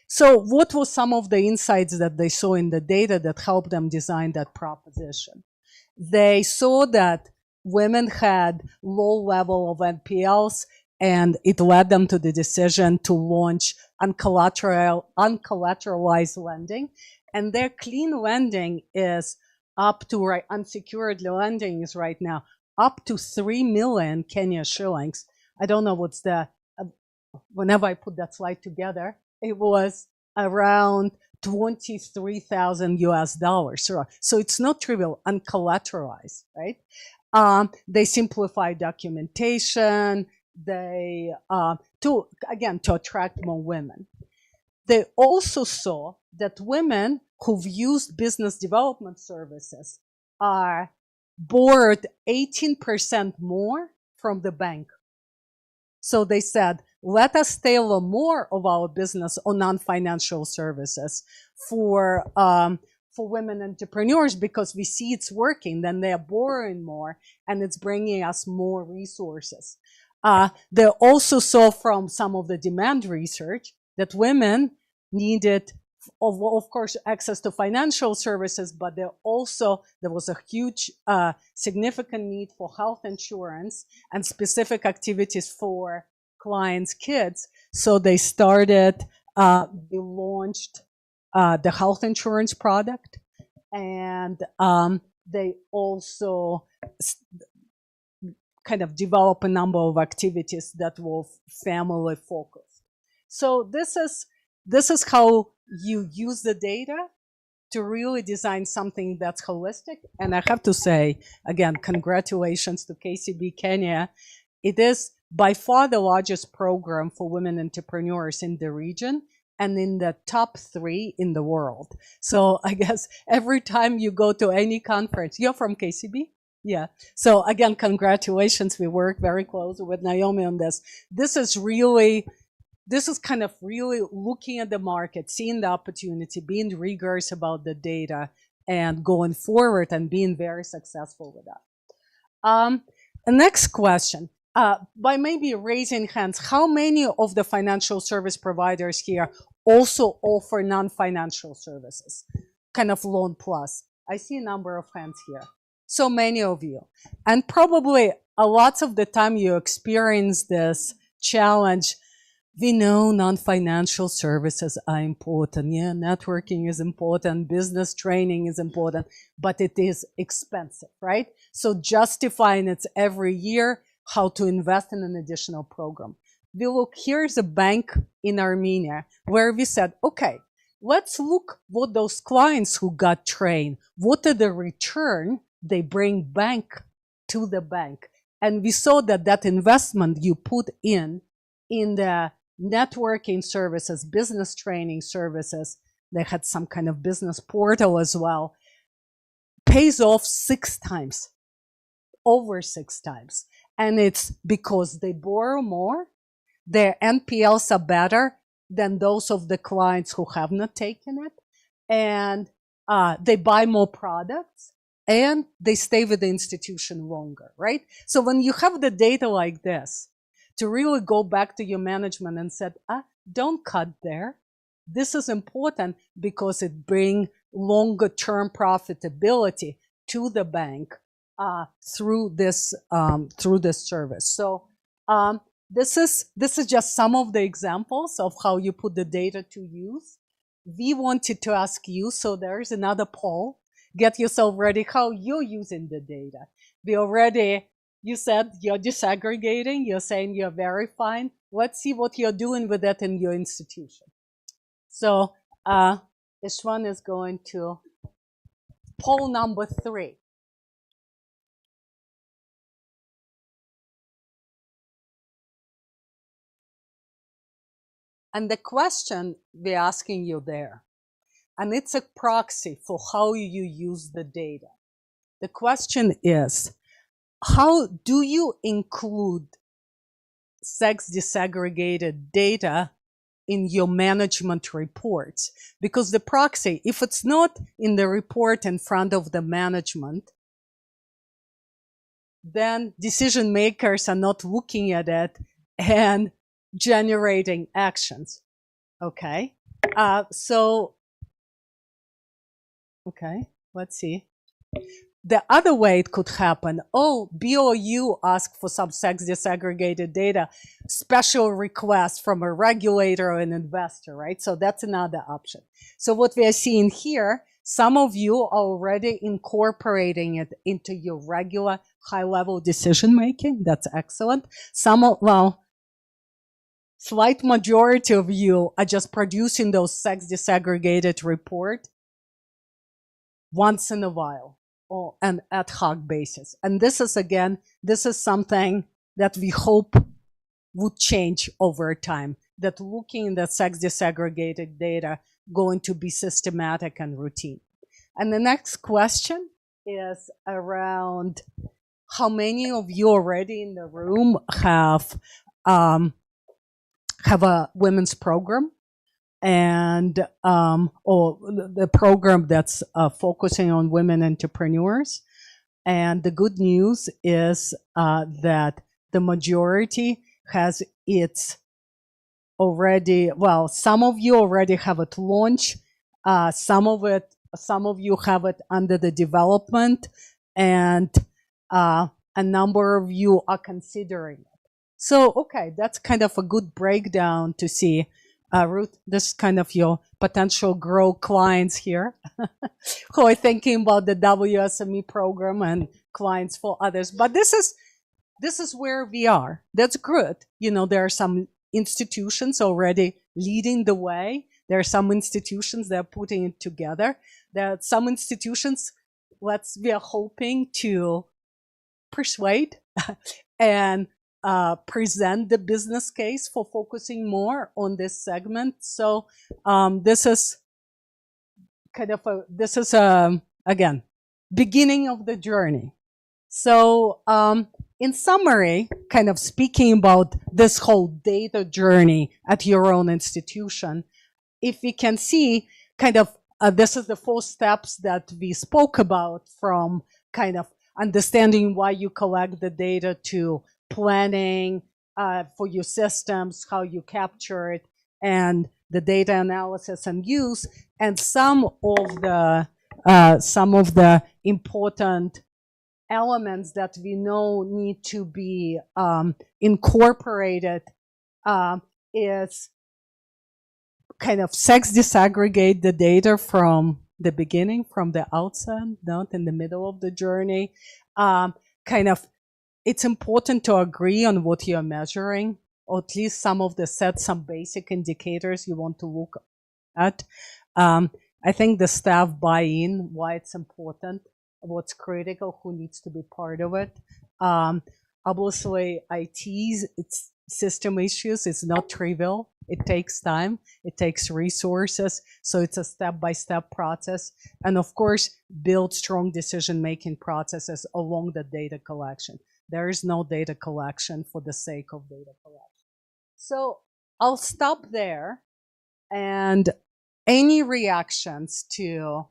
so what was some of the insights that they saw in the data that helped them design that proposition? They saw that women had low level of NPLs, and it led them to the decision to launch uncollateralized lending. And their clean lending is up to, unsecured lending is right now up to 3 million Kenya shillings. I don't know what's the, whenever I put that slide together, it was around 23,000 US dollars. So it's not trivial, uncollateralized, right? They simplify documentation, they, to attract more women. They also saw that women who've used business development services are borrowed 18% more from the bank. So they said, let us tailor more of our business on non-financial services for women entrepreneurs because we see it's working, then they're borrowing more and it's bringing us more resources. They also saw from some of the demand research that women needed, of course, access to financial services, but there was a huge, significant need for health insurance and specific activities for clients' kids. So they launched the health insurance product, and they also kind of develop a number of activities that were family focused. So this is how you use the data to really design something that's holistic. And I have to say, again, congratulations to KCB Kenya. It is by far the largest program for women entrepreneurs in the region and in the top 3 in the world. So I guess every time you go to any conference, you're from KCB? Yeah. So again, congratulations. We work very closely with Naomi on this. This is kind of really looking at the market, seeing the opportunity, being rigorous about the data, and going forward and being very successful with that. The next question, by maybe raising hands, how many of the financial service providers here also offer non-financial services, kind of loan plus? I see a number of hands here. So many of you. And probably a lot of the time you experience this challenge. We know non-financial services are important. Yeah, networking is important, business training is important, but it is expensive, right? So justifying it every year, how to invest in an additional program. We look, here's a bank in Armenia where we said, okay, let's look what those clients who got trained, what are the return they bring back to the bank. And we saw that that investment you put in the networking services, business training services, they had some kind of business portal as well, pays off 6 times, over 6 times. And it's because they borrow more, their NPLs are better than those of the clients who have not taken it, and they buy more products, and they stay with the institution longer, right? So when you have the data like this, to really go back to your management and said, don't cut there. This is important because it brings longer term profitability to the bank through this service. So this is just some of the examples of how you put the data to use. We wanted to ask you, so there's another poll. Get yourself ready how you're using the data. We already You said you're disaggregating, you're saying you're verifying. Let's see what you're doing with that in your institution. So Ishwan is going to poll number 3. And the question we're asking you there, and it's a proxy for how you use the data. The question is, how do you include sex disaggregated data in your management reports? Because the proxy, if it's not in the report in front of the management, then decision makers are not looking at it and generating actions. Okay. Okay, let's see. The other way it could happen, BOU asked for some sex disaggregated data, special request from a regulator or an investor, right? So that's another option. So what we are seeing here, some of you are already incorporating it into your regular high-level decision-making. That's excellent. Slight majority of you are just producing those sex disaggregated report once in a while, or an ad hoc basis. And this is something that we hope would change over time, that looking at sex disaggregated data going to be systematic and routine. And the next question is around how many of you already in the room have a women's program, and or the program that's focusing on women entrepreneurs. And the good news is that the majority has its already, well, some of you already have it launched, some of you have it under the development, and a number of you are considering it. So, okay, that's kind of a good breakdown to see. Ruth, this is kind of your potential grow clients here who are thinking about the WSME program and clients for others. But this is where we are. That's good. You know, there are some institutions already leading the way. There are some institutions that are putting it together. There are some institutions we are hoping to persuade and present the business case for focusing more on this segment. So this is kind of again, beginning of the journey. So in summary, kind of speaking about this whole data journey at your own institution, if we can see kind of this is the 4 steps that we spoke about, from kind of understanding why you collect the data to planning for your systems, how you capture it, and the data analysis and use, and some of the important elements that we know need to be incorporated is kind of sex disaggregate the data from the beginning, from the outset, not in the middle of the journey. Kind of, it's important to agree on what you're measuring, or at least set some basic indicators you want to look at. I think the staff buy-in, why it's important, what's critical, who needs to be part of it. Obviously, it's system issues, it's not trivial. It takes time, it takes resources, so it's a step-by-step process. And of course, build strong decision-making processes along the data collection. There is no data collection for the sake of data collection. So I'll stop there, and any reactions to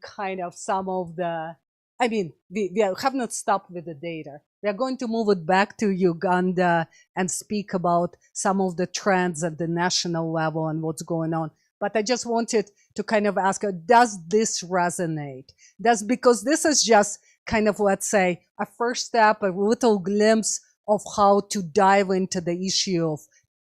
kind of some of the, I mean, we have not stopped with the data. We are going to move it back to Uganda and speak about some of the trends at the national level and what's going on. But I just wanted to kind of ask her, does this resonate? Because this is just kind of, let's say, a first step, a little glimpse of how to dive into the issue of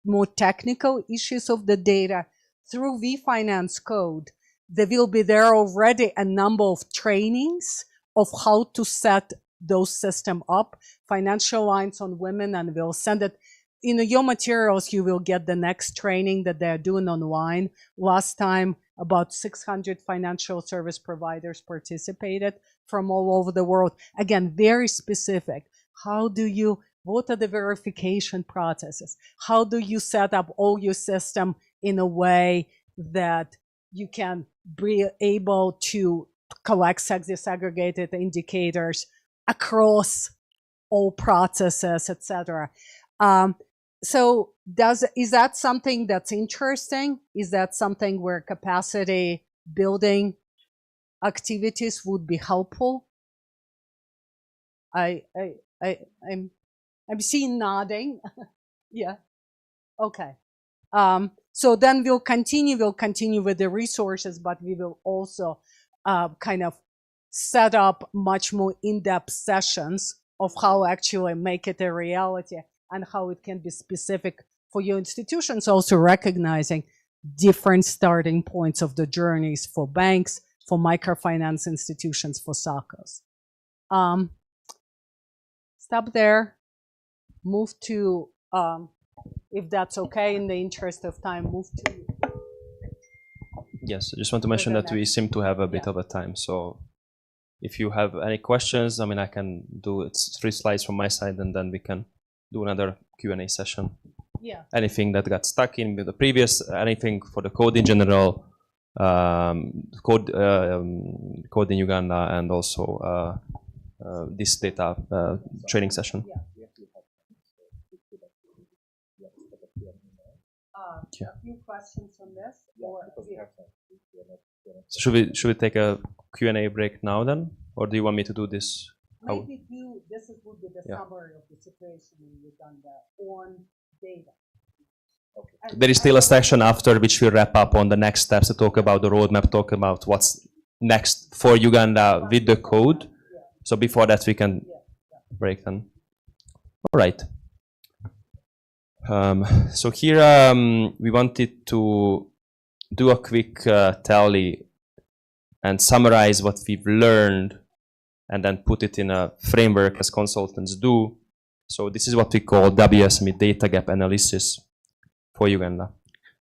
more technical issues of the data through vFinance Code. There will be already a number of trainings of how to set those system up, financial lines on women, and we'll send it. In your materials, you will get the next training that they're doing online. Last time, about 600 financial service providers participated from all over the world. Again, very specific. What are the verification processes? How do you set up all your system in a way that you can be able to collect disaggregated indicators across all processes, etc. So is that something that's interesting? Is that something where capacity building activities would be helpful? I'm seeing nodding. Yeah. Okay. So then we'll continue with the resources, but we will also kind of set up much more in-depth sessions of how actually make it a reality and how it can be specific for your institutions, also recognizing different starting points of the journeys for banks, for microfinance institutions, for SACCOs. Stop there, move to, if that's okay, in the interest of time, move to. Yes, I just want to mention that we seem to have a bit of a time. So if you have any questions, I mean, I can do it's 3 slides from my side, and then we can do another Q&A session. Yeah. Anything that got stuck in with the previous, anything for the code in general, code in Uganda, and also this data training session. Yeah. Few questions on this? So should we take a Q&A break now then, or do you want me to do this? Maybe this would be the summary of the situation in Uganda on data. Okay. There is still a section after which we wrap up on the next steps to talk about the roadmap, talk about what's next for Uganda with the code. So before that we can break then. All right. So here we wanted to do a quick tally and summarize what we've learned and then put it in a framework as consultants do. So this is what we call WMSME data gap analysis for Uganda.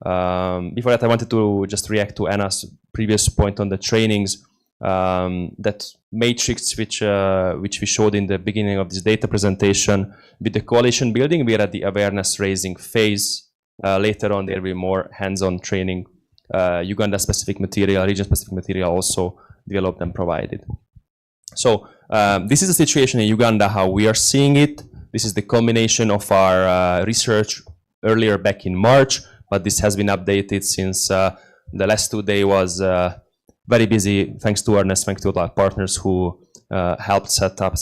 Before that, I wanted to just react to Anna's previous point on the trainings. That matrix which we showed in the beginning of this data presentation with the coalition building, we are at the awareness raising phase. Later on, there will be more hands-on training, Uganda specific material, region specific material also developed and provided. So this is the situation in Uganda, how we are seeing it. This is the culmination of our research earlier back in March, but this has been updated since the last 2 days was very busy, thanks to Ernest, thanks to our partners who helped set up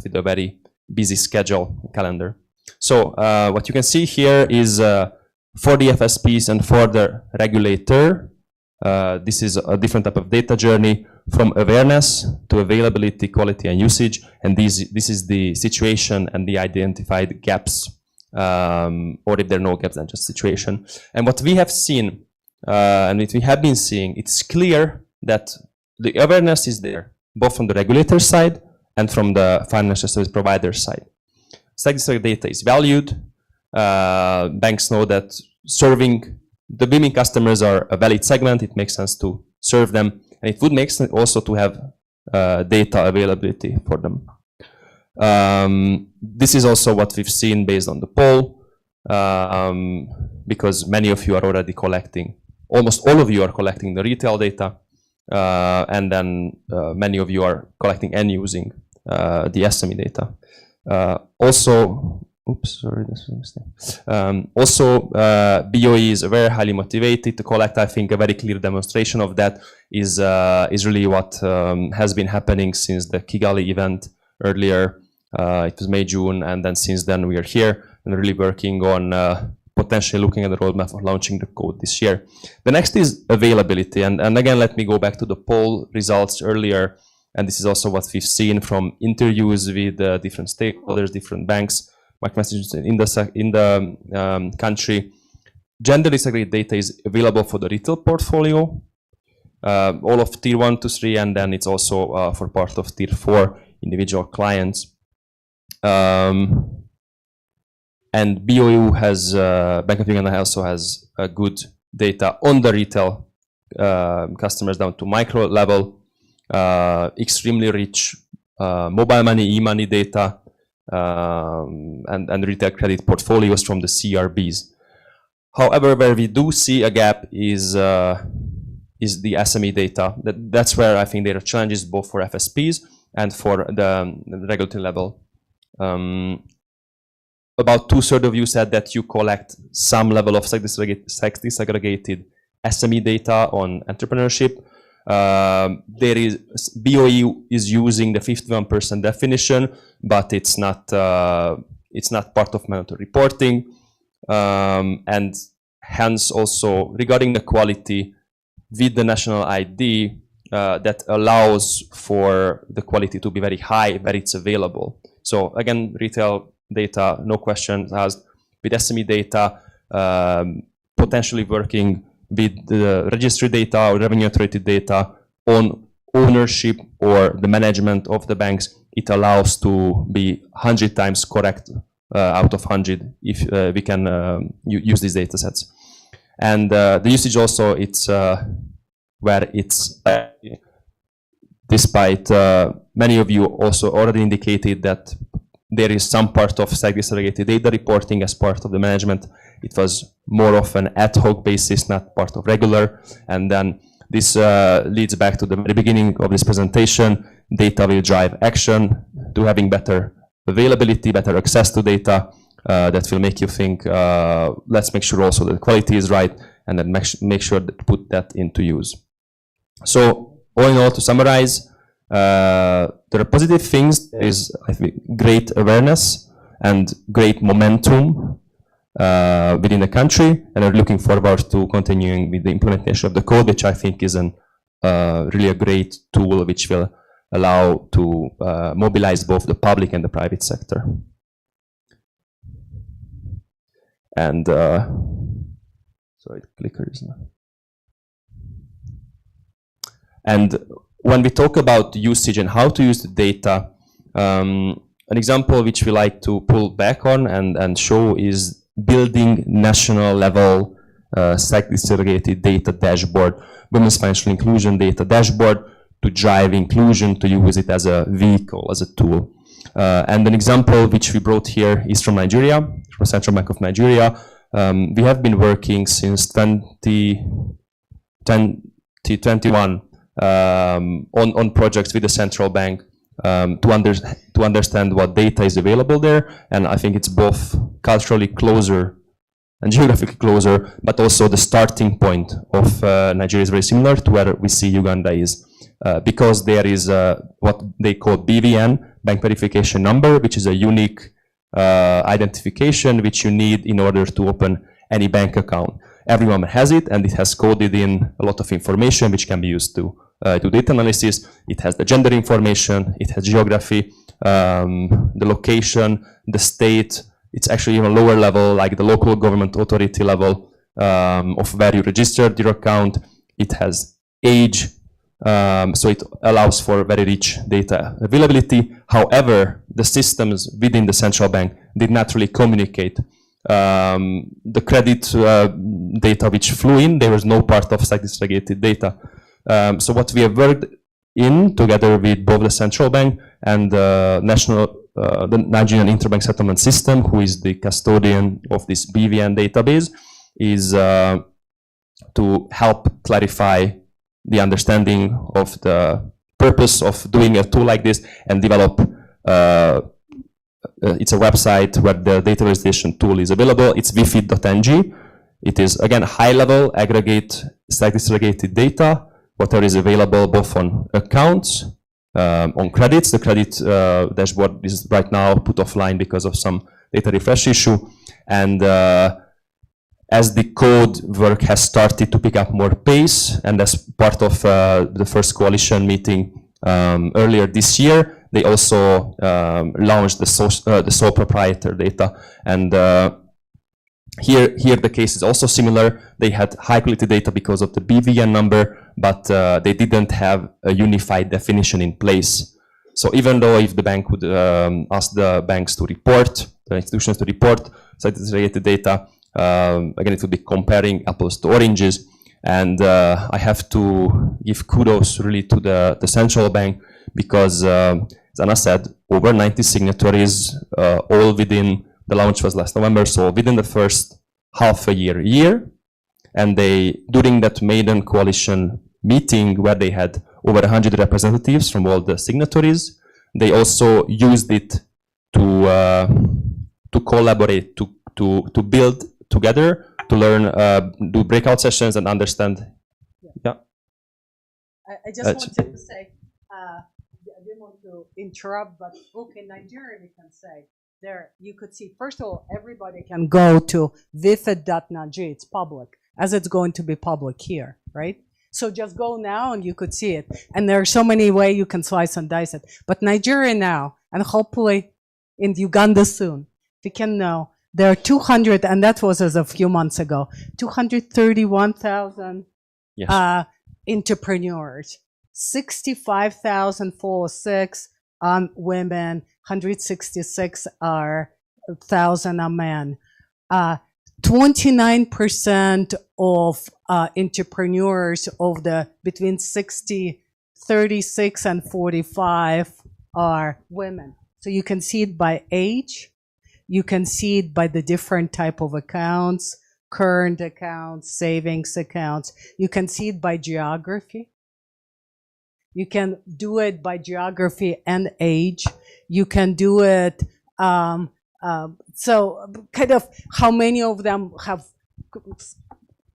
with a very busy schedule calendar. So what you can see here is for the FSPs and for the regulator, this is a different type of data journey from awareness to availability, quality, and usage. And this is the situation and the identified gaps, or if there are no gaps, then just situation. And what we have seen, and what we have been seeing, it's clear that the awareness is there, both from the regulator side and from the financial service provider side. Statistical data is valued. Banks know that serving the women customers are a valid segment. It makes sense to serve them, and it would make sense also to have data availability for them. This is also what we've seen based on the poll, because many of you are already collecting, almost all of you are collecting the retail data, and then many of you are collecting and using the SME data. Also, oops, sorry, this was a mistake. Also, BOE is very highly motivated to collect. I think a very clear demonstration of that is really what has been happening since the Kigali event earlier. It was May, June, and then since then we are here and really working on potentially looking at the roadmap for launching the code this year. The next is availability, and again, let me go back to the poll results earlier. And this is also what we've seen from interviews with different stakeholders, different banks, messages in the country. Gender disaggregated data is available for the retail portfolio, all of tier 1 to 3, and then it's also for part of tier 4 individual clients. And BOU has, Bank of Uganda also has good data on the retail customers down to micro level, extremely rich mobile money, e-money data, and retail credit portfolios from the CRBs. However, where we do see a gap is the SME data. That's where I think there are challenges both for FSPs and for the regulatory level. About 2/3 of you said that you collect some level of sex disaggregated SME data on entrepreneurship. There is BOE is using the 51% definition, but it's not part of mandatory reporting, and hence also regarding the quality with the national ID that allows for the quality to be very high where it's available. So again, retail data, no questions asked. With SME data, potentially working with the registry data or revenue authority data on ownership or the management of the banks, it allows to be 100 times correct out of 100 if we can use these data sets. And the usage also, it's where it's, despite many of you also already indicated that there is some part of segregated data reporting as part of the management. It was more of an ad hoc basis, not part of regular. And then this leads back to the very beginning of this presentation. Data will drive action to having better availability, better access to data. That will make you think, let's make sure also that the quality is right, and then make sure that put that into use. So all in all, to summarize, there are positive things. There is, I think, great awareness and great momentum within the country, and are looking forward to continuing with the implementation of the code, which I think is really a great tool which will allow to mobilize both the public and the private sector. And sorry, the clicker is not. And when we talk about usage and how to use the data, an example which we like to pull back on and show is building national level segregated data dashboard, women's financial inclusion data dashboard, to drive inclusion, to use it as a vehicle, as a tool. And an example which we brought here is from Nigeria, from Central Bank of Nigeria. We have been working since 2021 on projects with the central bank to understand what data is available there. And I think it's both culturally closer and geographically closer, but also the starting point of Nigeria is very similar to where we see Uganda is. Because there is what they call BVN, bank verification number, which is a unique identification which you need in order to open any bank account. Everyone has it, and it has coded in a lot of information which can be used to do data analysis. It has the gender information, it has geography, the location, the state. It's actually even lower level, like the local government authority level of where you registered your account. It has age, so it allows for very rich data availability. However, the systems within the central bank did not really communicate. The credit data which flew in, there was no part of segregated data. So what we have worked in together with both the central bank and the Nigerian Interbank Settlement System, who is the custodian of this BVN database, is to help clarify the understanding of the purpose of doing a tool like this and develop it's a website where the data visualization tool is available. It's vfit.ng. It is, again, high-level aggregate segregated data, whatever is available both on accounts, on credits. The credit dashboard is right now put offline because of some data refresh issue. And as the code work has started to pick up more pace, and as part of the first coalition meeting earlier this year, they also launched the sole proprietor data. And here the case is also similar. They had high quality data because of the BVN number, but they didn't have a unified definition in place. So even though if the bank would ask the banks to report, the institutions to report sensitize-related data, again, it would be comparing apples to oranges. And I have to give kudos really to the central bank because, as Anna said, over 90 signatories, all within, the launch was last November, so within the first half a year. And they, during that maiden coalition meeting where they had over 100 representatives from all the signatories, they also used it to collaborate, to build together, to learn, do breakout sessions and understand. Yeah. I just wanted to say, I didn't want to interrupt, but okay, Nigeria, we can say, there you could see, first of all, everybody can go to vifid.nj, it's public, as it's going to be public here, right? So just go now and you could see it. And there are so many ways you can slice and dice it. But Nigeria now, and hopefully in Uganda soon, we can know there are 200, and that was as a few months ago, 231,000 entrepreneurs, 65,406 women, 166,000 are men. 29% of entrepreneurs of the between 36 and 45 are women. So you can see it by age. You can see it by the different type of accounts, current accounts, savings accounts. You can see it by geography. You can do it by geography and age. You can do it, so kind of how many of them have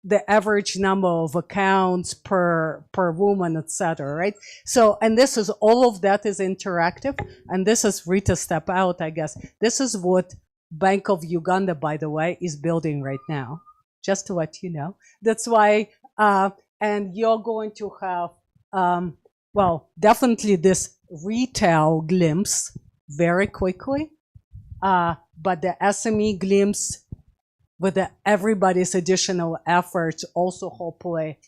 the average number of accounts per woman, etc., right? So, and this is, all of that is interactive, and this is Rita step out, I guess. This is what Bank of Uganda, by the way, is building right now, just to let you know. That's why, and you're going to have, well, definitely this retail glimpse very quickly, but the SME glimpse with everybody's additional efforts also hopefully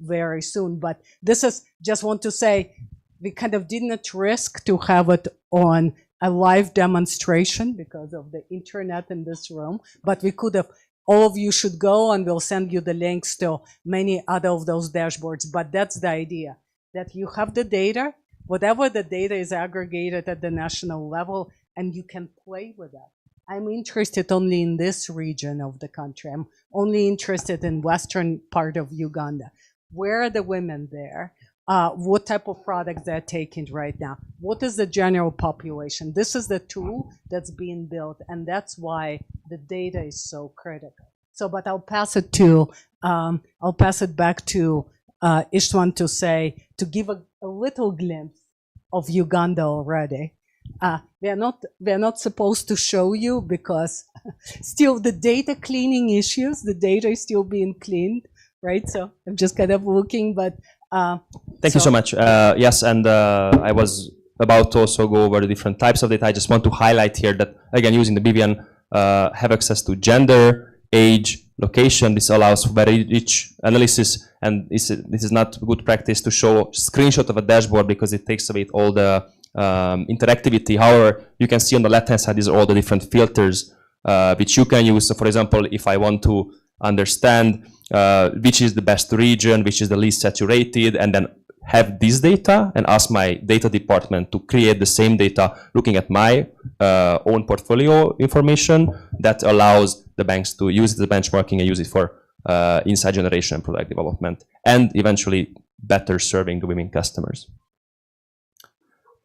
very soon. But this is, just want to say, we kind of didn't risk to have it on a live demonstration because of the internet in this room, but we could have, all of you should go and we'll send you the links to many other of those dashboards. But that's the idea, that you have the data, whatever the data is aggregated at the national level, and you can play with that. I'm interested only in this region of the country. I'm only interested in western part of Uganda. Where are the women there? What type of products they're taking right now? What is the general population? This is the tool that's being built, and that's why the data is so critical. So, but I'll pass it back to Istvan to say, to give a little glimpse of Uganda already. We are not supposed to show you because still the data cleaning issues, the data is still being cleaned, right? So I'm just kind of looking, but thank you so much. Yes, and I was about to also go over the different types of data. I just want to highlight here that, again, using the BVN, have access to gender, age, location. This allows for very rich analysis, and this is not good practice to show screenshot of a dashboard because it takes away all the interactivity. However, you can see on the left-hand side is all the different filters which you can use. So, for example, if I want to understand which is the best region, which is the least saturated, and then have this data and ask my data department to create the same data looking at my own portfolio information, that allows the banks to use the benchmarking and use it for insight generation and product development, and eventually better serving the women customers.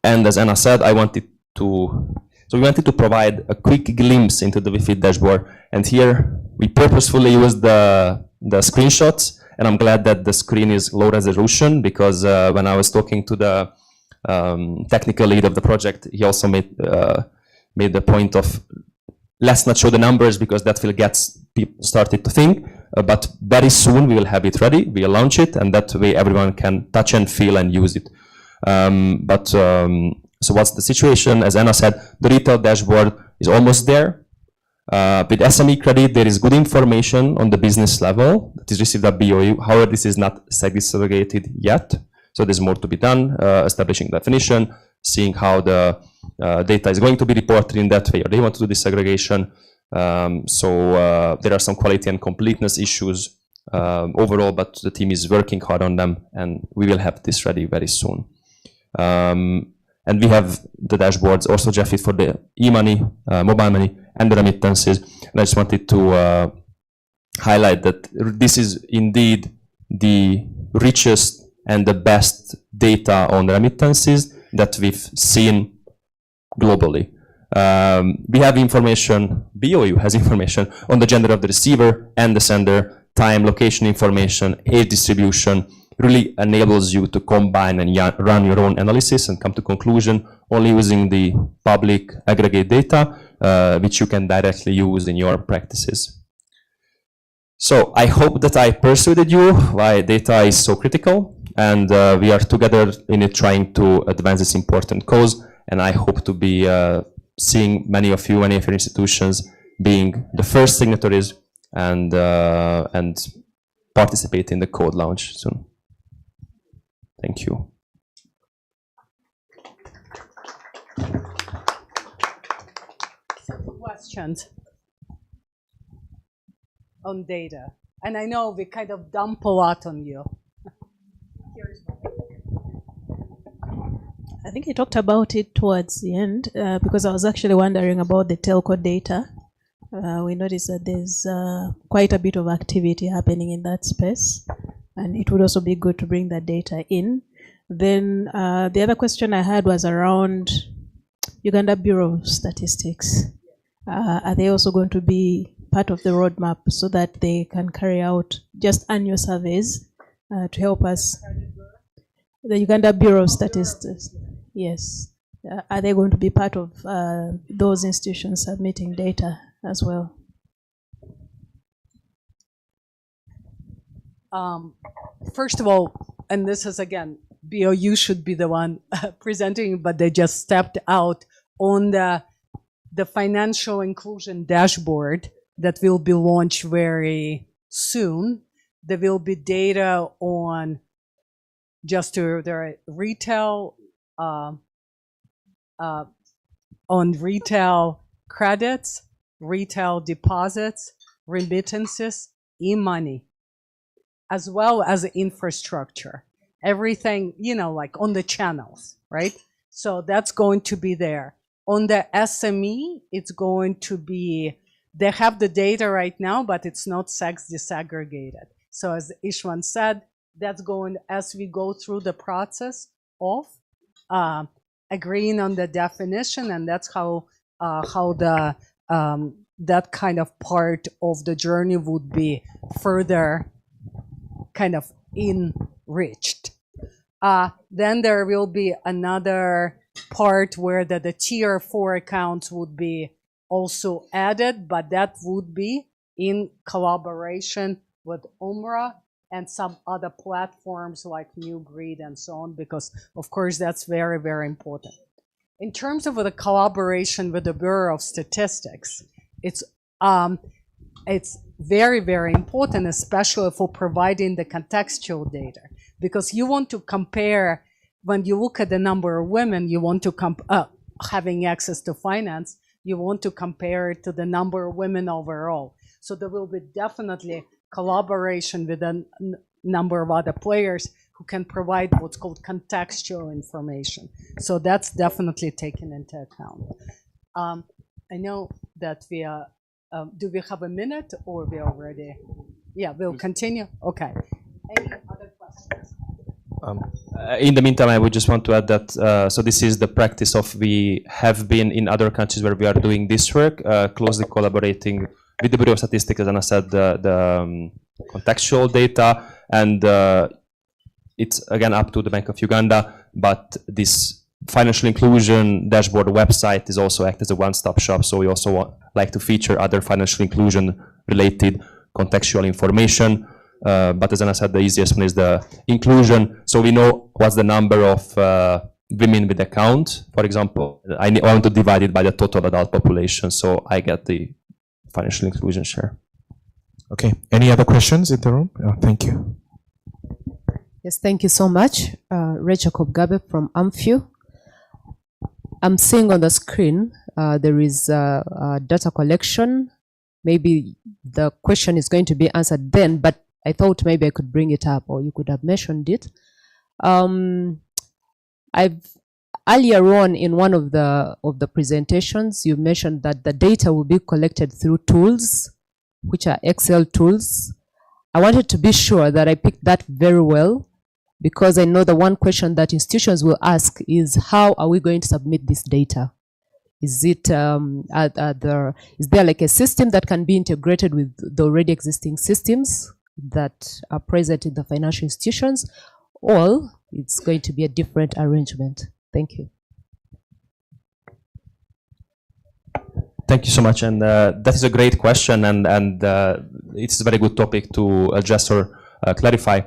And as Anna said, we wanted to provide a quick glimpse into the WFID dashboard. And here we purposefully used the screenshots, and I'm glad that the screen is low resolution because when I was talking to the technical lead of the project, he also made the point of, let's not show the numbers because that will get people started to think, but very soon we will have it ready, we'll launch it, and that way everyone can touch and feel and use it. So what's the situation? As Anna said, the retail dashboard is almost there. With SME credit, there is good information on the business level that is received at BOU. However, this is not segregated yet. So there's more to be done, establishing definition, seeing how the data is going to be reported in that way, or they want to do disaggregation. So there are some quality and completeness issues overall, but the team is working hard on them, and we will have this ready very soon. And we have the dashboards also, Jeffy, for the e-money, mobile money, and the remittances. And I just wanted to highlight that this is indeed the richest and the best data on remittances that we've seen globally. We have information, BOU has information on the gender of the receiver and the sender, time, location information, age distribution. Really enables you to combine and run your own analysis and come to conclusion only using the public aggregate data, which you can directly use in your practices. So I hope that I persuaded you why data is so critical, and we are together in it trying to advance this important cause, and I hope to be seeing many of your institutions being the first signatories and participate in the code launch soon. Thank you. Questions on data, and I know we kind of dump a lot on you. I think I talked about it towards the end because I was actually wondering about the telco data. We noticed that there's quite a bit of activity happening in that space, and it would also be good to bring that data in. Then the other question I had was around Uganda Bureau of Statistics. Are they also going to be part of the roadmap so that they can carry out just annual surveys to help us? The Uganda Bureau of Statistics, yes. Are they going to be part of those institutions submitting data as well? First of all, and this is again, BOU should be the one presenting, but they just stepped out on the financial inclusion dashboard that will be launched very soon. There will be data on just their retail, on retail credits, retail deposits, remittances, e-money, as well as infrastructure. Everything, you know, like on the channels, right? So that's going to be there. On the SME, it's going to be, they have the data right now, but it's not sex disaggregated. So as Ishwan said, that's going, as we go through the process of agreeing on the definition, and that's how the that kind of part of the journey would be further kind of enriched. Then there will be another part where the tier 4 accounts would be also added, but that would be in collaboration with UMRA and some other platforms like New Grid and so on, because of course that's very, very important. In terms of the collaboration with the Bureau of Statistics, it's very, very important, especially for providing the contextual data, because you want to compare, when you look at the number of women, you want to having access to finance, you want to compare it to the number of women overall. So there will be definitely collaboration with a number of other players who can provide what's called contextual information. So that's definitely taken into account. I know that we are, do we have a minute or we already? Yeah, we'll continue. Okay. Any other questions? In the meantime, I would just want to add that, so this is the practice of, we have been in other countries where we are doing this work, closely collaborating with the Bureau of Statistics, as Anna said, the contextual data, and it's again up to the Bank of Uganda, but this financial inclusion dashboard website is also act as a one-stop shop, so we also like to feature other financial inclusion related contextual information. But as Anna said, the easiest one is the inclusion. So we know what's the number of women with account, for example. I want to divide it by the total adult population, so I get the financial inclusion share. Okay, any other questions in the room? Thank you. Yes, thank you so much. Rachel Kobgabe from Amfu. I'm seeing on the screen there is data collection. Maybe the question is going to be answered then, but I thought maybe I could bring it up, or you could have mentioned it. I've earlier on in one of the presentations, you mentioned that the data will be collected through tools, which are Excel tools. I wanted to be sure that I picked that very well, because I know the one question that institutions will ask is, how are we going to submit this data? Is it is there like a system that can be integrated with the already existing systems that are present in the financial institutions, or it's going to be a different arrangement? Thank you. Thank you so much, and that is a great question, and it's a very good topic to address or clarify.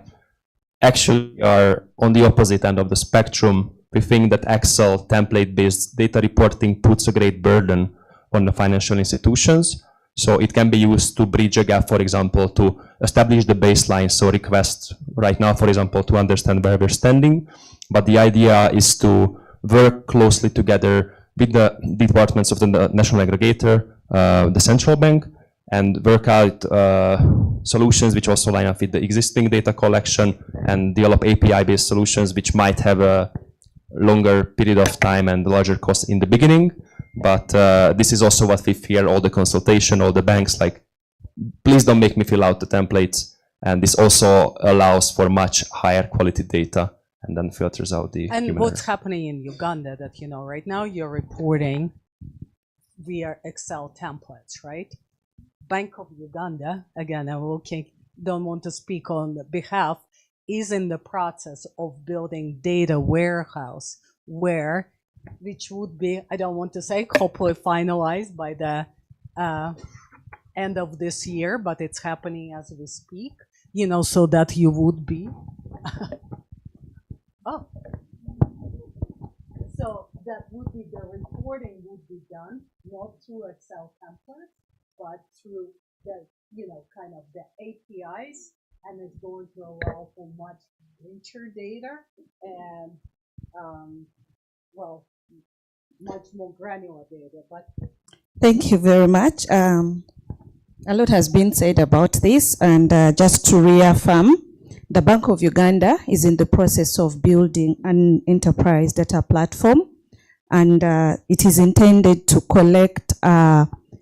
Actually, we are on the opposite end of the spectrum. We think that Excel template-based data reporting puts a great burden on the financial institutions. So it can be used to bridge a gap, for example, to establish the baseline. So requests right now, for example, to understand where we're standing. But the idea is to work closely together with the departments of the national aggregator, the central bank, and work out solutions which also line up with the existing data collection, and develop API-based solutions which might have a longer period of time and larger cost in the beginning. But this is also what we fear, all the consultation, all the banks, like, please don't make me fill out the templates. And this also allows for much higher quality data and then filters out the And human what's error. happening in Uganda that, you know, right now you're reporting via Excel templates, right? Bank of Uganda, again, don't want to speak on behalf, is in the process of building data warehouse which would be, I don't want to say hopefully finalized by the end of this year, but it's happening as we speak, you know, so that you would be. Oh. So that would be, the reporting would be done not through Excel templates, but through the, you know, kind of the APIs, and it's going to allow for much richer data and, well, much more granular data. But Thank you very much. A lot has been said about this, and just to reaffirm, the Bank of Uganda is in the process of building an enterprise data platform, and it is intended to collect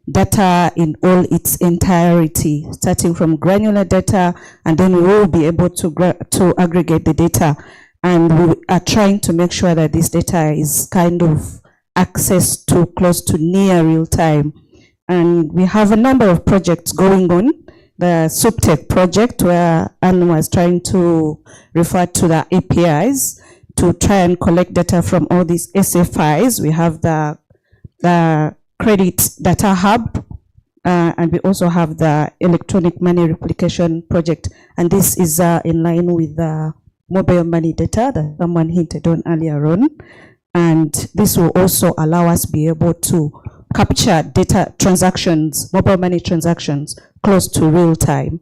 data in all its entirety, starting from granular data, and then we will be able to aggregate the data. And we are trying to make sure that this data is kind of accessed to close to near real time. And we have a number of projects going on. The SupTech project, where Anne was trying to refer to the APIs to try and collect data from all these SFIs. We have the Credit Data Hub, and we also have the Electronic Money Replication project. And this is in line with the mobile money data that someone hinted on earlier on. And this will also allow us to be able to capture data transactions, mobile money transactions, close to real time.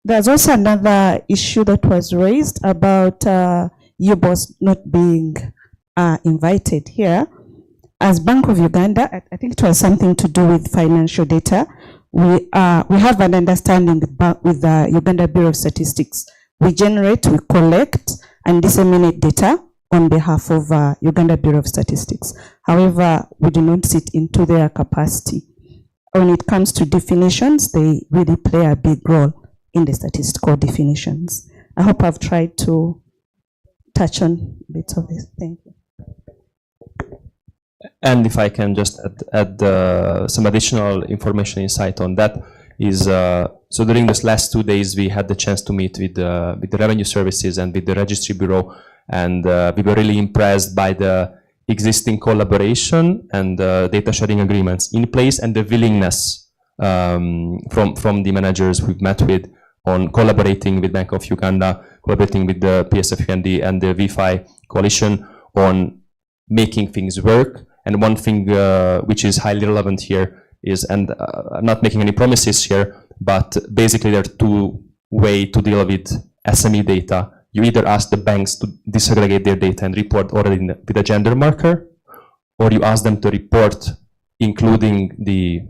There's also another issue that was raised about UBOS not being invited here. As Bank of Uganda, I think it was something to do with financial data. We have an understanding with the Uganda Bureau of Statistics. We generate, we collect, and disseminate data on behalf of Uganda Bureau of Statistics. However, we do not sit into their capacity. When it comes to definitions, they really play a big role in the statistical definitions. I hope I've tried to touch on bits of this. Thank you. And if I can just add some additional information insight on that is, so during this last 2 days, we had the chance to meet with the revenue services and with the registry bureau, and we were really impressed by the existing collaboration and data sharing agreements in place, and the willingness from the managers we've met with on collaborating with Bank of Uganda, collaborating with the PSFUND and the VFI coalition on making things work. And one thing which is highly relevant here is, and I'm not making any promises here, but basically there are two ways to deal with SME data. You either ask the banks to disaggregate their data and report already with a gender marker, or you ask them to report including the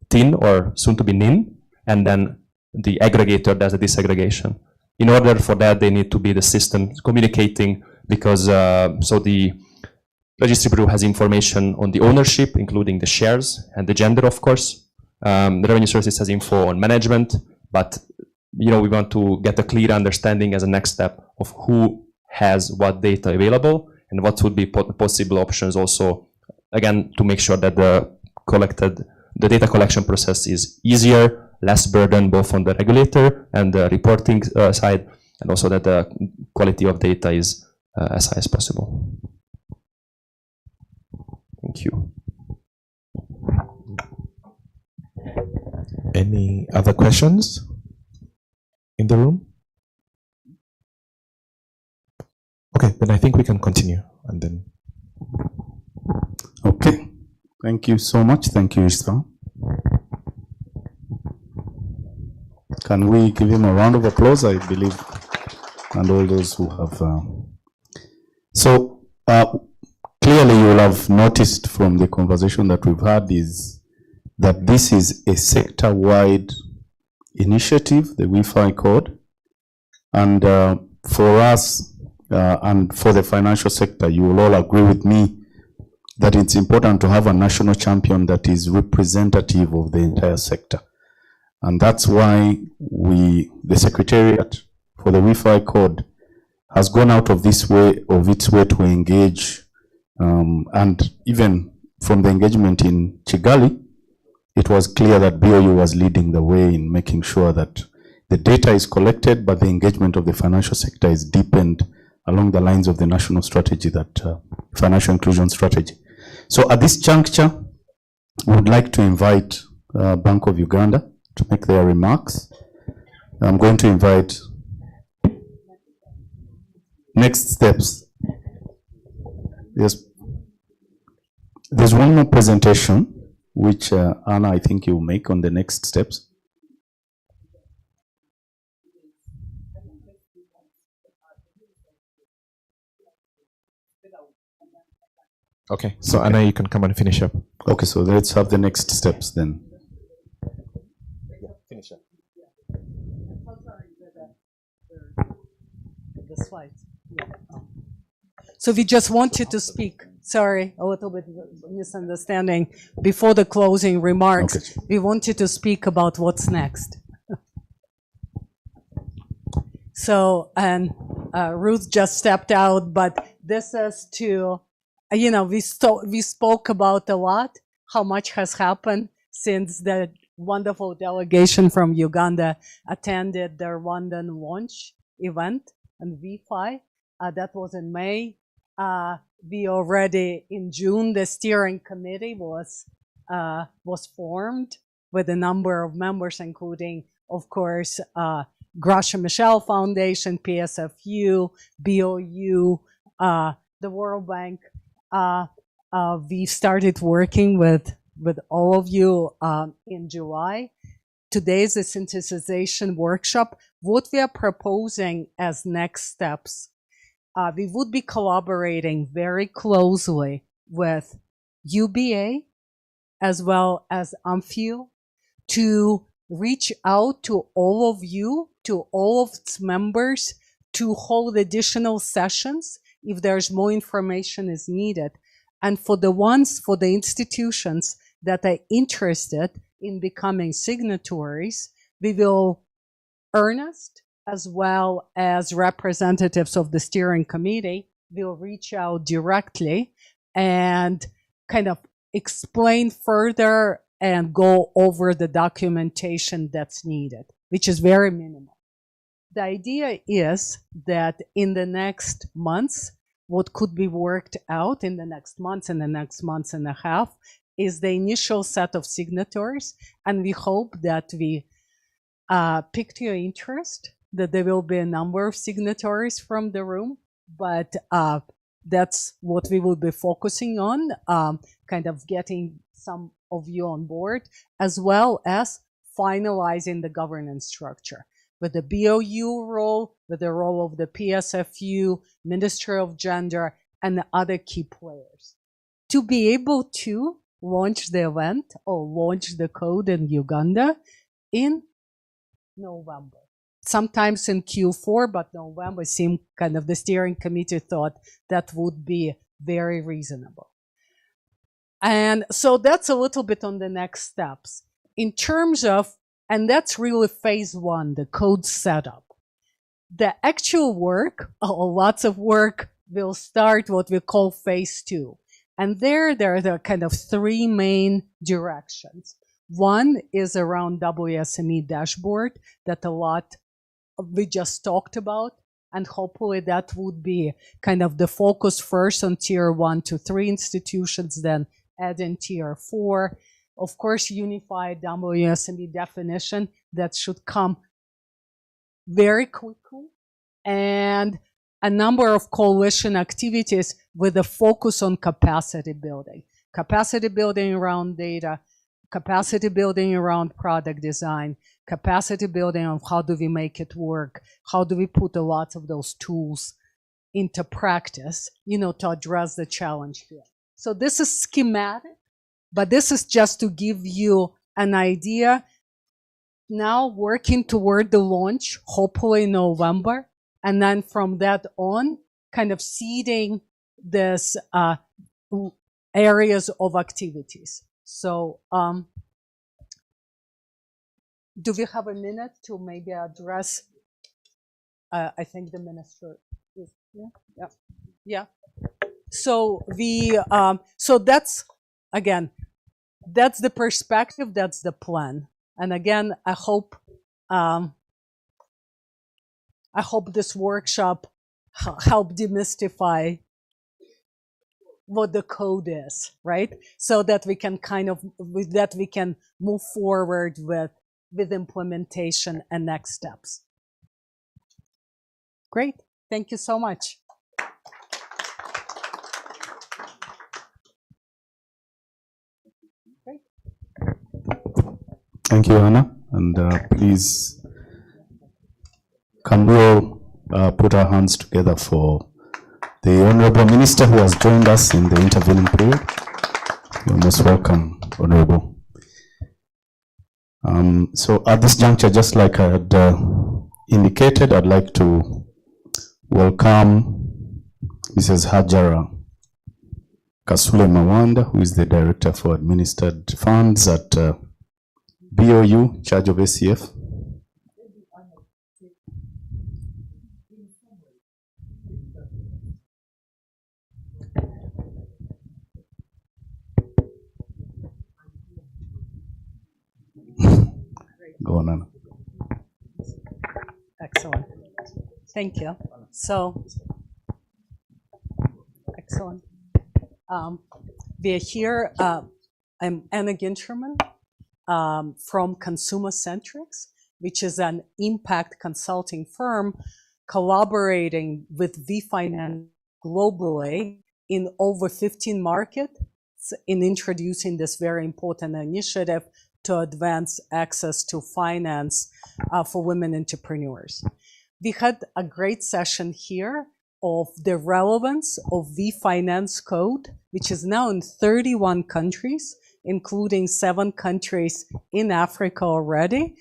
TIN or soon to be NIN, and then the aggregator does the disaggregation. In order for that, they need to be the system communicating, because so the registry bureau has information on the ownership, including the shares and the gender, of course. The revenue services has info on management, but we want to get a clear understanding as a next step of who has what data available and what would be possible options also, again, to make sure that the data collection process is easier, less burden both on the regulator and the reporting side, and also that the quality of data is as high as possible. Thank you. Any other questions in the room? Okay, then I think we can continue and then. Okay, thank you so much. Thank you, Isra. Can we give him a round of applause, I believe, and all those who have. Clearly you will have noticed from the conversation that we've had is that this is a sector-wide initiative, the Wi-Fi code, and for us and for the financial sector, you will all agree with me that it's important to have a national champion that is representative of the entire sector. And that's why the Secretariat for the Wi-Fi code has gone out of its way to engage, and even from the engagement in Kigali, it was clear that BOU was leading the way in making sure that the data is collected, but the engagement of the financial sector is deepened along the lines of the national strategy, that financial inclusion strategy. So at this juncture, we would like to invite Bank of Uganda to make their remarks. I'm going to invite next steps. Yes. There's one more presentation, which Anna, I think you will make on the next steps. Okay, so Anna, you can come and finish up. Okay, so let's have the next steps then. Finish up. The slides. Yeah. So we just want you to speak. Sorry, a little bit of misunderstanding. Before the closing remarks, okay. We want you to speak about what's next. So, and Ruth just stepped out, but this is to, we spoke about a lot, how much has happened since the wonderful delegation from Uganda attended the Rwandan launch event and V5. That was in May. We already in June, the steering committee was formed with a number of members, including, of course, Gracia Michel Foundation, PSFU, BOU, the World Bank. We started working with all of you in July. Today is a sensitization workshop. What we are proposing as next steps, we would be collaborating very closely with UBA as well as AMFIU to reach out to all of you, to all of its members, to hold additional sessions if there's more information is needed. And for the institutions that are interested in becoming signatories, we will Ernest, as well as representatives of the steering committee, will reach out directly and kind of explain further and go over the documentation that's needed, which is very minimal. The idea is that in the next months, what could be worked out in the next months and the next months and a half is the initial set of signatories, and we hope that we piqued your interest, that there will be a number of signatories from the room, but that's what we will be focusing on, kind of getting some of you on board, as well as finalizing the governance structure with the BOU role, with the role of the PSFU, Ministry of Gender, and the other key players. to be able to launch the event or launch the code in Uganda in November. Sometimes in Q4, but November seemed kind of the steering committee thought that would be very reasonable. And so that's a little bit on the next steps. In terms of, and that's really phase one, the code setup. The actual work, lots of work, will start what we call phase two. And there are the kind of three main directions. One is around WSME dashboard that a lot we just talked about. And hopefully that would be kind of the focus first on tier 1 to 3 institutions, then add in tier 4. Of course, unified WMSME definition that should come very quickly. And a number of coalition activities with a focus on capacity building. Capacity building around data, capacity building around product design, capacity building on how do we make it work, how do we put a lot of those tools into practice, to address the challenge here. So this is schematic, but this is just to give you an idea. Now working toward the launch, hopefully in November, and then from that on, kind of seeding this areas of activities. So do we have a minute to maybe address? I think the minister is, yeah. So so that's, again, that's the perspective, that's the plan. And again, I hope this workshop helped demystify what the code is, right? So that we can move forward with implementation and next steps. Great, thank you so much. Great. Thank you, Anna. And please, can we all put our hands together for the Honorable Minister who has joined us in the intervening period. You're most welcome, Honorable. So at this juncture, just like I had indicated, I'd like to welcome Mrs. Hajara Kasule Mawanda, who is the Director for Administered Funds at BOU, in charge of ACF. Go on, Anna. Excellent. Thank you. So, excellent. We're here. I'm Anna Ginterman from Consumer Centrics, which is an impact consulting firm collaborating with VFinance globally in over 15 markets in introducing this very important initiative to advance access to finance for women entrepreneurs. We had a great session here of the relevance of VFinance code, which is now in 31 countries, including 7 countries in Africa already,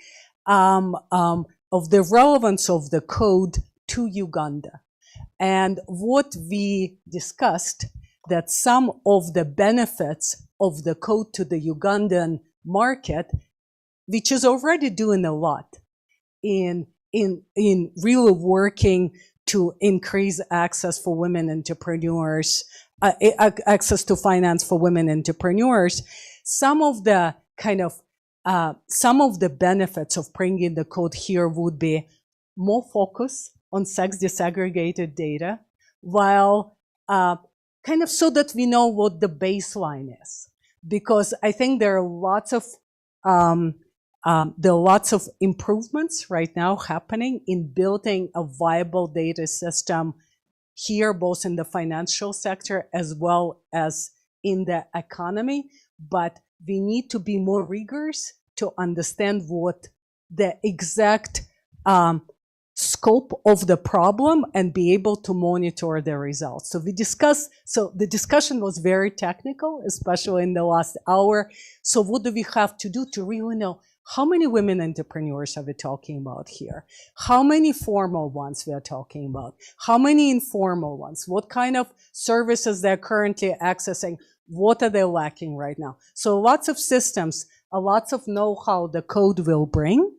of the relevance of the code to Uganda. And what we discussed, that some of the benefits of the code to the Ugandan market, which is already doing a lot in really working to increase access for women entrepreneurs, access to finance for women entrepreneurs. Some of the benefits of bringing the code here would be more focus on sex disaggregated data, while kind of so that we know what the baseline is. Because I think there are lots of improvements right now happening in building a viable data system here, both in the financial sector as well as in the economy. But we need to be more rigorous to understand what the exact scope of the problem and be able to monitor the results. So the discussion was very technical, especially in the last hour. So what do we have to do to really know how many women entrepreneurs are we talking about here? How many formal ones we are talking about? How many informal ones? What kind of services they're currently accessing? What are they lacking right now? So lots of systems, lots of know-how the code will bring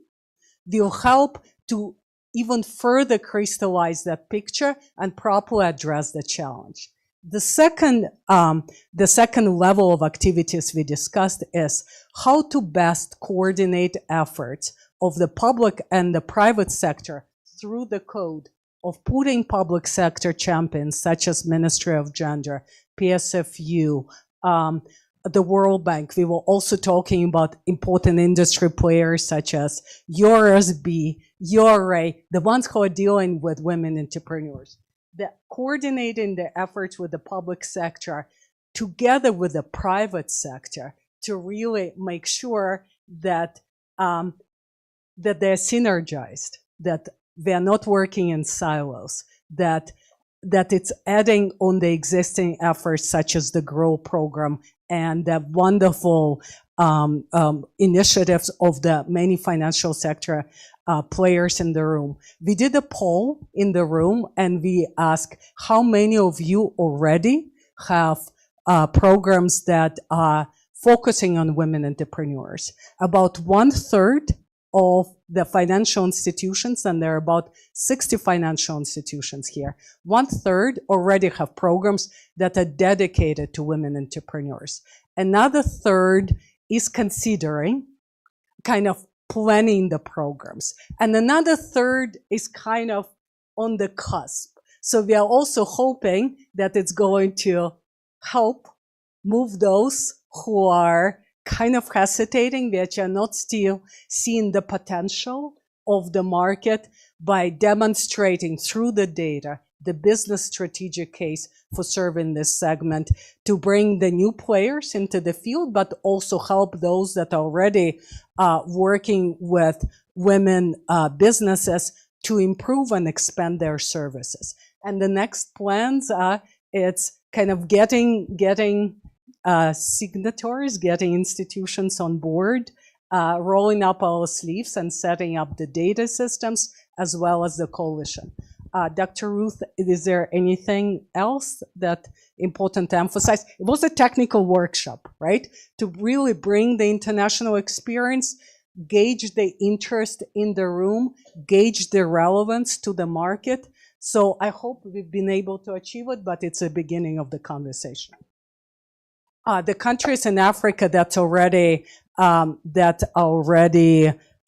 will help to even further crystallize that picture and properly address the challenge. The second level of activities we discussed is how to best coordinate efforts of the public and the private sector through the code of putting public sector champions such as Ministry of Gender, PSFU, the World Bank. We were also talking about important industry players such as URSB, URA, the ones who are dealing with women entrepreneurs. Coordinating the efforts with the public sector together with the private sector to really make sure that that they're synergized, that they're not working in silos, that it's adding on the existing efforts such as the GROW program and the wonderful initiatives of the many financial sector players in the room. We did a poll in the room and we asked how many of you already have programs that are focusing on women entrepreneurs. About 1/3 of the financial institutions, and there are about 60 financial institutions here, 1/3 already have programs that are dedicated to women entrepreneurs. Another third is considering kind of planning the programs. And another third is kind of on the cusp. So we are also hoping that it's going to help move those who are kind of hesitating, which are not still seeing the potential of the market by demonstrating through the data the business strategic case for serving this segment to bring the new players into the field, but also help those that are already working with women businesses to improve and expand their services. And the next plans are, it's kind of getting signatories, getting institutions on board, rolling up our sleeves and setting up the data systems as well as the coalition. Dr. Ruth, is there anything else that important to emphasize? It was a technical workshop, right? To really bring the international experience, gauge the interest in the room, gauge the relevance to the market. So I hope we've been able to achieve it, but it's the beginning of the conversation. The countries in Africa that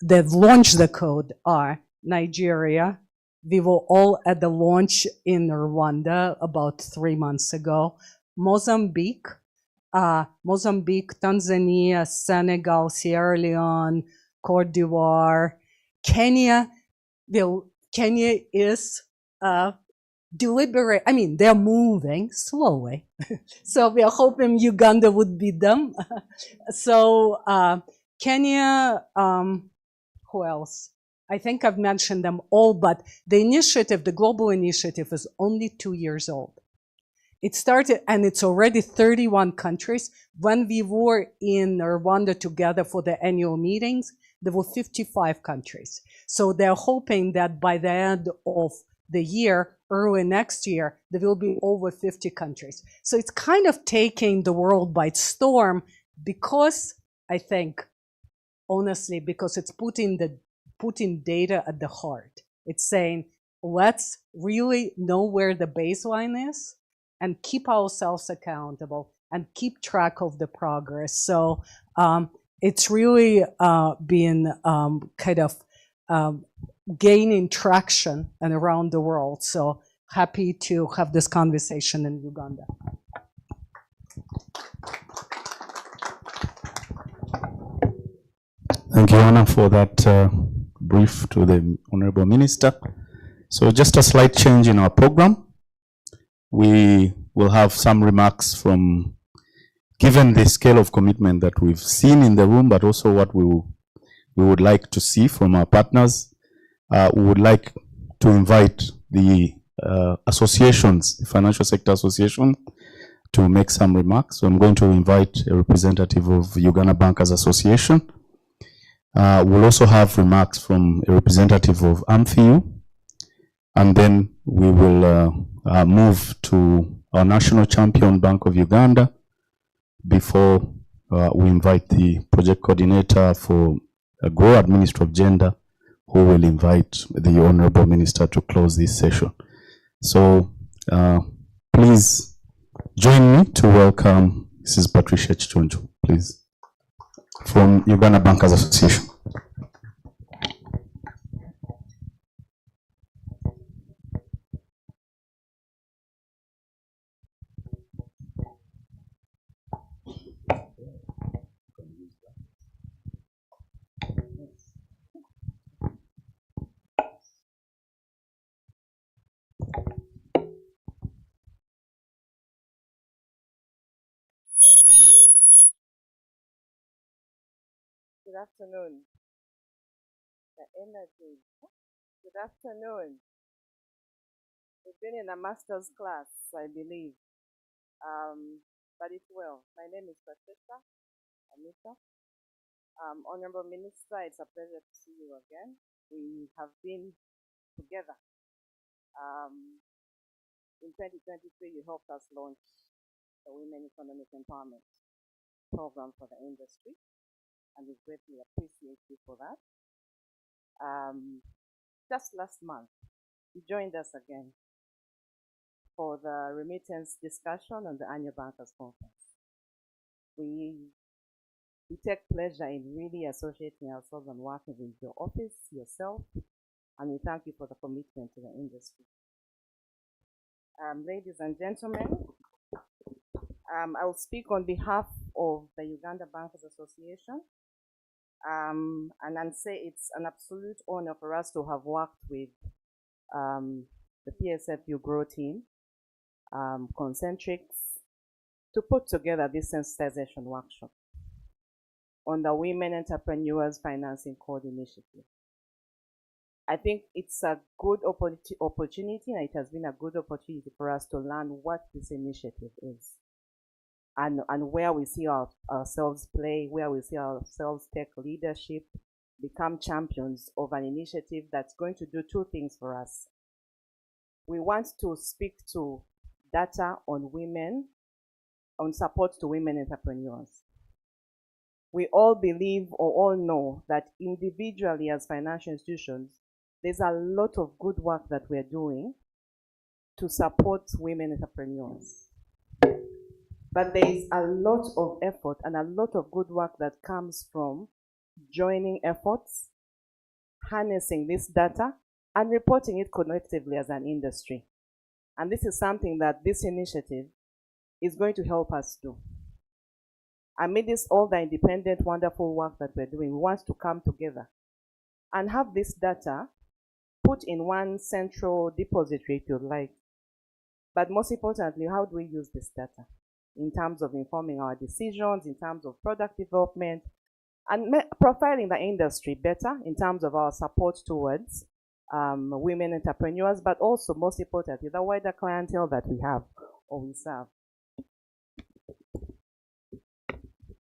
they've launched the code are Nigeria. We were all at the launch in Rwanda about 3 months ago. Mozambique, Tanzania, Senegal, Sierra Leone, Cote d'Ivoire, Kenya. Kenya is deliberate. I mean, they're moving slowly. So we are hoping Uganda would be them. So Kenya, who else? I think I've mentioned them all, but the initiative, the global initiative, is only 2 years old. It started, and it's already 31 countries. When we were in Rwanda together for the annual meetings, there were 55 countries. So they're hoping that by the end of the year, early next year, there will be over 50 countries. So it's kind of taking the world by storm because, I think, honestly, because it's putting data at the heart. It's saying, let's really know where the baseline is and keep ourselves accountable and keep track of the progress. So it's really been kind of gaining traction and around the world. So happy to have this conversation in Uganda. Thank you, Anna, for that brief to the Honorable Minister. So just a slight change in our program. We will have some remarks from, given the scale of commitment that we've seen in the room, but also what we would like to see from our partners. We would like to invite the associations, the financial sector association, to make some remarks. So I'm going to invite a representative of Uganda Bankers Association. We'll also have remarks from a representative of AMFIU, and then we will move to our national champion, Bank of Uganda, before we invite the project coordinator for GROW, Administrator of Gender, who will invite the Honorable Minister to close this session. So please join me to welcome Mrs. Patricia Chichonjo, please, from Uganda Bankers Association. Good afternoon. The energy. Good afternoon. We've been in a master's class, I believe. But it's well. My name is Patricia Anita. Honorable Minister, it's a pleasure to see you again. We have been together. In 2023, you helped us launch the Women Economic Empowerment Program for the industry, and we greatly appreciate you for that. Just last month, you joined us again for the remittance discussion on the annual Bankers Conference. We take pleasure in really associating ourselves and working with your office, yourself, and we thank you for the commitment to the industry. Ladies and gentlemen, I will speak on behalf of the Uganda Bankers Association, and say it's an absolute honor for us to have worked with the PSFU GROW team, Concentrics, to put together this sensitization workshop on the Women Entrepreneurs Financing Code initiative. I think it's a good opportunity, and it has been a good opportunity for us to learn what this initiative is, and where we see ourselves play, where we see ourselves take leadership, become champions of an initiative that's going to do two things for us. We want to speak to data on women, on support to women entrepreneurs. We all believe or all know that individually as financial institutions, there's a lot of good work that we're doing to support women entrepreneurs. But there is a lot of effort and a lot of good work that comes from joining efforts, harnessing this data, and reporting it collectively as an industry. And this is something that this initiative is going to help us do. Amidst all the independent, wonderful work that we're doing, we want to come together and have this data put in one central depository, if you like. But most importantly, how do we use this data in terms of informing our decisions, in terms of product development, and profiling the industry better in terms of our support towards women entrepreneurs, but also, most importantly, the wider clientele that we have or we serve.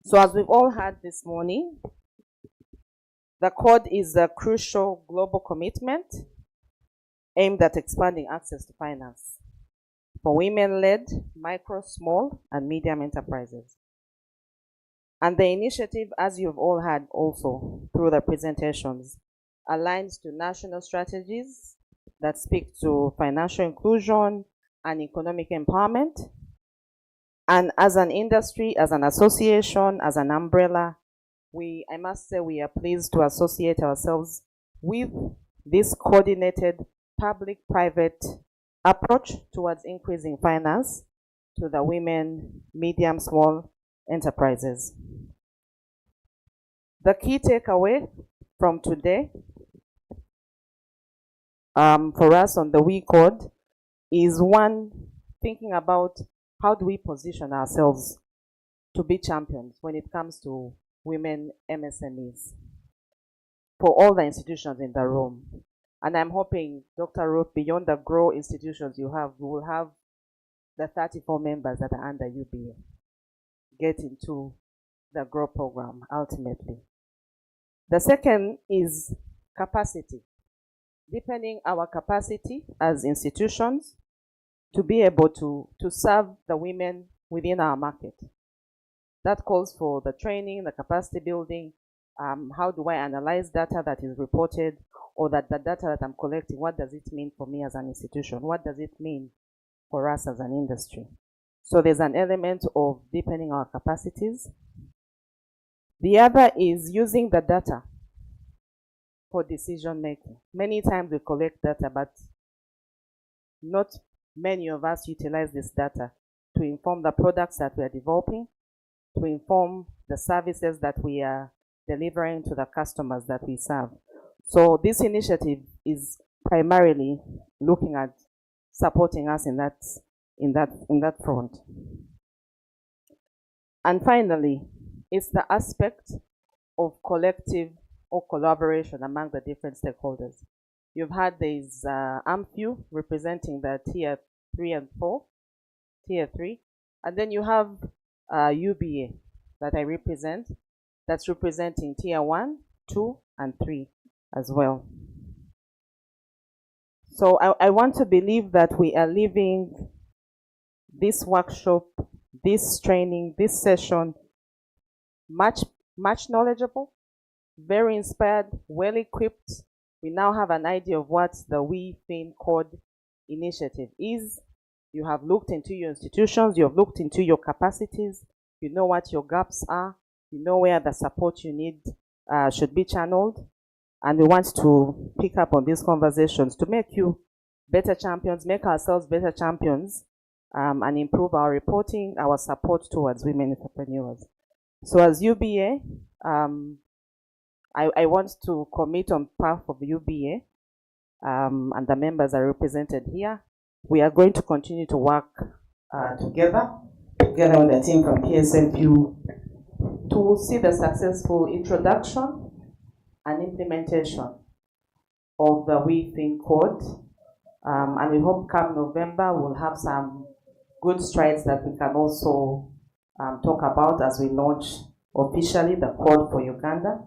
So as we've all heard this morning, the code is a crucial global commitment aimed at expanding access to finance for women-led micro, small, and medium enterprises. And the initiative, as you've all heard also through the presentations, aligns to national strategies that speak to financial inclusion and economic empowerment. And as an industry, as an association, as an umbrella, I must say we are pleased to associate ourselves with this coordinated public-private approach towards increasing finance to the women, medium, small enterprises. The key takeaway from today for us on the WE code is one, thinking about how do we position ourselves to be champions when it comes to women MSMEs for all the institutions in the room. And I'm hoping, Dr. Ruth, beyond the GROW institutions you have, we will have the 34 members that are under UBA get into the GROW program ultimately. The second is capacity. Deepening our capacity as institutions to be able to serve the women within our market. That calls for the training, the capacity building. How do I analyze data that is reported, or that the data that I'm collecting, what does it mean for me as an institution? What does it mean for us as an industry? So there's an element of deepening our capacities. The other is using the data for decision making. Many times we collect data, but not many of us utilize this data to inform the products that we are developing, to inform the services that we are delivering to the customers that we serve. So this initiative is primarily looking at supporting us in that front. And finally, it's the aspect of collective or collaboration among the different stakeholders. You've had these AMFU representing the tier 3 and 4, tier 3, and then you have UBA that I represent, that's representing tier 1, 2, and 3 as well. So I want to believe that we are leaving this workshop, this training, this session much knowledgeable, very inspired, well equipped. We now have an idea of what the WeFin Code initiative is. You have looked into your institutions, you have looked into your capacities, you know what your gaps are, you know where the support you need should be channeled. And we want to pick up on these conversations to make you better champions, make ourselves better champions, and improve our reporting, our support towards women entrepreneurs. So as UBA, I want to commit on behalf of UBA, and the members are represented here. We are going to continue to work together with the team from PSFU to see the successful introduction and implementation of the WeFin Code. And we hope come November we'll have some good strides that we can also talk about as we launch officially the code for Uganda.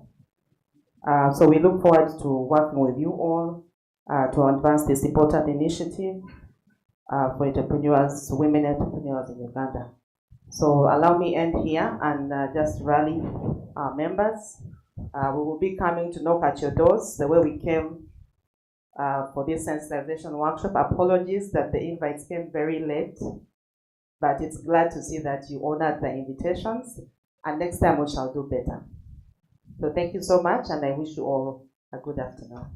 So we look forward to working with you all to advance this important initiative for entrepreneurs, women entrepreneurs in Uganda. So allow me end here and just rally our members. We will be coming to knock at your doors the way we came for this sensitization workshop. Apologies that the invites came very late, but it's glad to see that you honored the invitations, and next time we shall do better. So thank you so much, and I wish you all a good afternoon.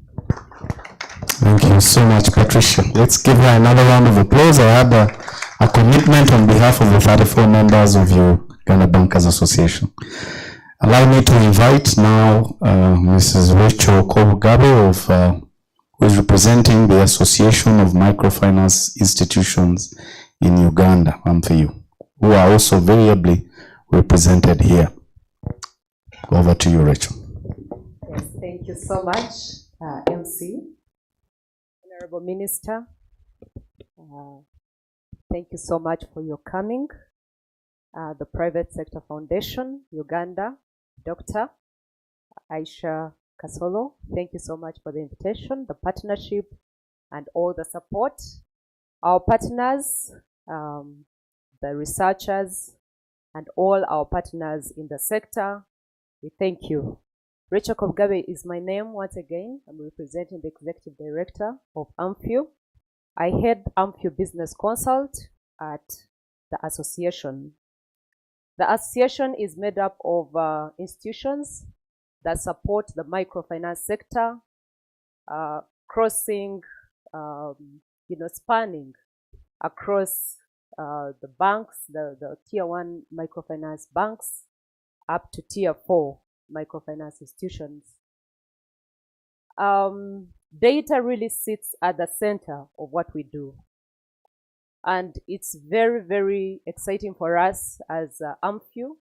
Thank you so much, Patricia. Let's give her another round of applause. I have a commitment on behalf of the 34 members of your Uganda Bankers Association. Allow me to invite now Mrs. Rachel Kobugabe, who is representing the Association of Microfinance Institutions in Uganda, AMFU, who are also very ably represented here. Over to you, Rachel. Yes, thank you so much, MC, Honorable Minister. Thank you so much for your coming. The Private Sector Foundation, Uganda, Dr. Aisha Kasolo, thank you so much for the invitation, the partnership, and all the support. Our partners, the researchers, and all our partners in the sector, we thank you. Rachel Kobugabe is my name once again. I'm representing the Executive Director of AMFU. I head AMFU Business Consult at the association. The association is made up of institutions that support the microfinance sector, crossing, spanning across the banks, the tier 1 microfinance banks, up to tier 4 microfinance institutions. Data really sits at the center of what we do. And it's very, very exciting for us as AMFU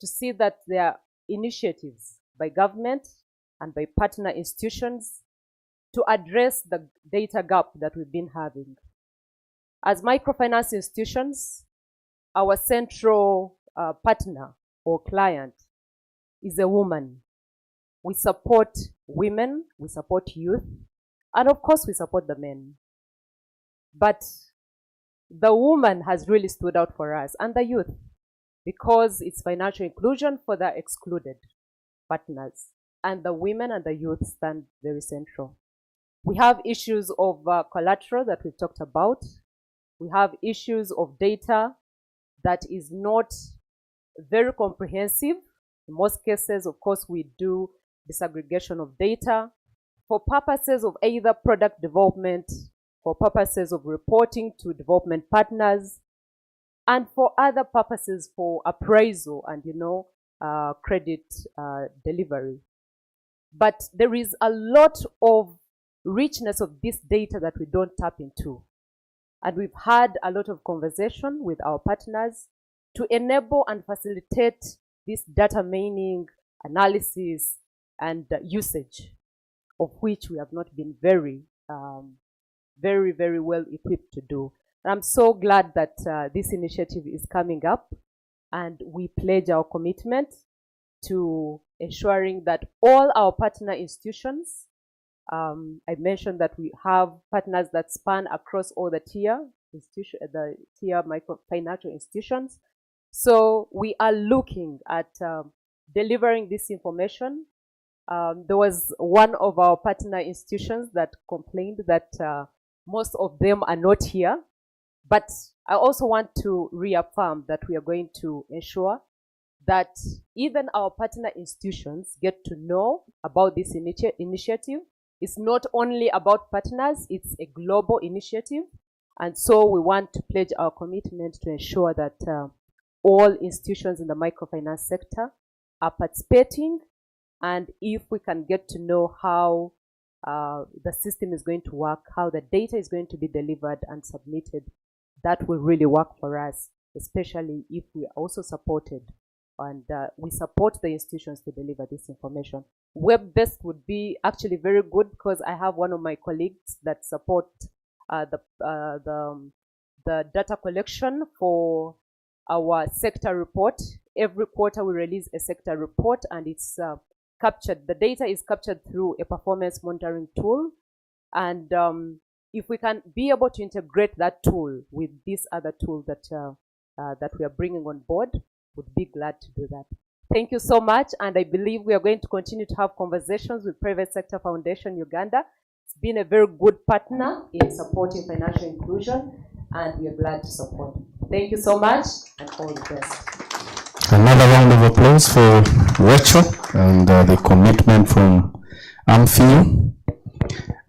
to see that there are initiatives by government and by partner institutions to address the data gap that we've been having. As microfinance institutions, our central partner or client is a woman. We support women, we support youth, and of course we support the men. But the woman has really stood out for us, and the youth, because it's financial inclusion for the excluded partners. And the women and the youth stand very central. We have issues of collateral that we've talked about. We have issues of data that is not very comprehensive. In most cases, of course, we do disaggregation of data for purposes of either product development, for purposes of reporting to development partners, and for other purposes for appraisal and, credit delivery. But there is a lot of richness of this data that we don't tap into. And we've had a lot of conversation with our partners to enable and facilitate this data mining, analysis, and usage, of which we have not been very well equipped to do. And I'm so glad that this initiative is coming up, and we pledge our commitment to ensuring that all our partner institutions, I mentioned that we have partners that span across all the tier microfinancial institutions. So we are looking at delivering this information. There was one of our partner institutions that complained that most of them are not here. But I also want to reaffirm that we are going to ensure that even our partner institutions get to know about this initiative. It's not only about partners, it's a global initiative. And so we want to pledge our commitment to ensure that all institutions in the microfinance sector are participating. And if we can get to know how the system is going to work, how the data is going to be delivered and submitted, that will really work for us, especially if we are also supported and we support the institutions to deliver this information. Web-based would be actually very good because I have one of my colleagues that support the data collection for our sector report. Every quarter we release a sector report, and it's captured. The data is captured through a performance monitoring tool. And if we can be able to integrate that tool with this other tool that we are bringing on board, would be glad to do that. Thank you so much, and I believe we are going to continue to have conversations with Private Sector Foundation Uganda. It's been a very good partner in supporting financial inclusion, and we are glad to support. Thank you so much, and all the best. Another round of applause for Rachel and the commitment from AMFIU.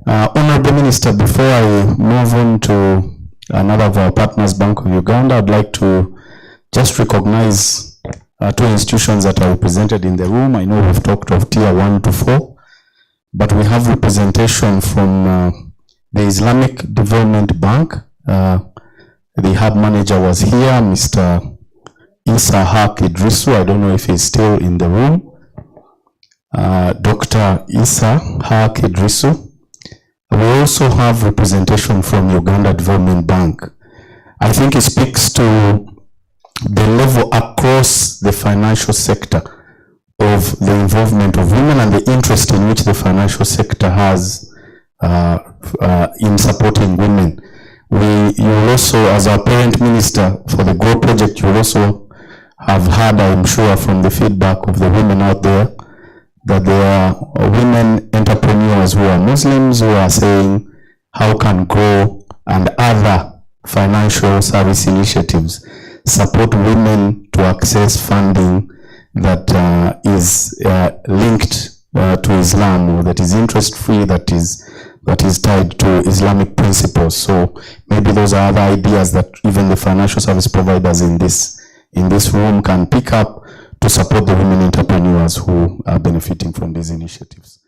Honorable Minister, before I move on to another of our partners, Bank of Uganda, I'd like to just recognize two institutions that are represented in the room. I know we've talked of tier 1 to 4, but we have representation from the Islamic Development Bank. The hub manager was here, Mr. Issa Haq Idrisu. I don't know if he's still in the room. Dr. Issa Haq Idrisu. We also have representation from Uganda Development Bank. I think it speaks to the level across the financial sector of the involvement of women and the interest in which the financial sector has in supporting women. You will also, as our parent minister for the GROW project, you will also have heard, I'm sure, from the feedback of the women out there, that there are women entrepreneurs who are Muslims who are saying, how can GROW and other financial service initiatives support women to access funding that is linked to Islam, or that is interest-free, that is tied to Islamic principles. So maybe those are other ideas that even the financial service providers in this room can pick up to support the women entrepreneurs who are benefiting from these initiatives.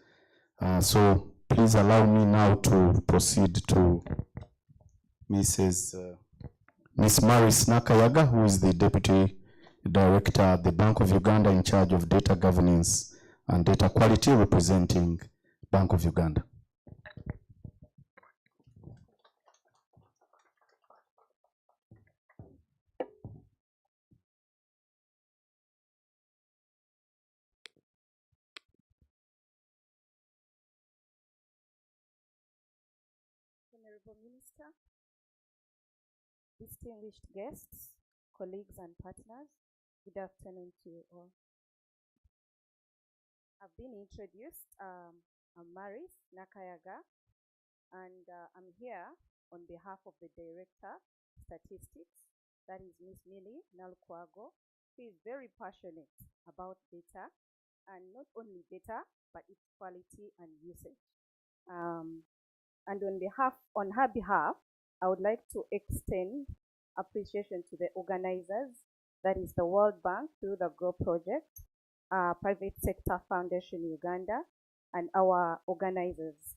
So please allow me now to proceed to Miss Maris Nakayaga, who is the Deputy Director at the Bank of Uganda in charge of data governance and data quality, representing Bank of Uganda. Honorable Minister, distinguished guests, colleagues and partners, good afternoon to you all. I've been introduced. I'm Maris Nakayaga, and I'm here on behalf of the Director, Statistics, that is Ms. Millie Nalukwago, who is very passionate about data, and not only data, but its quality and usage. And on her behalf, I would like to extend appreciation to the organizers, that is the World Bank through the GROW project, Private Sector Foundation Uganda, and our organizers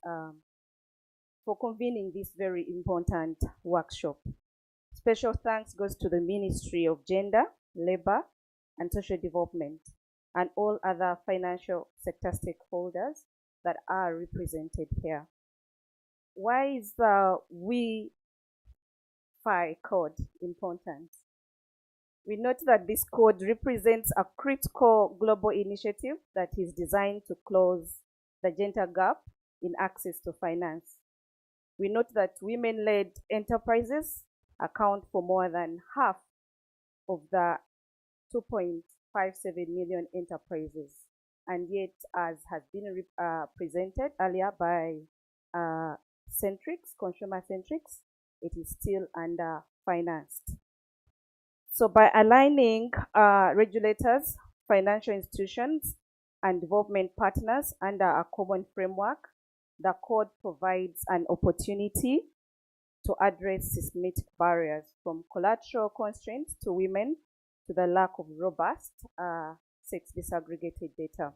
for convening this very important workshop. Special thanks goes to the Ministry of Gender, Labor, and Social Development, and all other financial sector stakeholders that are represented here. Why is the WE-FI code important? We note that this code represents a critical global initiative that is designed to close the gender gap in access to finance. We note that women-led enterprises account for more than half of the 2.57 million enterprises. And yet, as has been presented earlier by consumer centrics, it is still under-financed. So by aligning regulators, financial institutions, and development partners under a common framework, the code provides an opportunity to address systemic barriers, from collateral constraints to women to the lack of robust sex disaggregated data.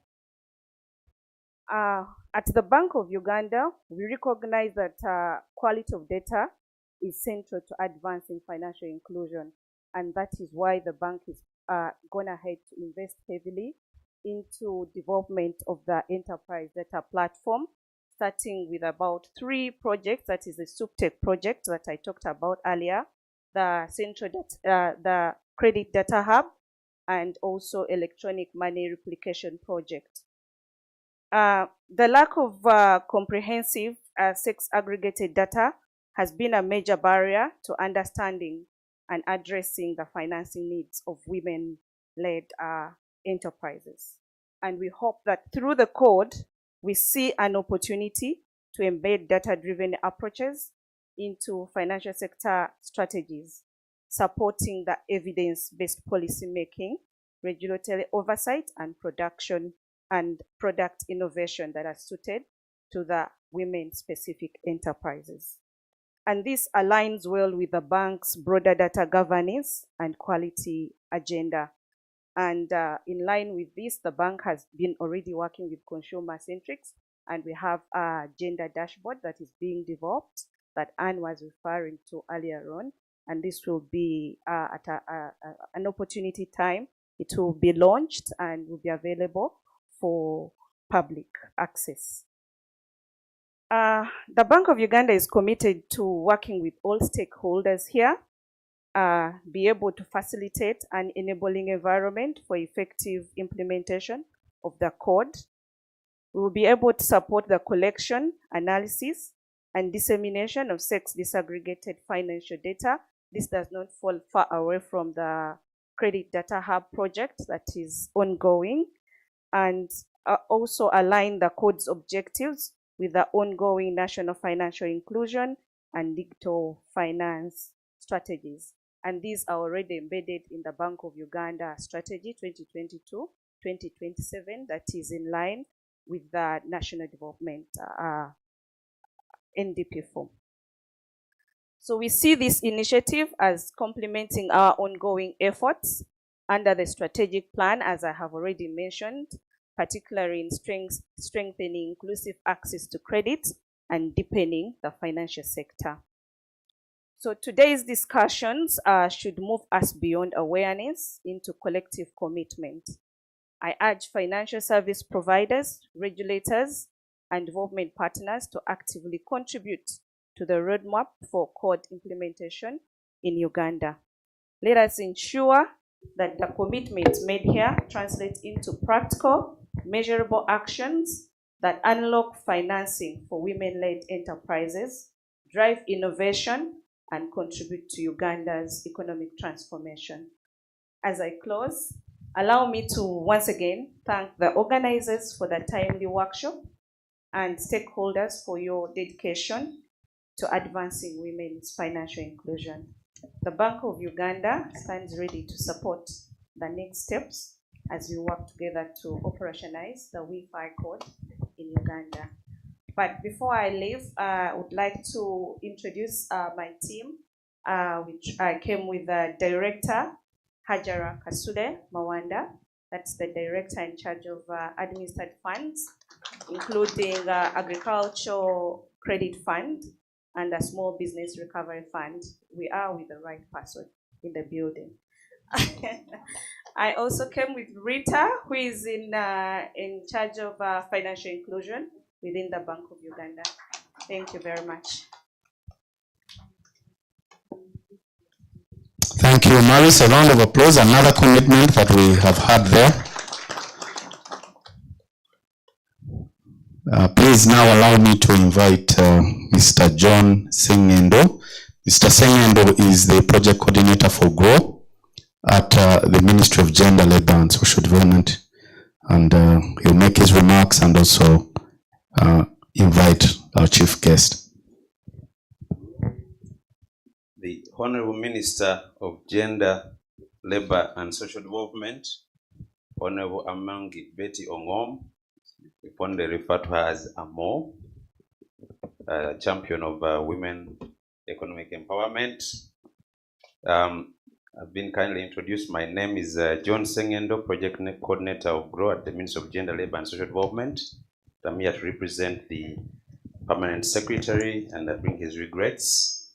At the Bank of Uganda, we recognize that quality of data is central to advancing financial inclusion, and that is why the bank is going ahead to invest heavily into development of the enterprise data platform, starting with about 3 projects. That is the SUPTEC project that I talked about earlier, the the Credit Data Hub, and also Electronic Money Replication project. The lack of comprehensive sex aggregated data has been a major barrier to understanding and addressing the financing needs of women-led enterprises. And we hope that through the code, we see an opportunity to embed data-driven approaches into financial sector strategies, supporting the evidence-based policy making, regulatory oversight, and production and product innovation that are suited to the women-specific enterprises. And this aligns well with the bank's broader data governance and quality agenda. And in line with this, the bank has been already working with consumer centrics, and we have a gender dashboard that is being developed that Anne was referring to earlier on. And this will be at an opportunity time. It will be launched and will be available for public access. The Bank of Uganda is committed to working with all stakeholders here, be able to facilitate an enabling environment for effective implementation of the code. We will be able to support the collection, analysis, and dissemination of sex disaggregated financial data. This does not fall far away from the Credit Data Hub project that is ongoing, and also align the code's objectives with the ongoing national financial inclusion and digital finance strategies. And these are already embedded in the Bank of Uganda strategy 2022-2027 that is in line with the national development NDP form. So we see this initiative as complementing our ongoing efforts under the strategic plan, as I have already mentioned, particularly in strengthening inclusive access to credit and deepening the financial sector. So today's discussions should move us beyond awareness into collective commitment. I urge financial service providers, regulators, and development partners to actively contribute to the roadmap for code implementation in Uganda. Let us ensure that the commitments made here translate into practical, measurable actions that unlock financing for women-led enterprises, drive innovation, and contribute to Uganda's economic transformation. As I close, allow me to once again thank the organizers for the timely workshop and stakeholders for your dedication to advancing women's financial inclusion. The Bank of Uganda stands ready to support the next steps as we work together to operationalize the Wi-Fi code in Uganda. But before I leave, I would like to introduce my team, which I came with the Director, Hajara Kasude Mawanda. That's the Director in charge of administered funds, including Agricultural Credit Fund and a Small Business Recovery Fund. We are with the right person in the building. I also came with Rita, who is in charge of financial inclusion within the Bank of Uganda. Thank you very much. Thank you, Maris. A round of applause. Another commitment that we have had there. Please now allow me to invite Mr. John Sengendo. Mr. Sengendo is the project coordinator for GROW at the Ministry of Gender, Labour and Social Development. And he'll make his remarks and also invite our chief guest. The Honorable Minister of Gender, Labour and Social Development, Honorable Amangi Betty Ongom, fondly referred to her as Amo, champion of women economic empowerment. I've been kindly introduced. My name is John Sengendo, Project Coordinator of GROW at the Ministry of Gender, Labour and Social Development. I'm here to represent the Permanent Secretary and I bring his regrets.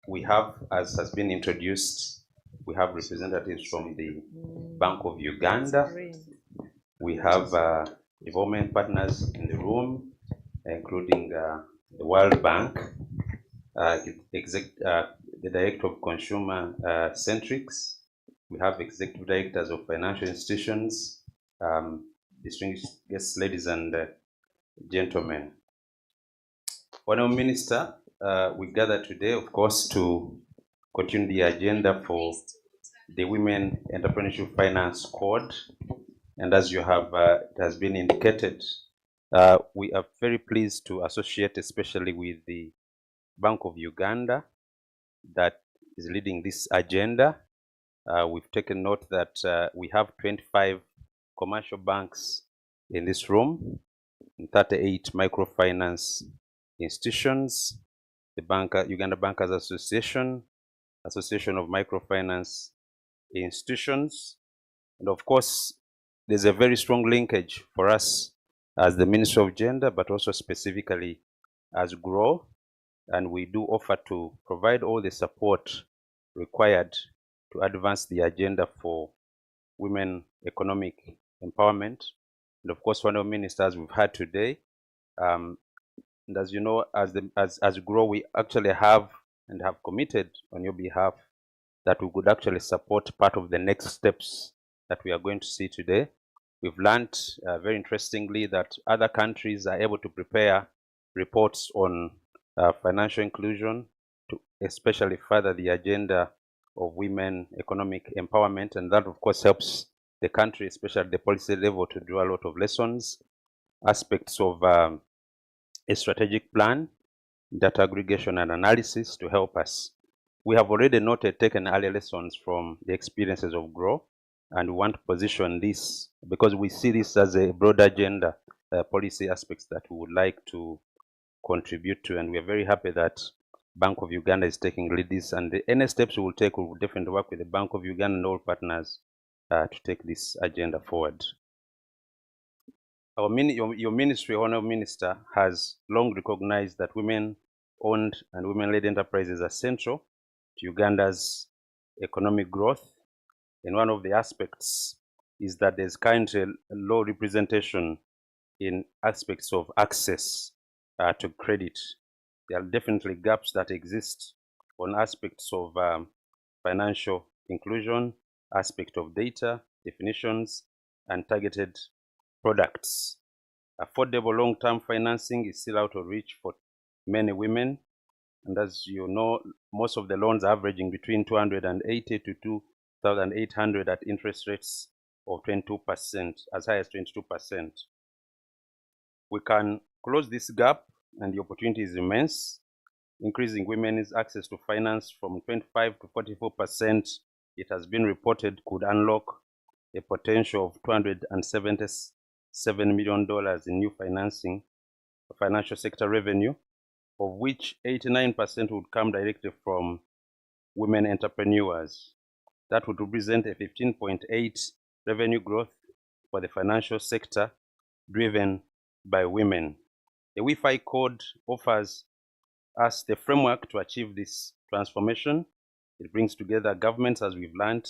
We have, as has been introduced, we have representatives from the Bank of Uganda. We have development partners in the room, including the World Bank, the Director of Consumer Centrics. We have Executive Directors of Financial Institutions, distinguished guests, ladies and gentlemen. Honourable Minister, we gather today, of course, to continue the agenda for the Women Entrepreneurship Finance Code. And as you have, it has been indicated, we are very pleased to associate especially with the Bank of Uganda that is leading this agenda. We've taken note that we have 25 commercial banks in this room, and 38 microfinance institutions, the Uganda Bankers Association, Association of Microfinance Institutions, and of course, there's a very strong linkage for us as the Ministry of Gender, but also specifically as GROW, and we do offer to provide all the support required to advance the agenda for women economic empowerment. And of course, one of the ministers we've had today, and as you know, as GROW, we actually have and have committed on your behalf that we could actually support part of the next steps that we are going to see today. We've learned very interestingly that other countries are able to prepare reports on financial inclusion to especially further the agenda of women economic empowerment, and that of course helps the country, especially at the policy level, to draw a lot of lessons, aspects of a strategic plan, data aggregation and analysis to help us. We have already taken early lessons from the experiences of GROW, and we want to position this because we see this as a broader agenda, policy aspects that we would like to contribute to, and we are very happy that Bank of Uganda is taking lead this, and any steps we will take, we will definitely work with the Bank of Uganda and all partners to take this agenda forward. Your ministry, Honourable Minister, has long recognized that women-owned and women-led enterprises are central to Uganda's economic growth. And one of the aspects is that there's currently low representation in aspects of access to credit. There are definitely gaps that exist on aspects of financial inclusion, aspect of data, definitions, and targeted products. Affordable long-term financing is still out of reach for many women. And as you know, most of the loans are averaging between 280 to 2,800 at interest rates of 22%, as high as 22%. We can close this gap, and the opportunity is immense. Increasing women's access to finance from 25 to 44%, it has been reported, could unlock a potential of $277 million in new financing, financial sector revenue, of which 89% would come directly from women entrepreneurs. That would represent a 15.8 revenue growth for the financial sector driven by women. The Wi-Fi code offers us the framework to achieve this transformation. It brings together governments, as we've learned,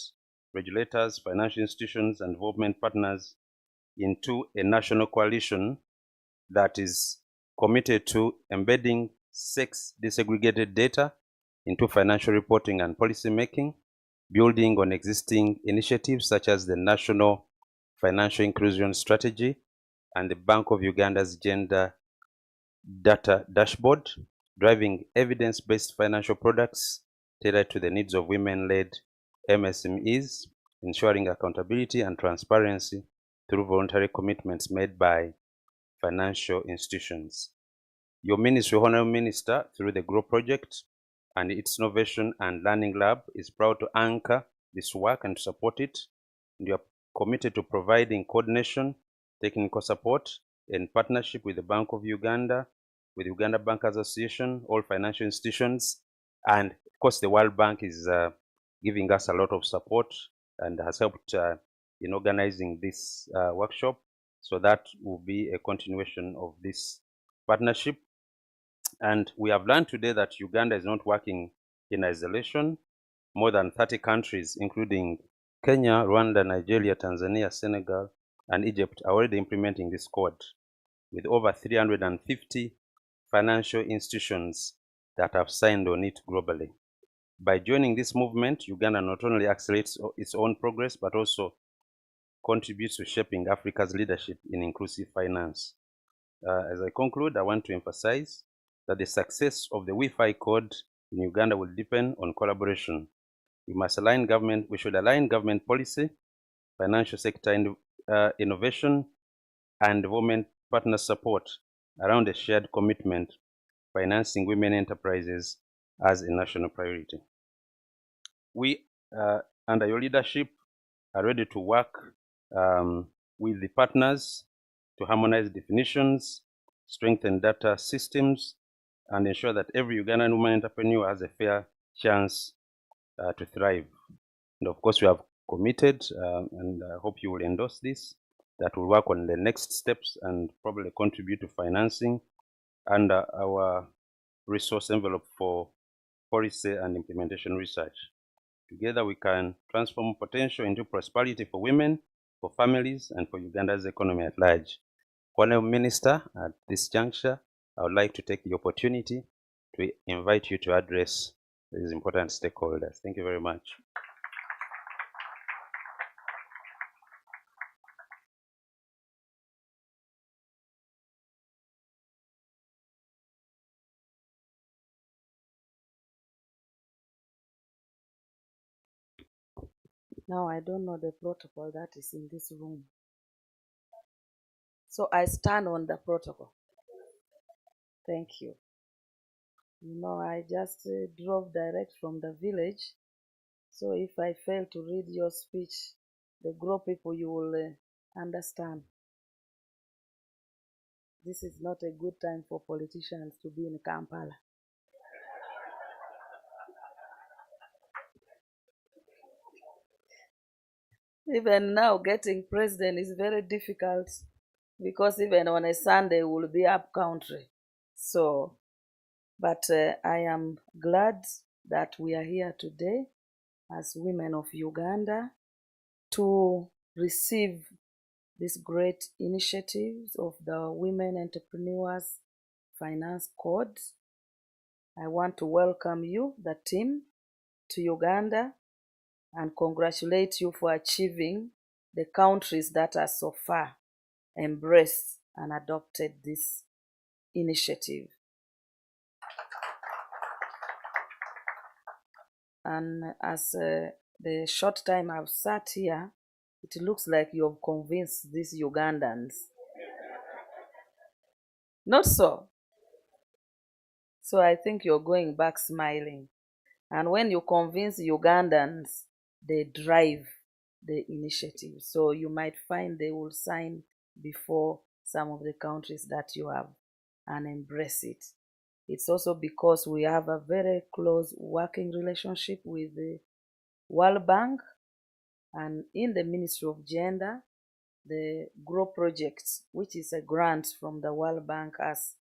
regulators, financial institutions, and development partners into a national coalition that is committed to embedding sex disaggregated data into financial reporting and policy making, building on existing initiatives such as the National Financial Inclusion Strategy and the Bank of Uganda's Gender Data Dashboard, driving evidence-based financial products tailored to the needs of women-led MSMEs, ensuring accountability and transparency through voluntary commitments made by financial institutions. Your ministry, Honorable Minister, through the GROW project and its Innovation and Learning Lab, is proud to anchor this work and to support it. And you are committed to providing coordination, technical support, in partnership with the Bank of Uganda, with the Uganda Bankers Association, all financial institutions, and of course the World Bank is giving us a lot of support and has helped in organizing this workshop. So that will be a continuation of this partnership. And we have learned today that Uganda is not working in isolation. More than 30 countries, including Kenya, Rwanda, Nigeria, Tanzania, Senegal, and Egypt, are already implementing this code, with over 350 financial institutions that have signed on it globally. By joining this movement, Uganda not only accelerates its own progress, but also contributes to shaping Africa's leadership in inclusive finance. As I conclude, I want to emphasize that the success of the Wi-Fi code in Uganda will depend on collaboration. We should align government policy, financial sector innovation, and development partner support around a shared commitment, financing women enterprises as a national priority. We, under your leadership, are ready to work with the partners to harmonize definitions, strengthen data systems, and ensure that every Ugandan woman entrepreneur has a fair chance to thrive. And of course, we have committed, and I hope you will endorse this, that will work on the next steps and probably contribute to financing under our resource envelope for policy and implementation research. Together, we can transform potential into prosperity for women, for families, and for Uganda's economy at large. Honorable Minister, at this juncture, I would like to take the opportunity to invite you to address these important stakeholders. Thank you very much. Now I don't know the protocol that is in this room. So I stand on the protocol. Thank you. You know, I just drove direct from the village. So if I fail to read your speech, the GROW people, you will understand. This is not a good time for politicians to be in Kampala. Even now, getting president is very difficult because even on a Sunday we'll be up country. So, but I am glad that we are here today as women of Uganda to receive these great initiatives of the Women Entrepreneurs Finance Code. I want to welcome you, the team, to Uganda and congratulate you for achieving the countries that are so far embraced and adopted this initiative. And as the short time I've sat here, it looks like you've convinced these Ugandans. Not so. So I think you're going back smiling. And when you convince Ugandans, they drive the initiative. So you might find they will sign before some of the countries that you have and embrace it. It's also because we have a very close working relationship with the World Bank, and in the Ministry of Gender, the GROW project, which is a grant from the World Bank, has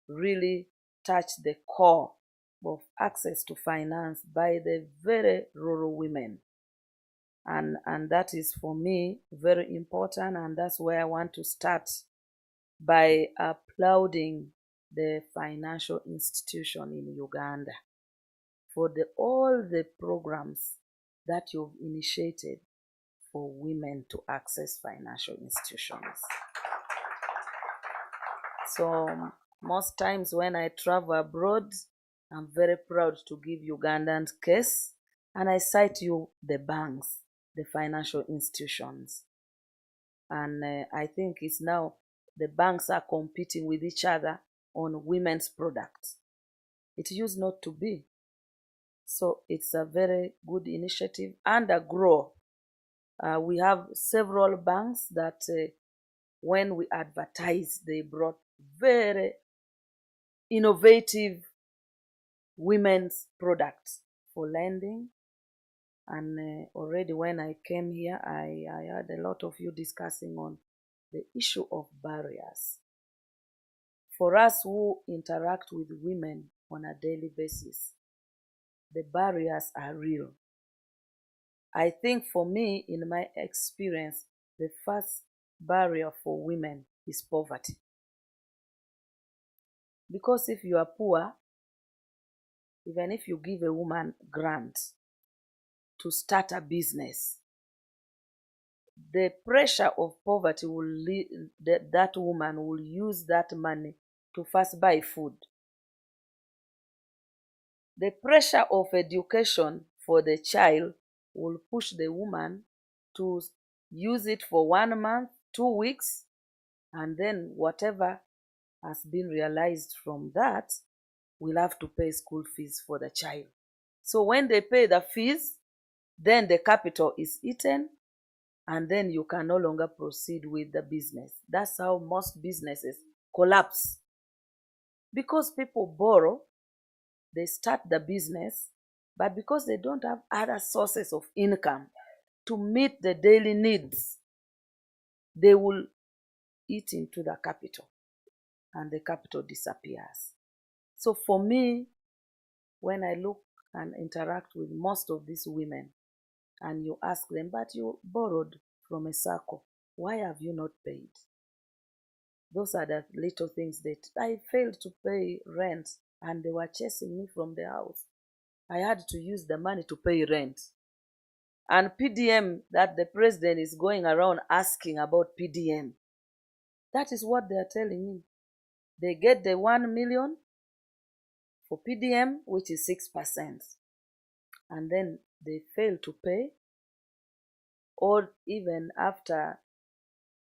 really touched the core of access to finance by the very rural women. And that is, for me, very important, and that's where I want to start by applauding the financial institution in Uganda for all the programs that you've initiated for women to access financial institutions. So most times when I travel abroad, I'm very proud to give Ugandan case, and I cite you the banks, the financial institutions. And I think it's now the banks are competing with each other on women's products. It used not to be. So it's a very good initiative. Under GROW, we have several banks that when we advertise, they brought very innovative women's products for lending. And already when I came here, I had a lot of you discussing on the issue of barriers. For us who interact with women on a daily basis, the barriers are real. I think for me, in my experience, the first barrier for women is poverty. Because if you are poor, even if you give a woman grant to start a business, the pressure of poverty will lead that woman will use that money to first buy food. The pressure of education for the child will push the woman to use it for 1 month, 2 weeks, and then whatever has been realized from that, will have to pay school fees for the child. So when they pay the fees, then the capital is eaten, and then you can no longer proceed with the business. That's how most businesses collapse. Because people borrow, they start the business, but because they don't have other sources of income to meet the daily needs, they will eat into the capital, and the capital disappears. So for me, when I look and interact with most of these women, and you ask them, but you borrowed from a circle, why have you not paid? Those are the little things that I failed to pay rent, and they were chasing me from the house. I had to use the money to pay rent. And PDM, that the president is going around asking about PDM, that is what they are telling me. They get the 1 million for PDM, which is 6%. And then they fail to pay, or even after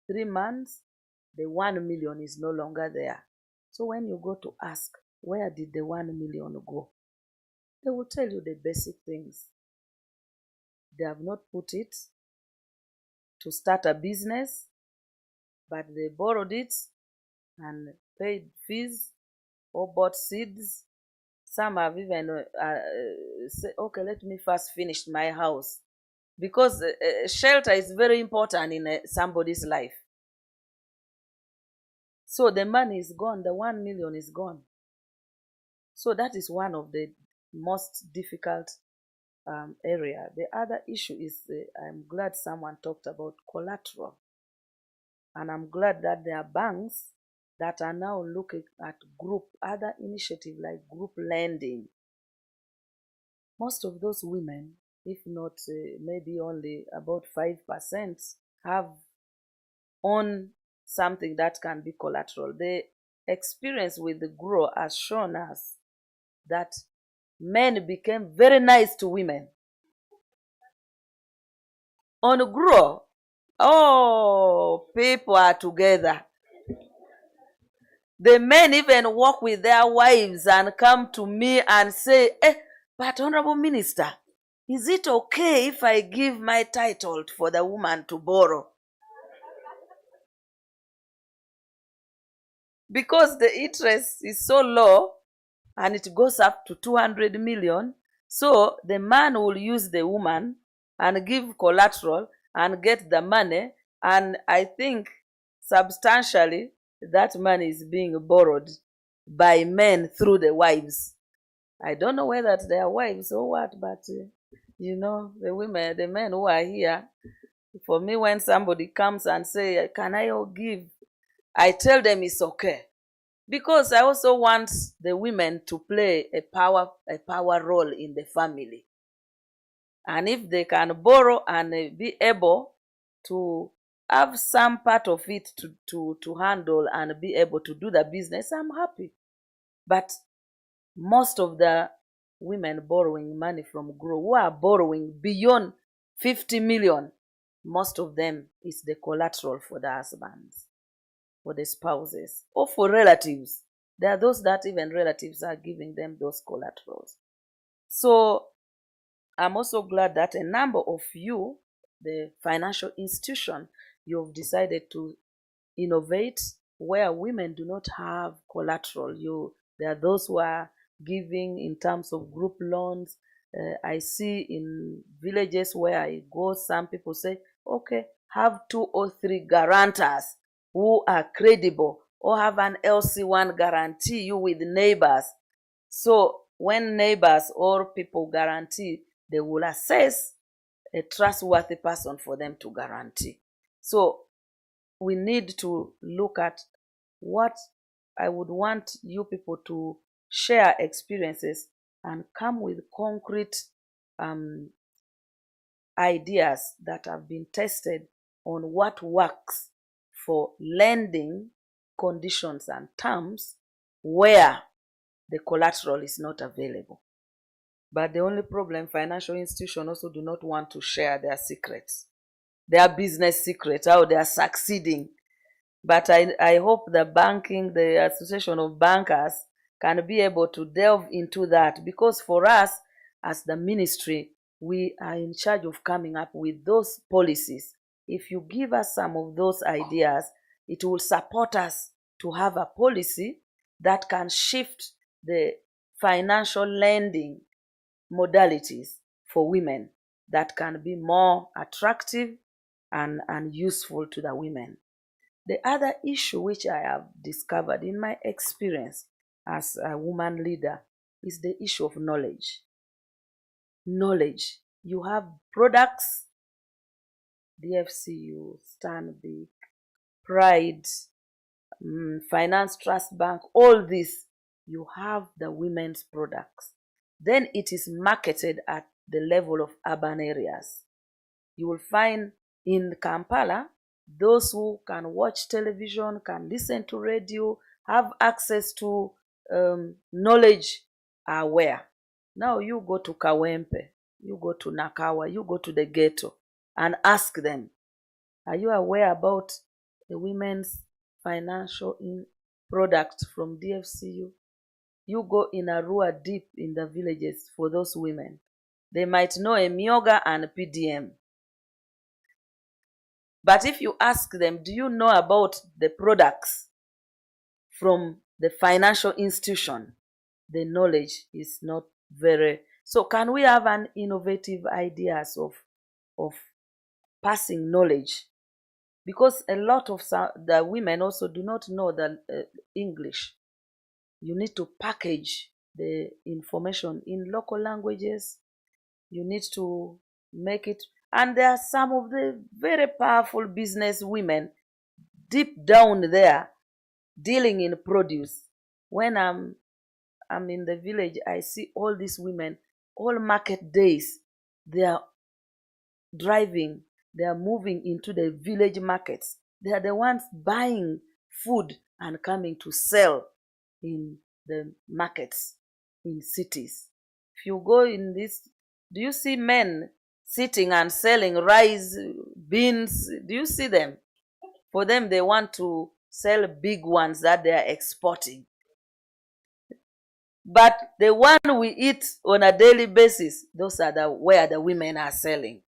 3 months, the 1 million is no longer there. So when you go to ask, where did the 1 million go? They will tell you the basic things. They have not put it to start a business, but they borrowed it and paid fees or bought seeds. Some have even said, okay, let me first finish my house. Because shelter is very important in somebody's life. So the money is gone, the 1 million is gone. So that is one of the most difficult area. The other issue is, I'm glad someone talked about collateral. And I'm glad that there are banks that are now looking at other initiatives like group lending. Most of those women, if not maybe only about 5%, have on something that can be collateral. The experience with the GROW has shown us that men became very nice to women On grow, oh, people are together. The men even walk with their wives and come to me and say, but Honorable Minister, is it okay if I give my title for the woman to borrow? Because the interest is so low and it goes up to 200 million, so the man will use the woman and give collateral and get the money, and I think substantially that money is being borrowed by men through the wives. I don't know whether they are wives or what, but you know, the women, the men who are here, for me, when somebody comes and say, can I give? I tell them it's okay. Because I also want the women to play a power role in the family. And if they can borrow and be able to have some part of it to handle and be able to do the business, I'm happy. But most of the women borrowing money from GROW, who are borrowing beyond 50 million, most of them is the collateral for the husbands, for the spouses, or for relatives. There are those that even relatives are giving them those collaterals. So I'm also glad that a number of you, the financial institution, you've decided to innovate where women do not have collateral. There are those who are giving in terms of group loans. I see in villages where I go, some people say, okay, have 2 or 3 guarantors who are credible, or have an LC1 guarantee you with neighbors. So when neighbors or people guarantee, they will assess a trustworthy person for them to guarantee. So we need to look at what I would want you people to share experiences and come with concrete ideas that have been tested on what works for lending conditions and terms where the collateral is not available. But the only problem, financial institutions also do not want to share their secrets, their business secrets, how they are succeeding. But I hope the Association of Bankers can be able to delve into that, because for us as the ministry, we are in charge of coming up with those policies. If you give us some of those ideas, it will support us to have a policy that can shift the financial lending modalities for women that can be more attractive and useful to the women. The other issue which I have discovered in my experience as a woman leader is the issue of knowledge. Knowledge. You have products, DFCU, Stanbic, Pride, Finance Trust Bank, all this, you have the women's products. Then it is marketed at the level of urban areas. You will find in Kampala, those who can watch television, can listen to radio, have access to knowledge are where. Now you go to Kawempe, you go to Nakawa, you go to the ghetto and ask them, are you aware about the women's financial product from DFCU? You go in Arua deep in the villages for those women. They might know a Myoga and a PDM. But if you ask them, do you know about the products from the financial institution? The knowledge is not very. So can we have an innovative ideas of passing knowledge? Because a lot of the women also do not know the English. You need to package the information in local languages. You need to make it. And there are some of the very powerful business women deep down there dealing in produce. When I'm in the village, I see all these women, all market days, they are driving, they are moving into the village markets. They are the ones buying food and coming to sell in the markets in cities. If you go in this, do you see men sitting and selling rice, beans. Do you see them? For them, they want to sell big ones that they are exporting. But the one we eat on a daily basis, those are where the women are selling.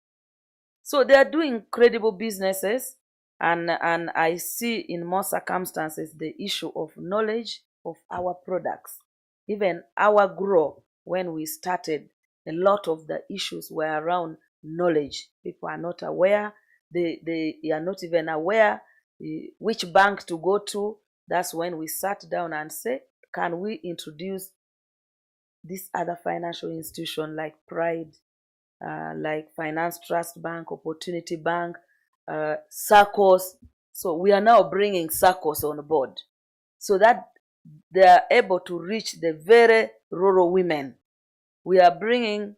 So they are doing incredible businesses, and I see in most circumstances the issue of knowledge of our products. Even our growth, when we started, a lot of the issues were around knowledge. People are not aware. They are not even aware which bank to go to. That's when we sat down and said, can we introduce this other financial institution like Pride, like Finance Trust Bank, Opportunity Bank, SACCOs. So we are now bringing SACCOs on board so that they are able to reach the very rural women. We are bringing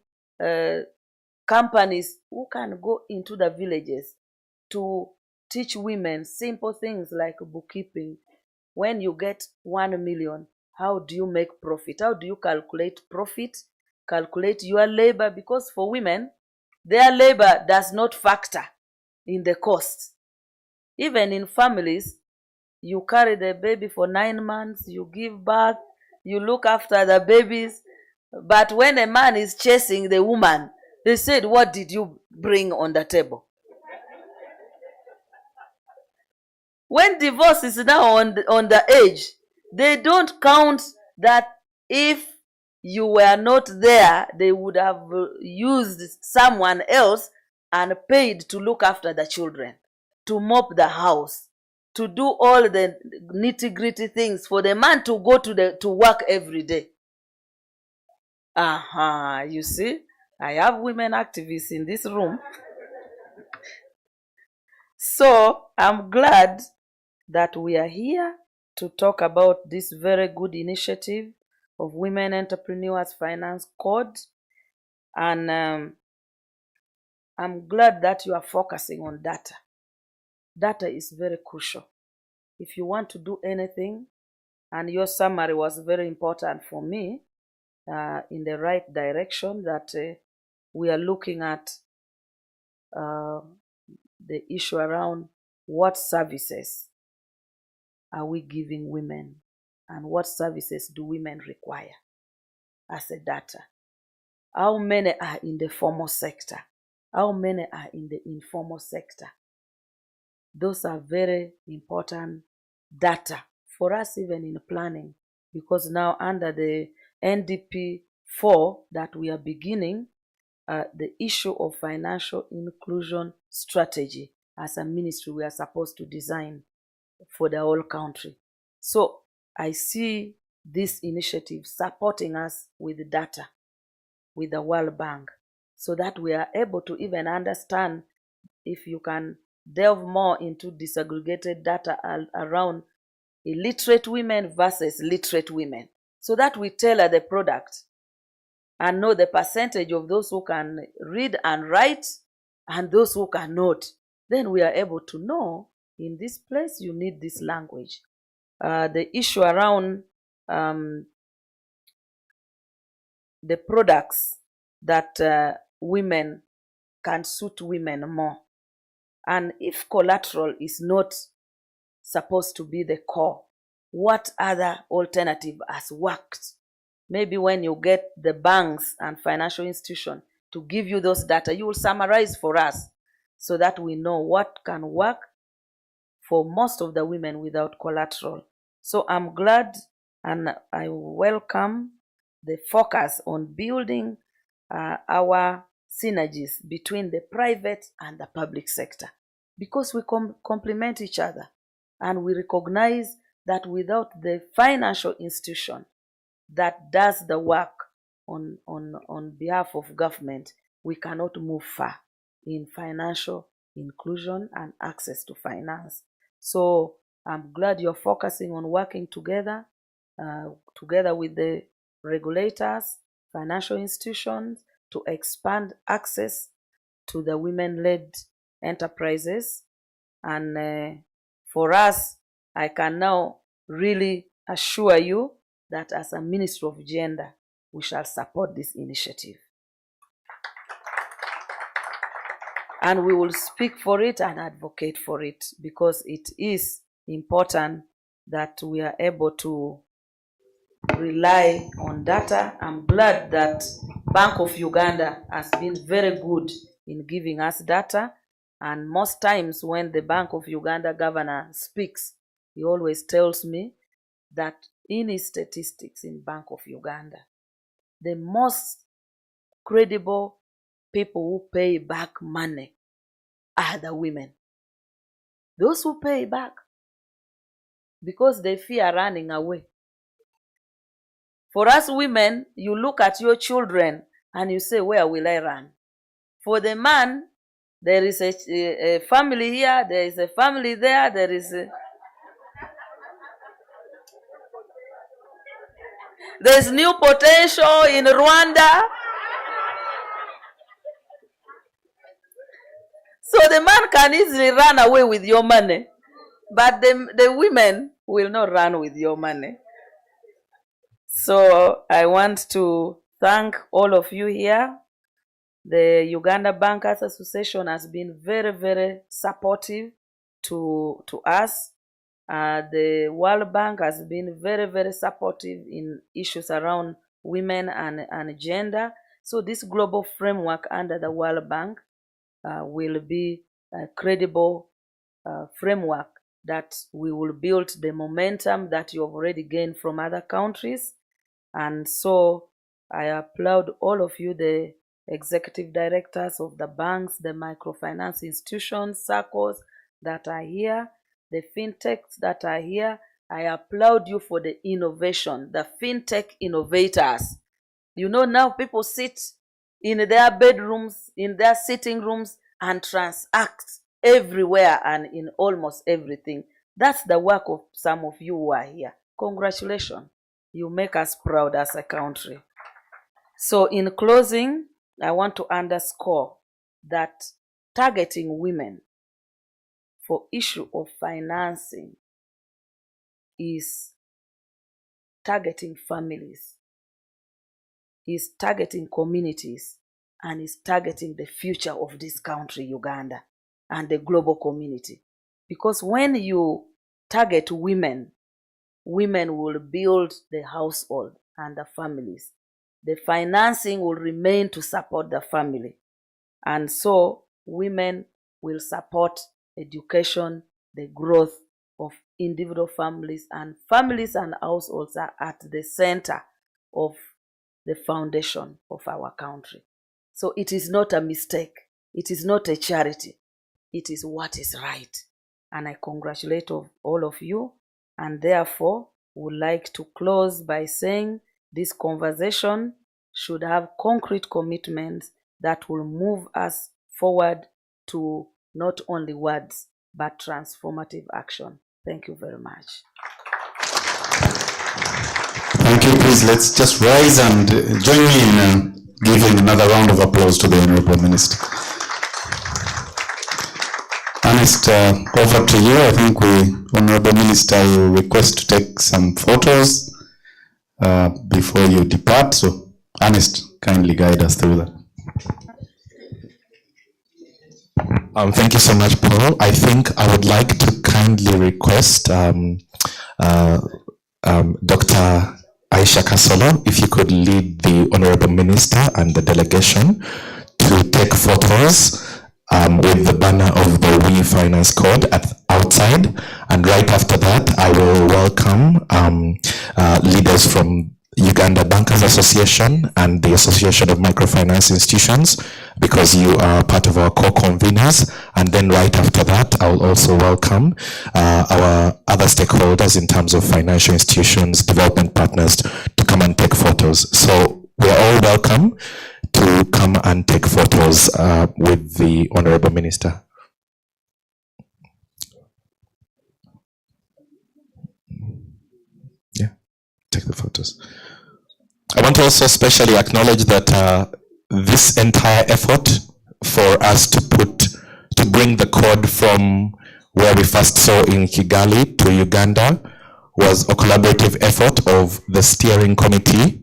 companies who can go into the villages to teach women simple things like bookkeeping. When you get 1 million, how do you make profit? How do you calculate profit? Calculate your labor, because for women, their labor does not factor in the cost. Even in families, you carry the baby for 9 months, you give birth, you look after the babies. But when a man is chasing the woman, they said, what did you bring on the table? When divorce is now on the edge, they don't count that if you were not there, they would have used someone else and paid to look after the children, to mop the house, to do all the nitty-gritty things for the man to go to work every day. You see, I have women activists in this room. So I'm glad that we are here to talk about this very good initiative of Women Entrepreneurs Finance Code. And I'm glad that you are focusing on data. Data is very crucial. If you want to do anything, and your summary was very important for me, in the right direction, that we are looking at the issue around what services are we giving women and what services do women require as a data. How many are in the formal sector? How many are in the informal sector? Those are very important data for us even in planning, because now under the NDP 4 that we are beginning, the issue of financial inclusion strategy as a ministry we are supposed to design for the whole country. So I see this initiative supporting us with data, with the World Bank, so that we are able to even understand, if you can delve more into disaggregated data around illiterate women versus literate women, so that we tailor the product and know the percentage of those who can read and write and those who cannot. Then we are able to know, in this place you need this language. The issue around the products that women can suit women more. And if collateral is not supposed to be the core, what other alternative has worked? Maybe when you get the banks and financial institutions to give you those data, you will summarize for us so that we know what can work for most of the women without collateral. So I'm glad and I welcome the focus on building our synergies between the private and the public sector, because we complement each other, and we recognize that without the financial institution that does the work on behalf of government, we cannot move far in financial inclusion and access to finance. So I'm glad you're focusing on working together, together with the regulators, financial institutions, to expand access to the women-led enterprises. And for us, I can now really assure you that as a Ministry of Gender, we shall support this initiative. And we will speak for it and advocate for it, because it is important that we are able to rely on data. I'm glad that Bank of Uganda has been very good in giving us data. And most times when the Bank of Uganda governor speaks, he always tells me that in his statistics in Bank of Uganda, the most credible people who pay back money are the women. Those who pay back, because they fear running away. For us women, you look at your children and you say, where will I run? For the man, there is a family here, there is a family there, there's new potential in Rwanda. So the man can easily run away with your money, but the women will not run with your money. So I want to thank all of you here. The Uganda Bankers Association has been very, very supportive to us. The World Bank has been very, very supportive in issues around women and gender. So this global framework under the World Bank will be a credible framework that we will build the momentum that you have already gained from other countries. And so I applaud all of you, the executive directors of the banks, the microfinance institutions, SACCOs that are here, the fintechs that are here. I applaud you for the innovation, the fintech innovators. You know, now people sit in their bedrooms, in their sitting rooms, and transact everywhere and in almost everything. That's the work of some of you who are here. Congratulations. You make us proud as a country. So in closing, I want to underscore that targeting women for issue of financing is targeting families, is targeting communities, and is targeting the future of this country, Uganda, and the global community. Because when you target women, women will build the household and the families. The financing will remain to support the family. And so women will support education, the growth of individual families, and households are at the center of the foundation of our country. So it is not a mistake. It is not a charity. It is what is right. And I congratulate all of you, and therefore would like to close by saying this conversation should have concrete commitments that will move us forward to not only words, but transformative action. Thank you very much. Thank you. Please, let's just rise and join me in giving another round of applause to the Honorable Minister. Ernest, over to you. I think Honorable Minister, you request to take some photos before you depart. So, Ernest, kindly guide us through that. Thank you so much, Paul. I think I would like to kindly request Dr. Aisha Kasolo, if you could lead the Honorable Minister and the delegation to take photos with the banner of the We Finance Code outside. And right after that, I will welcome leaders from Uganda Bankers Association and the Association of Microfinance Institutions, because you are part of our co-conveners. And then right after that, I will also welcome our other stakeholders in terms of financial institutions, development partners, to come and take photos. So we are all welcome to come and take photos with the Honorable Minister. Yeah, take the photos. I want to also especially acknowledge that this entire effort for us to bring the code from where we first saw in Kigali to Uganda was a collaborative effort of the steering committee.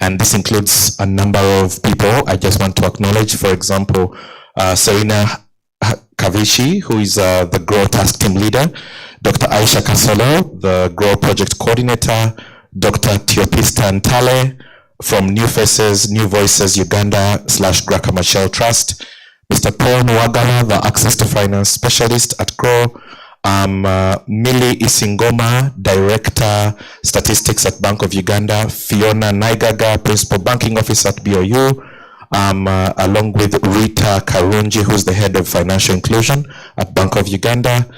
And this includes a number of people. I just want to acknowledge, for example, Serena Kavishi, who is the Grow Task Team Leader, Dr. Aisha Kasolo, the Grow Project Coordinator, Dr. Teopista Ntale from New Faces, New Voices Uganda / Graca Machel Trust, Mr. Paul Nwagala, the Access to Finance Specialist at Grow, Millie Isingoma, Director Statistics at Bank of Uganda, Fiona Naigaga, Principal Banking Officer at BOU, along with Rita Karunji, who's the Head of Financial Inclusion at Bank of Uganda,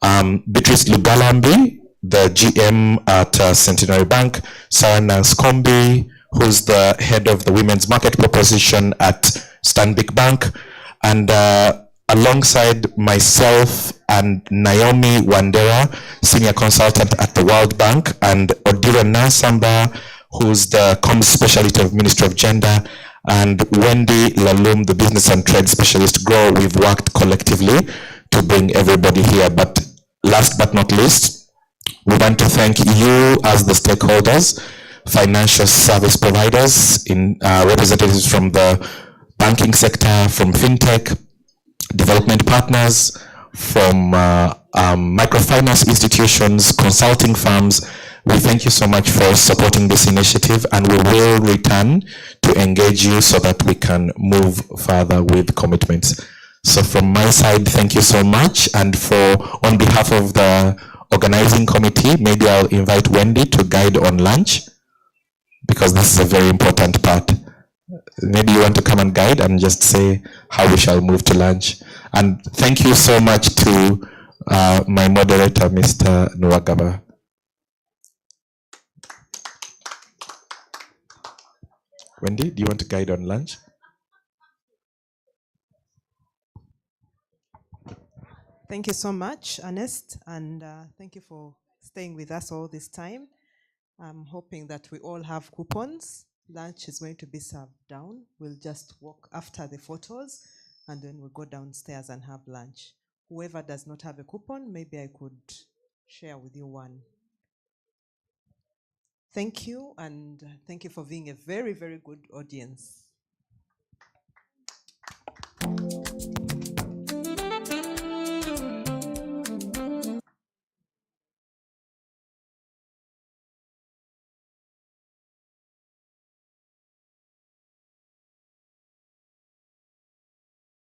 Beatrice Lugalambi, the GM at Centenary Bank, Sarah Nanskombi, who's the Head of the Women's Market Proposition at Stanbic Bank, and alongside myself and Naomi Wandera, Senior Consultant at the World Bank, and Odira Nansamba, who's the Comms Specialist of Ministry of Gender, and Wendy Lalum, the Business and Trade Specialist. Grow, we've worked collectively to bring everybody here. But last but not least, we want to thank you as the stakeholders, financial service providers, representatives from the banking sector, from fintech, development partners, from microfinance institutions, consulting firms. We thank you so much for supporting this initiative, and we will return to engage you so that we can move further with commitments. So from my side, thank you so much. And on behalf of the organizing committee, maybe I'll invite Wendy to guide on lunch, because this is a very important part. Maybe you want to come and guide and just say how we shall move to lunch. And thank you so much to my moderator, Mr. Nwagaba. Wendy, do you want to guide on lunch? Thank you so much, Ernest, and thank you for staying with us all this time. I'm hoping that we all have coupons. Lunch is going to be served down. We'll just walk after the photos, and then we'll go downstairs and have lunch. Whoever does not have a coupon, maybe I could share with you one. Thank you, and thank you for being a very, very good audience.